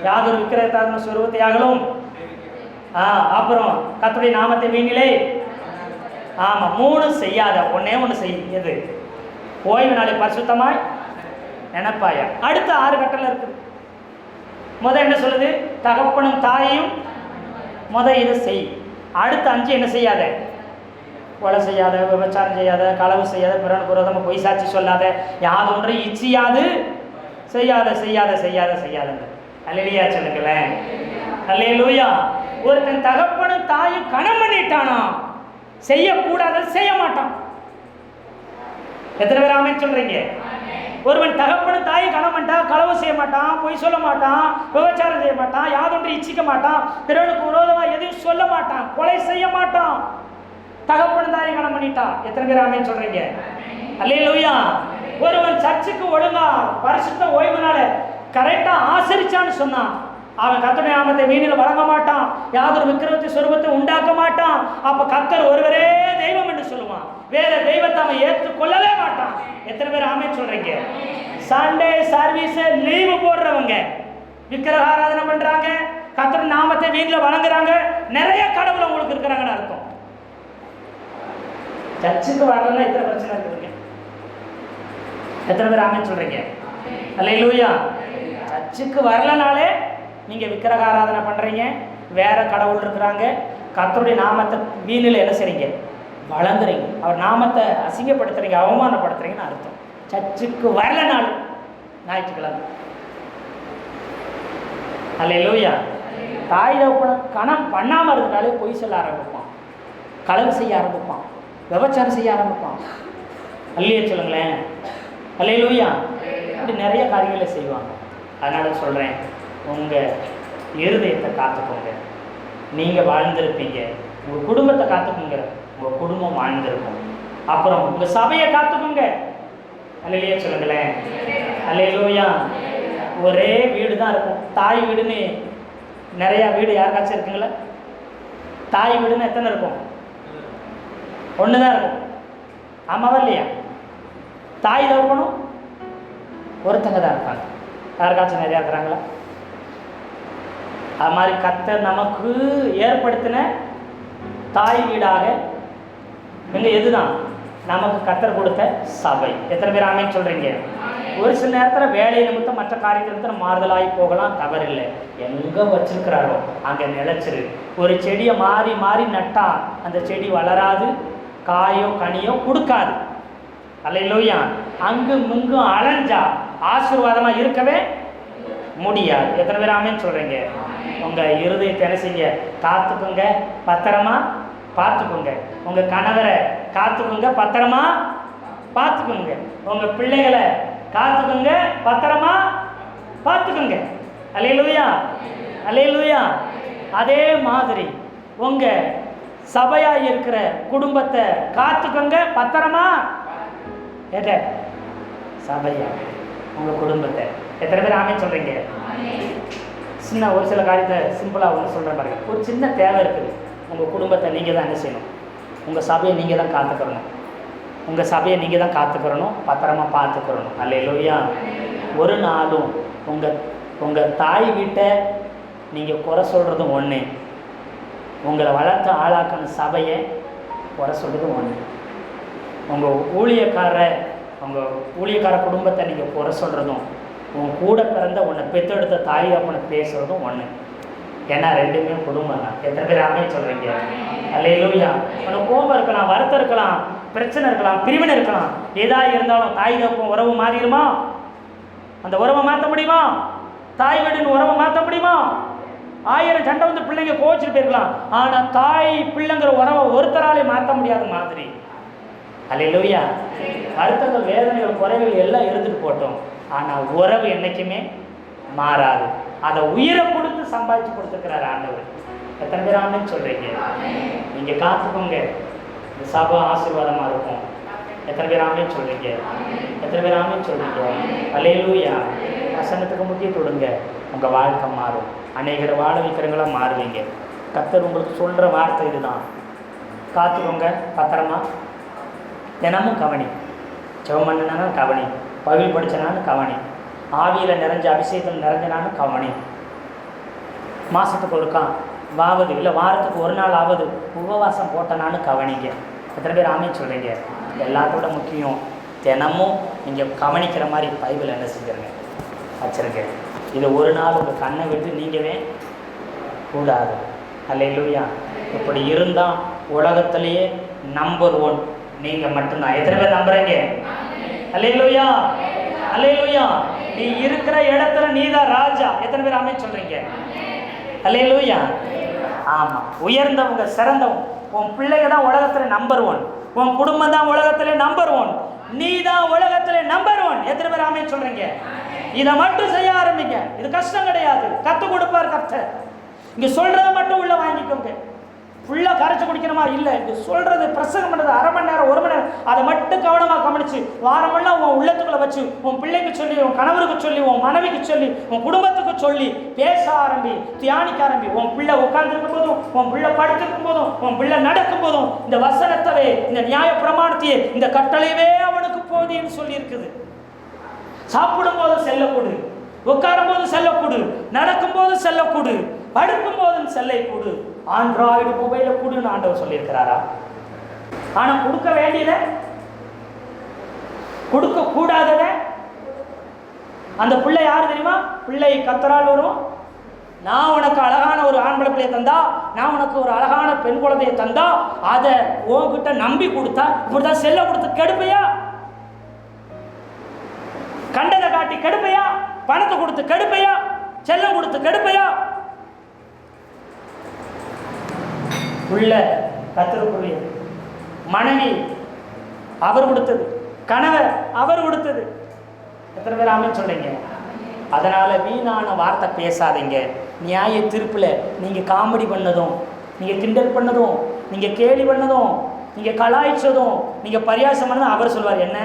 யாதொரு விக்கிரகத்தான சொருவத்தையாகலும், அப்புறம் கர்த்தருடைய நாமத்தை வீணிலே. ஆமாம், 3 செய்யாத, ஒன்று செய். எது? ஓய்வு நாளை பரிசுத்தமாய் நினைப்பாயா. அடுத்த 6 கட்டளை இருக்குது. என்ன சொல்லுது? தகப்பனும் தாயையும் இதை செய். அடுத்த 5 என்ன செய்யாத? கொலை செய்யாத, விபச்சாரம் செய்யாத, களவு செய்யாத, பிறனுக்கு விரோதமாக பொய் சாட்சி சொல்லாத, யாதொன்றை இச்சியாது செய்யாத செய்யாத செய்யாத செய்யாத. அல்லேலூயா சொல்லுங்களேன். அல்லேலூயா. ஒருத்தன் தகப்பனும் தாயும் கணம் பண்ணிட்டானா செய்யக்கூடாத செய்ய மாட்டான். எத்தனை பேர் ஆமென் சொல்றீங்க? ஒருவன் தகப்பனும் தாயும் கணம் பண்ணிட்டா களவு செய்ய மாட்டான், பொய் சொல்ல மாட்டான், விபச்சாரம் செய்ய மாட்டான், யாதொன்றை இச்சிக்க மாட்டான், பிறனுக்கு விரோதமாக எதையும் சொல்ல மாட்டான், கொலை செய்ய மாட்டான். தகப்பன் தாயை கணம் பண்ணிட்டா. எத்தனை பேர் ஆமென் சொல்றீங்க? அல்லேலூயா. ஒருவன் சர்ச்சுக்கு ஒழுங்கா பரிசுத்த ஓய்வு நாளை கரெக்டா ஆசரிச்சான்னு சொன்னான், அவன் கர்த்தருடைய நாமத்தை வீணில் வழங்க மாட்டான், யாதொரு விக்கிரகத்தை சொரூபத்தை உண்டாக்க மாட்டான். அப்ப கர்த்தர் ஒருவரே தெய்வம் என்று சொல்லுவான், வேற தெய்வத்தை அவன் ஏற்றுக்கொள்ளவே மாட்டான். எத்தனை பேர் ஆமென் சொல்றீங்க? சண்டே சர்வீஸ் லீவு போடுறவங்க, விக்கிரக ஆராதனை பண்றாங்க, கர்த்தருடைய நாமத்தை வீணில் வழங்குறாங்க, நிறைய கடவுள் உங்களுக்கு இருக்கிறாங்கன்னு அர்த்தம். சர்ச்சுக்கு வரலன்னா எத்தனை பிரச்சனை இருக்குதுங்க? எத்தனை பேர் ஆமென் சொல்றீங்க? அல்லேலூயா. சர்ச்சுக்கு வரலனாலே நீங்க விக்கிரக ஆராதனை பண்றீங்க, வேற கடவுள் இருக்கிறாங்க, கர்த்தருடைய நாமத்தை வீணில் என்ன செய்றீங்க? வழங்குறீங்க, அவர் நாமத்தை அசிங்கப்படுத்துறீங்க, அவமானப்படுத்துறீங்கன்னு அர்த்தம். சர்ச்சுக்கு வரலனாலும் ஞாயிற்றுக்கிழமை. அல்லேலூயா. தாய் தகப்பனை கணம் பண்ணாமல் இருந்தாலே பொய் சொல்ல ஆரம்பிப்பான், களவு செய்ய ஆரம்பிப்பான், விபச்சாரம் செய்ய ஆரம்பிப்பான். அல்லையே சொல்லுங்களேன். அல்லேலூயா. இப்படி நிறைய காரியங்களை செய்வாங்க. அதனால சொல்கிறேன், உங்கள் இருதயத்தை காத்துக்கோங்க. நீங்கள் வாழ்ந்திருப்பீங்க, உங்கள் குடும்பத்தை காத்துக்கோங்க, உங்கள் குடும்பம் வாழ்ந்திருக்கும். அப்புறம் உங்கள் சபையை காத்துக்கோங்க. அல்லையே சொல்லுங்களேன். அல்லேலூயா. ஒரே வீடு தான் இருக்கும். தாய் வீடுன்னு நிறையா வீடு யாருக்காச்சும் இருக்குங்களா? தாய் வீடுன்னு எத்தனை இருக்கும்? ஒன்று தான் இருக்கும். ஆமாவா இல்லையா? தாய் தகப்பனும் ஒருத்தங்க தான் இருப்பாங்க. யாருக்காச்சும் நிறையா இருக்கிறாங்களா? அது மாதிரி கர்த்தர் நமக்கு ஏற்படுத்தின தாய் வீடாக எங்க எதுதான்? நமக்கு கர்த்தர் கொடுத்த சபை. எத்தனை பேர் ஆமென் சொல்றீங்க? ஒரு சில நேரத்தில் வேலை நிமித்தம் மற்ற காரியத்தை நிமித்தம் மாறுதலாகி போகலாம், தவறில்லை. எங்கே வச்சிருக்கிறாரோ அங்கே நிலைச்சிரு. ஒரு செடியை மாறி மாறி நட்டா அந்த செடி வளராது, காயோ கனியோ கொடுக்காது. அல்லேலூயா. அங்கும் இங்கும் அலைஞ்சா ஆசீர்வாதமாக இருக்கவே முடியாது. எத்தனை பேர் ஆமென் சொல்கிறீங்க? உங்கள் இருதயத்தை என்ன செய்ய? காத்துக்குங்க, பத்திரமா பார்த்துக்குங்க. உங்கள் கணவரை காத்துக்குங்க, பத்திரமா பார்த்துக்குங்க. உங்கள் பிள்ளைகளை காத்துக்குங்க, பத்திரமா பார்த்துக்குங்க. அல்லேலூயா. அல்லேலூயா. அதே மாதிரி உங்கள் சபையாக இருக்கிற குடும்பத்தை காத்துக்கோங்க, பத்திரமா. எத? சபையா, உங்கள் குடும்பத்தை. எத்தனை பேர் ஆமென் சொல்கிறீங்க? சின்ன ஒரு சில காரியத்தை சிம்பிளாக ஒன்று சொல்கிற பாருங்க. ஒரு சின்ன தேவை இருக்குது, உங்கள் குடும்பத்தை நீங்கள் தான் என்ன செய்யணும்? உங்கள் சபையை நீங்கள் தான் காத்துக்கணும். உங்கள் சபையை நீங்கள் தான் காத்துக்கிறணும், பத்திரமா பார்த்துக்கிறணும். அல்லேலூயா. ஒரு நாளும் உங்கள் தாய் வீட்டை நீங்கள் குறை சொல்கிறதும் ஒன்று, உங்களை வளர்த்து ஆளாக்கின சபையை குறை சொல்கிறதும் ஒன்று. உங்கள் ஊழியக்கார குடும்பத்தை நீங்கள் குறை சொல்கிறதும், உன் கூட பிறந்த உன்னை பெற்றெடுத்த தாய் அப்பனை பேசுகிறதும் ஒன்று. ஏன்னா ரெண்டுமே குடும்பம் தான். எத்தனை பேர் ஆமென் சொல்கிறீங்க? அல்லேலூயா. உனக்கு கோபம் இருக்கலாம், வருத்தம் இருக்கலாம், பிரச்சனை இருக்கலாம், பிரிவினை இருக்கலாம். ஏதாவது இருந்தாலும் தாய் தகப்பன் உறவு மாறிடுமா? அந்த உறவை மாற்ற முடியுமா? தாய் வீடுன்னு உறவை மாற்ற முடியுமா? 1000 சண்டை வந்து பிள்ளைங்க கோச்சிட்டு போயிருக்கலாம். ஆனால் தாய் பிள்ளைங்கிற உறவை ஒருத்தராலே மாற்ற முடியாத மாதிரி. அல்லேலூயா. வருத்தங்கள், வேதனைகள், குறைகள் எல்லாம் இருந்துட்டு போட்டோம். ஆனால் உறவு என்றைக்குமே மாறாது. அதை உயிரை கொடுத்து சம்பாதிச்சு கொடுத்துருக்கிறார் ஆண்டவர். எத்தனை பேர் ஆமென் சொல்கிறீங்க? நீங்கள் காத்துக்கோங்க, இந்த சபை ஆசீர்வாதமாக இருக்கும். எத்தனை பேர் ஆமென் சொல்கிறீங்க? எத்தனை பேர் ஆமென் சொல்கிறீங்க? அல்லேலூயா. வசனத்துக்கு முக்கியத்துவம் கொடுங்க, உங்கள் வாழ்க்கை மாறும். அநேகரை வாழ வைக்கிறவங்களாம் மாறுவீங்க. கர்த்தர் உங்களுக்கு சொல்கிற வார்த்தை இதுதான். காத்துக்கோங்க, பத்திரமா தினமும் கவனி. ஜெபம் பண்ணினாலும் கவனி, பவில் படித்தனாலும் கவனி, ஆவியில் நிறைஞ்ச அபிஷேகம் நிறைஞ்சனாலும் கவனி. மாதத்துக்கு ஒருக்கா வாவது இல்லை வாரத்துக்கு ஒரு நாள் ஆவது உபவாசம் போட்டனாலும் கவனிங்க. எத்தனை பேர் ஆமென் சொல்கிறீங்க? எல்லாத்தோட முக்கியம் தினமும் நீங்கள் கவனிக்கிற மாதிரி பைபிள் என்ன செஞ்சுருங்க, வச்சுருங்க. இது ஒரு நாள் உங்கள் கண்ணை விட்டு நீங்கவே கூடாது. அல்லேலூயா. இப்படி இருந்தால் உலகத்திலேயே நம்பர் 1 நீங்கள் மட்டும்தான். எத்தனை பேர் நம்புறீங்க? அல்லேலூயா. அல்லேலூயா. நீ இருக்கிற இடத்துல நீ தான் ராஜா. எத்தனை பேர் ஆமென் சொல்கிறீங்க? அல்லேலூயா. ஆமாம், உயர்ந்தவங்க, சிறந்தவங்க. உன் பிள்ளைங்க தான் உலகத்தில் நம்பர் 1, உன் குடும்பம் தான் உலகத்தில் நம்பர் 1, நீ தான் உலகத்தில் நம்பர் 1. எத்தனை பேர் ஆமென் சொல்கிறீங்க? இதை மட்டும் செய்ய ஆரம்பிங்க. இது கஷ்டம் கிடையாது, கற்றுக் கொடுப்பார் கர்த்தர். இங்கே சொல்கிறத மட்டும் உள்ள வாங்கிக்கோங்க. ஃபுல்லாக கரைச்சி குடிக்கணுமா? இல்லை, இங்கே சொல்கிறது பிரசங்கம் பண்ணுறது 1/2 மணி நேரம் 1 மணி நேரம், அதை மட்டும் கவனமாக கவனித்து வாரமெல்லாம் உன் உள்ளத்துக்குள்ளே வச்சு உன் பிள்ளைக்கு சொல்லி, உன் கணவருக்கு சொல்லி, உன் மனைவிக்கு சொல்லி, உன் குடும்பத்துக்கு சொல்லி பேச ஆரம்பி, தியானிக்க ஆரம்பி. உன் பிள்ளை உட்கார்ந்துருக்கும் போதும், உன் பிள்ளை படுத்திருக்கும் போதும், உன் பிள்ளை நடக்கும் போதும் இந்த வசனத்தவே, இந்த நியாய பிரமாணத்தையே, இந்த கட்டளையவே அவனுக்கு போதின்னு சொல்லியிருக்குது. சாப்பிடும் போது செல்லக்கூடு, உட்காரும் போது செல்லக்கூடு, நடக்கும் போது செல்லக்கூடு, படுக்கும் போதும் செல்லை கூடு, ஆண்ட்ராய்டு மொபைலை கூடுன்னு ஆண்டவர் சொல்லியிருக்கிறாரா? ஆனால் கொடுக்க வேண்டியத, கொடுக்க கூடாதத அந்த பிள்ளை யார் தெரியுமா? பிள்ளை கத்தரால் வரும். நான் உனக்கு அழகான ஒரு ஆண்பளை பிள்ளையை தந்தா, நான் உனக்கு ஒரு அழகான பெண் குழந்தையை தந்தா, அதை உன்கிட்ட நம்பி கொடுத்தா இப்படிதான் செல்ல கொடுத்து கெடுப்பையா? கண்டதை காட்டி கெடுப்பையா? பணத்தை கொடுத்து கெடுப்பையா? செல்லம் கொடுத்து கெடுப்பையா? உள்ள கத்தருக்குரிய மனைவி அவர் கொடுத்தது, கணவர் அவர் கொடுத்தது. எத்தனை பேர் ஆமென் சொல்றீங்க? அதனால வீணான வார்த்தை பேசாதீங்க. நியாய தீர்ப்பில் நீங்கள் காமெடி பண்ணதும், நீங்கள் கிண்டல் பண்ணதும், நீங்கள் கேலி பண்ணதும், நீங்கள் கலாய்ச்சதும், நீங்கள் பரியாசம் பண்ணதும் அவர் சொல்வார், என்ன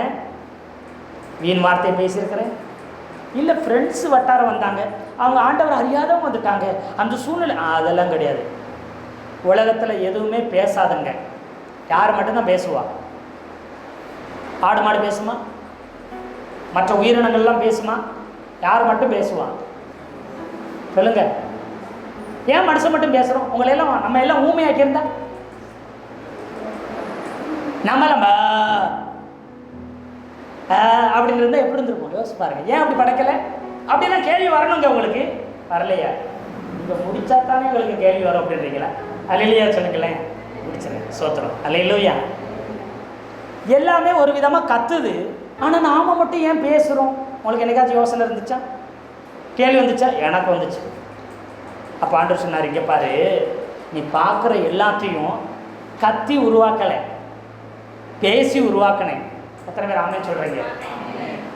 வீண் வார்த்தையை பேசியிருக்கிறேன். இல்லை, ஃப்ரெண்ட்ஸு வட்டாரம் வந்தாங்க, அவங்க ஆண்டவர் அறியாதவங்க வந்துட்டாங்க, அந்த சூழ்நிலை. அதெல்லாம் கிடையாது. உலகத்தில் எதுவுமே பேசாதங்க. யார் மட்டும்தான் பேசுவா? ஆடு மாடு பேசுமா? மற்ற உயிரினங்கள்லாம் பேசுமா? யார் மட்டும் பேசுவான்? சொல்லுங்க. ஏன் மனுஷன் மட்டும் பேசுகிறோம்? உங்களையெல்லாம் நம்ம எல்லாம் ஊமையாக்கியிருந்தா, நம்மள அப்படின்னு இருந்தால் எப்படி இருந்திருப்போம்? யோசிச்சு பாருங்க. ஏன் அப்படி படைக்கலை? அப்படின்னா கேள்வி வரணுங்க. உங்களுக்கு வரலையா? நீங்கள் முடிச்சா தானே உங்களுக்கு கேள்வி வரும் அப்படின்றீங்களா? அல்லேலூயா சொல்லுங்களேன். முடிச்சிருங்க. சோத்திரம். அல்லேலூயா. எல்லாமே ஒரு விதமாக கத்துது, ஆனால் நாம் மட்டும் ஏன் பேசுகிறோம்? உங்களுக்கு என்னைக்காச்சும் யோசனை இருந்துச்சா? கேள்வி வந்துச்சா? எனக்கு வந்துச்சு. அப்போ ஆண்டவர் சொன்னார், இங்கே பாரு, நீ பார்க்குற எல்லாத்தையும் கத்தி உருவாக்கலை, பேசி உருவாக்கினேன். எத்தனை பேர் ஆமென் சொல்கிறீங்க?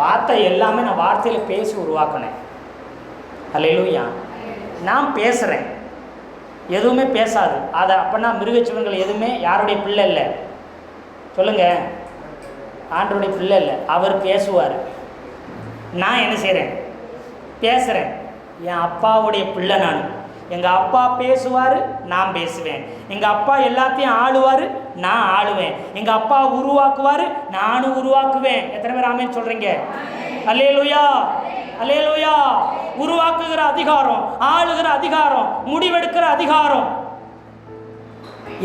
பார்த்த எல்லாமே நான் வார்த்தையில் பேசி உருவாக்கினேன். அல்லேலூயா. நான் பேசுகிறேன், எதுவுமே பேசாது. அதை அப்போனா மிருகச்சிவங்கள் எதுவுமே யாருடைய பிள்ளை இல்லை. சொல்லுங்கள், ஆண்டருடைய பிள்ளை இல்லை. அவர் பேசுவார். நான் என்ன செய்கிறேன்? பேசுகிறேன். என் அப்பாவுடைய பிள்ளை நான். எங்கள் அப்பா பேசுவார், நான் பேசுவேன். எங்கள் அப்பா எல்லாத்தையும் ஆளுவார், நான் ஆளுவேன். எங்கள் அப்பா உருவாக்குவார், நானும் உருவாக்குவேன். எத்தனை பேர் ஆமென் சொல்கிறீங்க? அல்லேலூயா, அல்லேலூயா. உருவாக்குகிற அதிகாரம், ஆளுகிற அதிகாரம், முடிவெடுக்கிற அதிகாரம்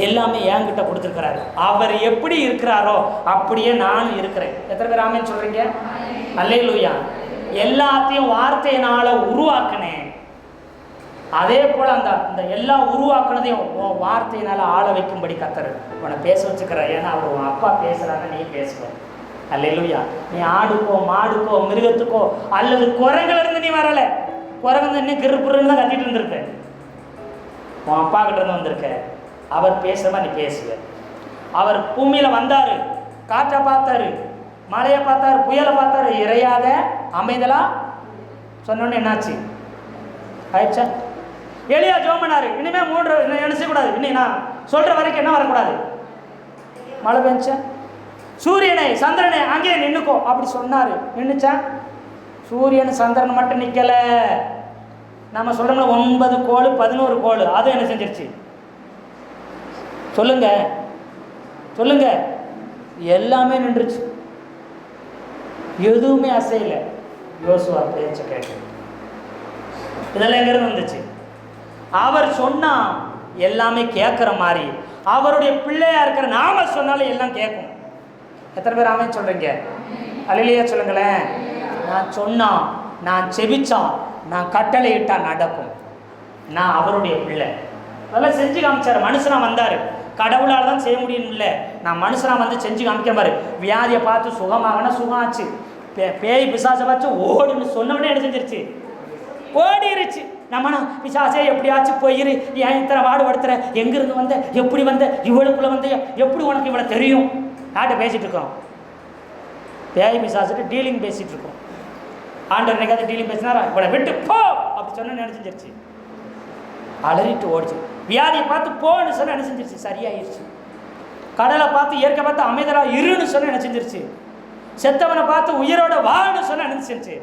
எல்லாமே என்கிட்ட கொடுத்துருக்கிறாரு. அவர் எப்படி இருக்கிறாரோ அப்படியே நானும் இருக்கிறேன். எத்தனை பேர் ஆமென் சொல்கிறீங்க? அல்லேலூயா. எல்லாத்தையும் வார்த்தையினால உருவாக்கினேன். அதே போல் அந்த எல்லா உருவாக்குனதையும் வார்த்தையினால ஆள வைக்கும்படி கத்தர் உன்னை பேச வச்சுக்கிற. ஏன்னா அவர் உன் அப்பா பேசுகிறாங்க, நீ பேசுவேன். அல்லேலூயா. நீ ஆடுக்கோ, மாடுக்கோ, மிருகத்துக்கோ அல்லது குரங்கிலிருந்து நீ வரலை. குரங்கு இன்னும் கிருப்புருன்னு தான் கத்திட்டு இருந்திருப்பேன். உன் அப்பா கிட்ட இருந்து வந்திருக்க. அவர் பேசுகிறமா நீ பேசுவ. அவர் பூமியில் வந்தார், காற்றை பார்த்தாரு, மழையை பார்த்தாரு, புயலை பார்த்தாரு. இறையாத அமைதலா சொன்னோன்னு என்னாச்சு? ஆயிடுச்சா? எலியா ஜெபம் பண்ணாரு, இனிமேல் 3 நினைச்சக்கூடாது, இன்னைக்கு நான் சொல்கிற வரைக்கும் என்ன வரக்கூடாது. மழை பெஞ்சா? சூரியனை சந்திரனை அங்கேயே நின்றுக்கோ அப்படி சொன்னார். நின்றுச்சா? சூரியன் சந்திரன் மட்டும் நிற்கலை. நம்ம சொல்கிறோம்ல 9 கோள் 11 கோள், அது என்ன செஞ்சிருச்சு? சொல்லுங்க சொல்லுங்க. எல்லாமே நின்றுச்சு, எதுவுமே அசையல. யோசுவா பேச்ச கேட்டு இதெல்லாம் எங்கிருந்து வந்துச்சு? அவர் சொன்னா எல்லாமே கேட்குற மாதிரி, அவருடைய பிள்ளையா இருக்கிற நாம சொன்னாலும் எல்லாம் கேட்கும். எத்தனை பேர் ஆமென் சொல்றீங்க? அல்லேலூயா சொல்லுங்களேன். நான் சொன்னா, நான் செபிச்சா, நான் கட்டளை இட்டா நடக்கும். நான் அவருடைய பிள்ளை. அதெல்லாம் செஞ்சு காமிச்சார். மனுஷனா வந்தார், கடவுளால் தான் செய்ய முடியும் இல்லை. நான் மனுஷனா வந்து செஞ்சு காமிக்க பாரு. வியாதியை பார்த்து சுகமாகனா சுகம் ஆச்சு. பேய் பிசாசை பார்த்து ஓடுன்னு சொன்னோடனே என்ன செஞ்சிருச்சு? ஓடிருச்சு. நம்மனா பிசாசே எப்படியாச்சும் போயிரு, ஏன் இத்தனை வாடுபடுத்துற, எங்கிருந்து வந்த, எப்படி வந்த, இவளுக்குள்ள வந்த, எப்படி உனக்கு இவ்வளோ தெரியும்? யார்கிட்ட பேசிட்டு இருக்கோம்? பேய் பிசாசுட்டு டீலிங் பேசிட்டு இருக்கோம். ஆண்டவர் என்னைக்காவது டீலிங் பேசினாரா? இவளை விட்டு போ அப்படி சொன்ன என்ன செஞ்சிருச்சு? அலறிட்டு ஓடிச்சு. வியாதியை பார்த்து போன்னு சொன்ன என்ன செஞ்சிருச்சு? சரியாயிருச்சு. கடலை பார்த்து இயற்கை பார்த்து அமைதலாக இருன்னு சொன்ன என்ன செஞ்சிருச்சு? செத்தவனை பார்த்து உயிரோட வான்னு சொன்ன என்ன செஞ்சிருச்சு?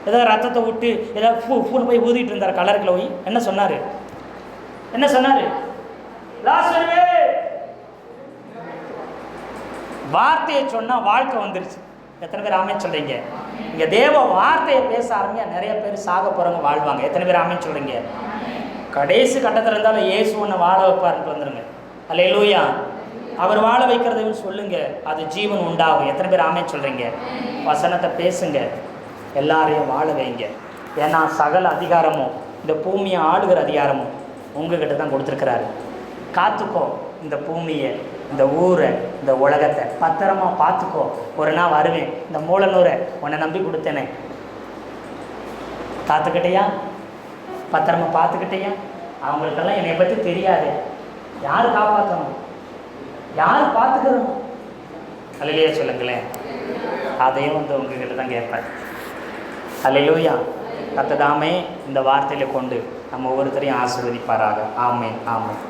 ஏதாவது ரத்தத்தை விட்டு ஏதாவது பூன்னு போய் ஊதிட்டு இருந்தார் கலருக்குள்ள போய். என்ன சொன்னார்? என்ன சொன்னார்? லாசருவே, வார்த்தையை சொன்னால் வாழ்க்கை வந்துருச்சு. எத்தனை பேர் ஆமென் சொல்கிறீங்க? இங்கே தேவ வார்த்தையை பேச ஆரம்பிங்க, நிறைய பேர் சாக போகிறவங்க வாழ்வாங்க. எத்தனை பேர் ஆமென் சொல்கிறீங்க? கடைசி கட்டத்தில் இருந்தாலும் இயேசு ஒன்று வாழ வைப்பாருன்ட்டு வந்துடுங்க. அல்லேலூயா. அவர் வாழ வைக்கிறதையும் சொல்லுங்க, அது ஜீவன் உண்டாகும். எத்தனை பேர் ஆமென் சொல்கிறீங்க? வசனத்தை பேசுங்க, எல்லாரையும் வாழ வைங்க. ஏன்னா சகல அதிகாரமும், இந்த பூமியை ஆளுகிற அதிகாரமும் உங்ககிட்ட தான் கொடுத்துருக்கிறாரு. காத்துக்கோ இந்த பூமியை, இந்த ஊரை, இந்த உலகத்தை பத்திரமா பார்த்துக்கோ. ஒரு நாள் வருவேன். இந்த மூலனூரை உன்னை நம்பி கொடுத்தேனே, காத்துக்கிட்டையா? பத்திரமா பார்த்துக்கிட்டையா? அவங்களுக்கெல்லாம் என்னை பற்றி தெரியாது. யார் காப்பாற்றணும்? யார் பார்த்துக்கிறணும்? அல்லேலூயா சொல்லுங்களேன். அதையும் வந்து உங்ககிட்ட தான் கேட்பேன். அல்லேலூயா. கர்த்தர் தாமே இந்த வார்த்தையில கொண்டு நம்ம ஒவ்வொருத்தரையும் ஆசீர்வதிப்பாராக. ஆமென், ஆமென்.